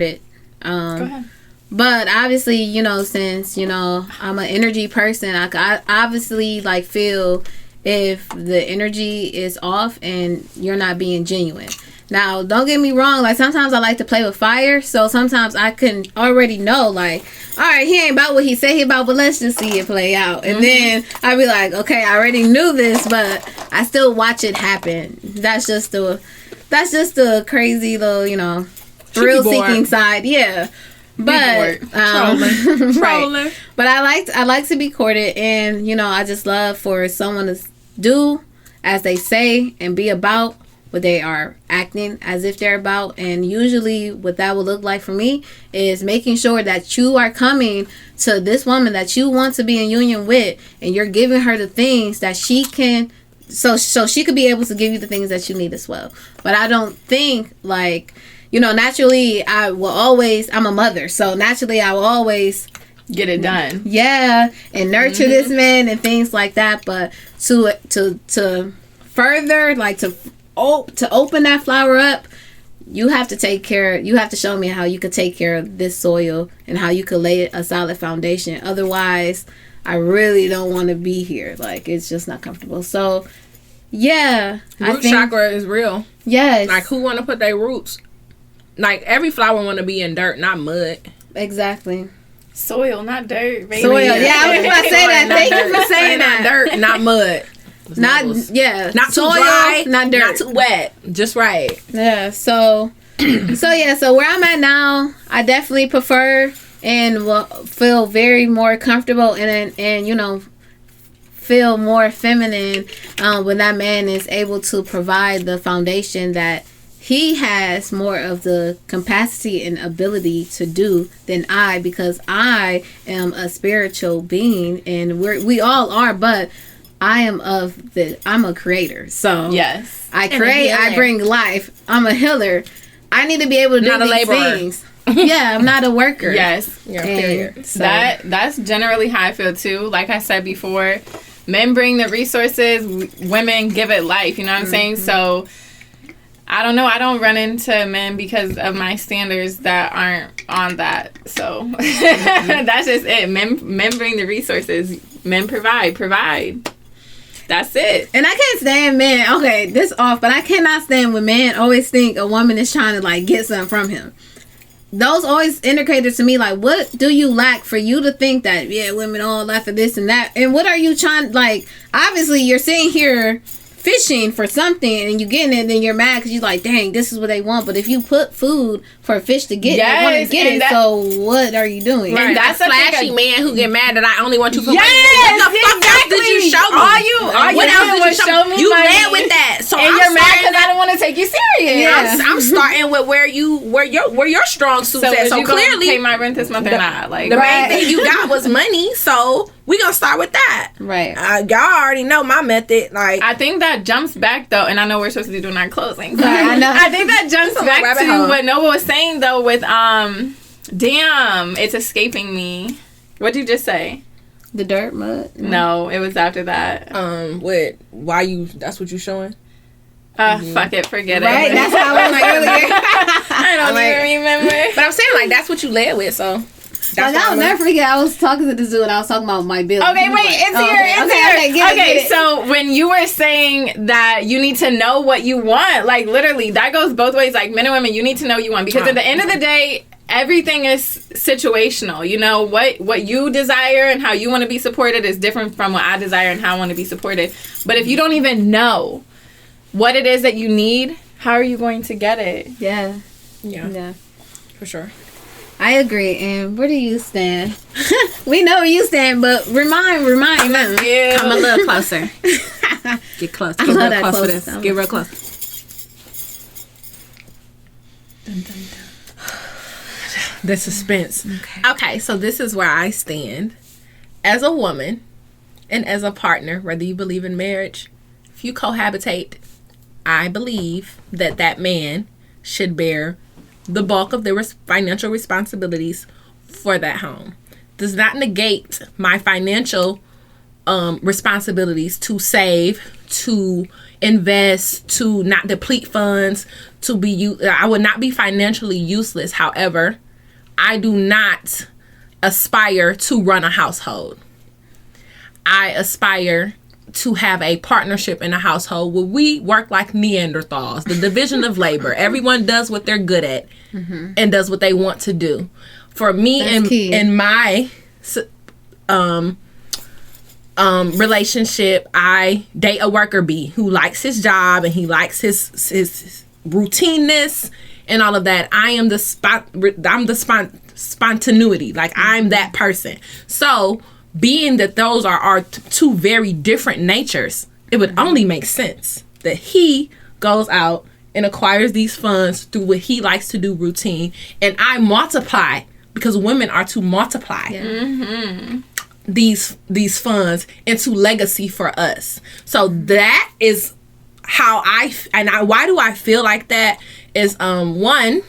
ahead. But obviously, since, I'm an energy person, I obviously, feel if the energy is off and you're not being genuine. Now, don't get me wrong. Like, sometimes I like to play with fire. So sometimes I can already know, like, all right, he ain't about what he said he about, but let's just see it play out. And then I'd be like, okay, I already knew this, but I still watch it happen. That's just the crazy little, you know, thrill-seeking side. Yeah. But right. But I like to be courted, and you know, I just love for someone to do as they say and be about what they are acting as if they're about. And usually what that will look like for me is making sure that you are coming to this woman that you want to be in union with, and you're giving her the things that she can, so she could be able to give you the things that you need as well. But I don't think, like, you know, naturally I'm a mother, so naturally I will always get it done. Yeah, and nurture this man and things like that. But to further, like, to open that flower up, you have to take care. You have to show me how you could take care of this soil and how you could lay a solid foundation. Otherwise, I really don't want to be here. Like, it's just not comfortable. So, yeah, root chakra is real. Yes, like, who want to put their roots? Like, every flower want to be in dirt, not mud. Exactly. Soil, not dirt, baby. Soil. Yeah, I was about to say that. Thank you for saying that. Not dirt, not mud. Not not soil, too dry, not dirt, not too wet, just right. Yeah. So where I'm at now, I definitely prefer and will feel very more comfortable and you know, feel more feminine when that man is able to provide the foundation that he has more of the capacity and ability to do than I, because I am a spiritual being, and we all are, but I'm a creator. So yes, I create, I bring life. I'm a healer. I need to be able to do these things. Yeah, I'm not a worker. Yes, you're a failure. So that's generally how I feel too. Like I said before, men bring the resources, women give it life. You know what I'm saying? So I don't know. I don't run into men because of my standards that aren't on that. So that's just it. Men bring the resources. Men provide. That's it. And I can't stand men. Okay, this off, but I cannot stand when men always think a woman is trying to, like, get something from him. Those always indicated to me, like, what do you lack for you to think that, yeah, women all lack for this and that? And what are you trying, like, obviously you're sitting here fishing for something and you getting it, and then you're mad because you're like, dang, this is what they want. But if you put food for a fish to get, they want to get it. So what are you doing? Right. And that's a flashy man who get mad that I only want you for money. What the fuck else did you show me? What else did you show me? You led with that. So and you're mad because I don't want to take you serious. Yeah. I'm starting with where your strong suits at. So you clearly pay my rent this month or not. Like, the main thing you got was money. So we gonna start with that. Right. Y'all already know my method. Like, I think that jumps back though, and I know we're supposed to be doing our closing. I think that jumps back to what Nova was saying though with damn, it's escaping me. What'd you just say? The dirt mud? No, it was after that. That's what you showing? Fuck it, forget it. Right, that's how I was earlier. I don't even remember. But I'm saying, like, that's what you led with, so. I'll never forget. I was talking to this dude and I was talking about my bill. Okay, wait, it's here. Okay, so when you were saying that you need to know what you want, like, literally, that goes both ways. Like, men and women, you need to know what you want, because at the end of the day, everything is situational. You know, what you desire and how you want to be supported is different from what I desire and how I want to be supported. But if you don't even know what it is that you need, how are you going to get it? Yeah. For sure. I agree. And where do you stand? We know where you stand, but remind them. Come a little closer. Get close. Get real close to this. Get real close. Dun, dun, dun. The suspense. Okay, so this is where I stand as a woman and as a partner, whether you believe in marriage. If you cohabitate, I believe that man should bear the bulk of the financial responsibilities for that home. Does not negate my financial responsibilities to save, to invest, to not deplete funds, I would not be financially useless. However, I do not aspire to run a household. I aspire to have a partnership in a household where we work like Neanderthals, the division of labor. Everyone does what they're good at and does what they want to do. For me in my relationship, I date a worker bee who likes his job and he likes his routineness and all of that. I am the spontaneity. Like, I'm that person. So being that those are our two very different natures, it would only make sense that he goes out and acquires these funds through what he likes to do routine, and I multiply, because women are to multiply these funds into legacy for us. So that is how why do I feel like that is one,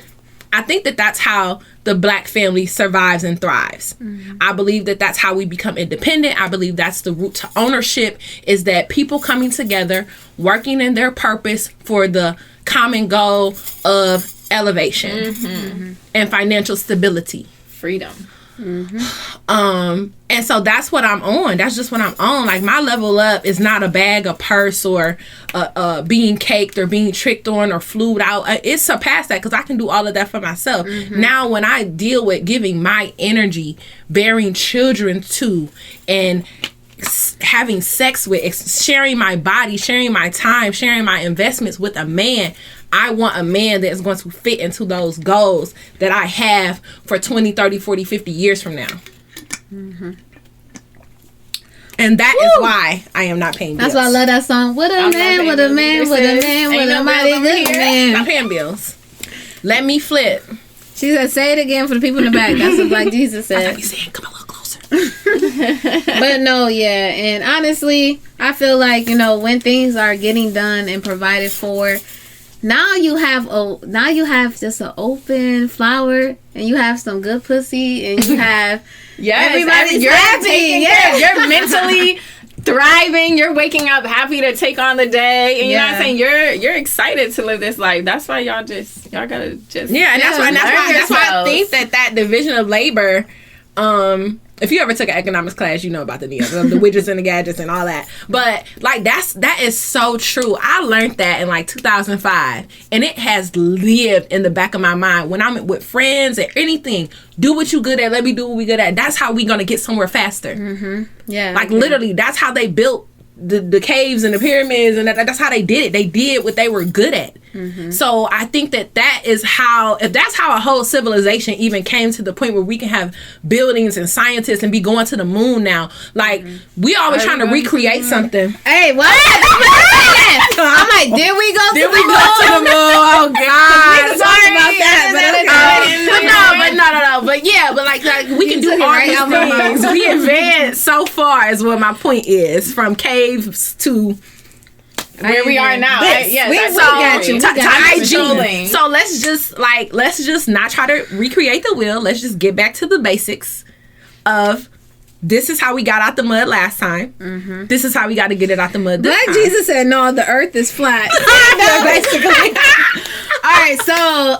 I think that that's how the Black family survives and thrives. I believe that that's how we become independent. I believe that's the root to ownership, is that people coming together, working in their purpose for the common goal of elevation and financial stability. Freedom. And so that's what I'm on. That's just what I'm on. Like, my level up is not a bag, a purse, or being caked or being tricked on or flued out. It's surpassed that, because I can do all of that for myself. Now, when I deal with giving my energy, bearing children to, and having sex with, sharing my body, sharing my time, sharing my investments with a man, I want a man that's going to fit into those goals that I have for 20, 30, 40, 50 years from now. And that is why I am not paying bills. That's why I love that song. What a man, what a man, what a man, what a mighty good man. Not paying bills. Let me flip. She said, say it again for the people in the back. That's what Black Jesus said. I thought you said, come a little closer. But no, yeah. And honestly, I feel like, when things are getting done and provided for, now you have just an open flower, and you have some good pussy, and you have everybody's happy. You're mentally thriving. You're waking up happy to take on the day, and you know what I'm saying. You're excited to live this life. That's why y'all gotta just and that's why I think that division of labor. If you ever took an economics class, you know about the widgets and the gadgets and all that. But like that is so true. I learned that in like 2005, and it has lived in the back of my mind when I'm with friends or anything. Do what you good at. Let me do what we good at. That's how we gonna get somewhere faster. Yeah. Like literally, that's how they built the caves and the pyramids, and that's how they did it. They did what they were good at. So I think that is how, if that's how a whole civilization even came to the point where we can have buildings and scientists and be going to the moon now. Like, we always trying to recreate something. Hey, what? I'm like, did we go to the moon? Oh God. We talking about that, but yeah, but like we can do all these things. We advanced so far, is what my point is, from caves to where we are now. We got you. To IG. So let's just not try to recreate the wheel. Let's just get back to the basics of, this is how we got out the mud last time. This is how we got to get it out the mud this time. Jesus said, no, the earth is flat. Basically. All right, so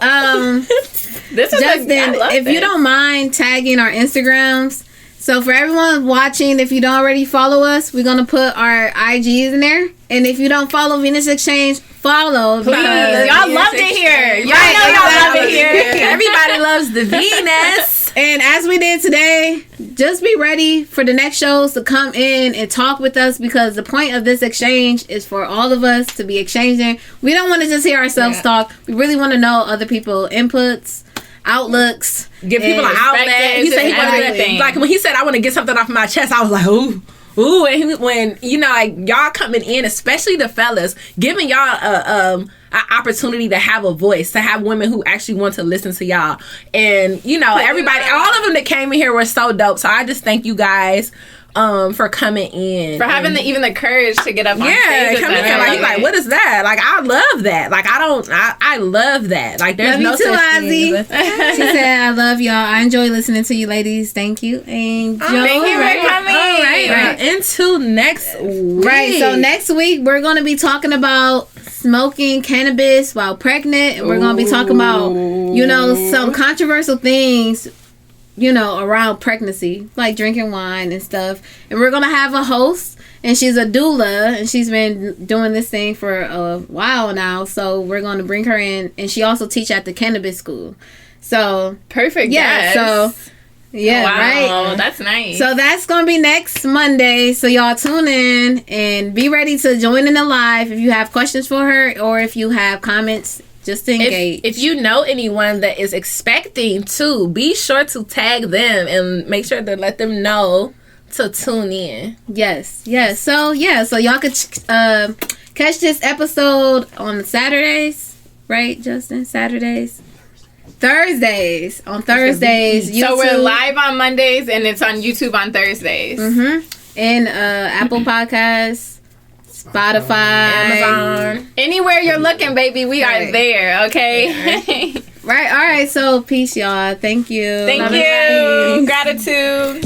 this is Justin, if you don't mind tagging our Instagrams. So for everyone watching, if you don't already follow us, we're going to put our IGs in there. And if you don't follow Venus Exchange, follow. Please. Y'all loved it here. Y'all love it here. Everybody loves the Venus. And as we did today, just be ready for the next shows to come in and talk with us, because the point of this exchange is for all of us to be exchanging. We don't want to just hear ourselves talk. We really want to know other people's inputs, outlooks. Give people an outlet. He said he wanted, like, when he said I want to get something off my chest, I was like, ooh. And when like y'all coming in, especially the fellas, giving y'all an opportunity to have a voice, to have women who actually want to listen to y'all, and everybody, all of them that came in here were so dope. So I just thank you guys for coming in, for having even the courage to get up on stage. Coming in like what is that? Like, I love that. Like, I love that. Like, there's no such thing. She said, I love y'all. I enjoy listening to you ladies. Thank you. Angel. Thank you for coming. All right. Into next week. Right. So next week we're going to be talking about smoking cannabis while pregnant, and we're going to be talking about some controversial things around pregnancy, like drinking wine and stuff. And we're going to have a host, and she's a doula, and she's been doing this thing for a while now. So we're going to bring her in, and she also teach at the cannabis school. So perfect. Yeah. Yes. So yeah, wow, right. That's nice. So that's going to be next Monday. So y'all tune in and be ready to join in the live if you have questions for her or if you have comments. Just to engage. If you know anyone that is expecting to, be sure to tag them and make sure to let them know to tune in. Yes. So y'all could catch this episode on Saturdays, right, Justin? Thursdays. On Thursdays. YouTube. So we're live on Mondays and it's on YouTube on Thursdays. And Apple Podcasts. Spotify, Amazon, anywhere you're looking, baby, we are there. Okay. Right. All right. So peace, y'all. Thank you. Thank you. Gratitude.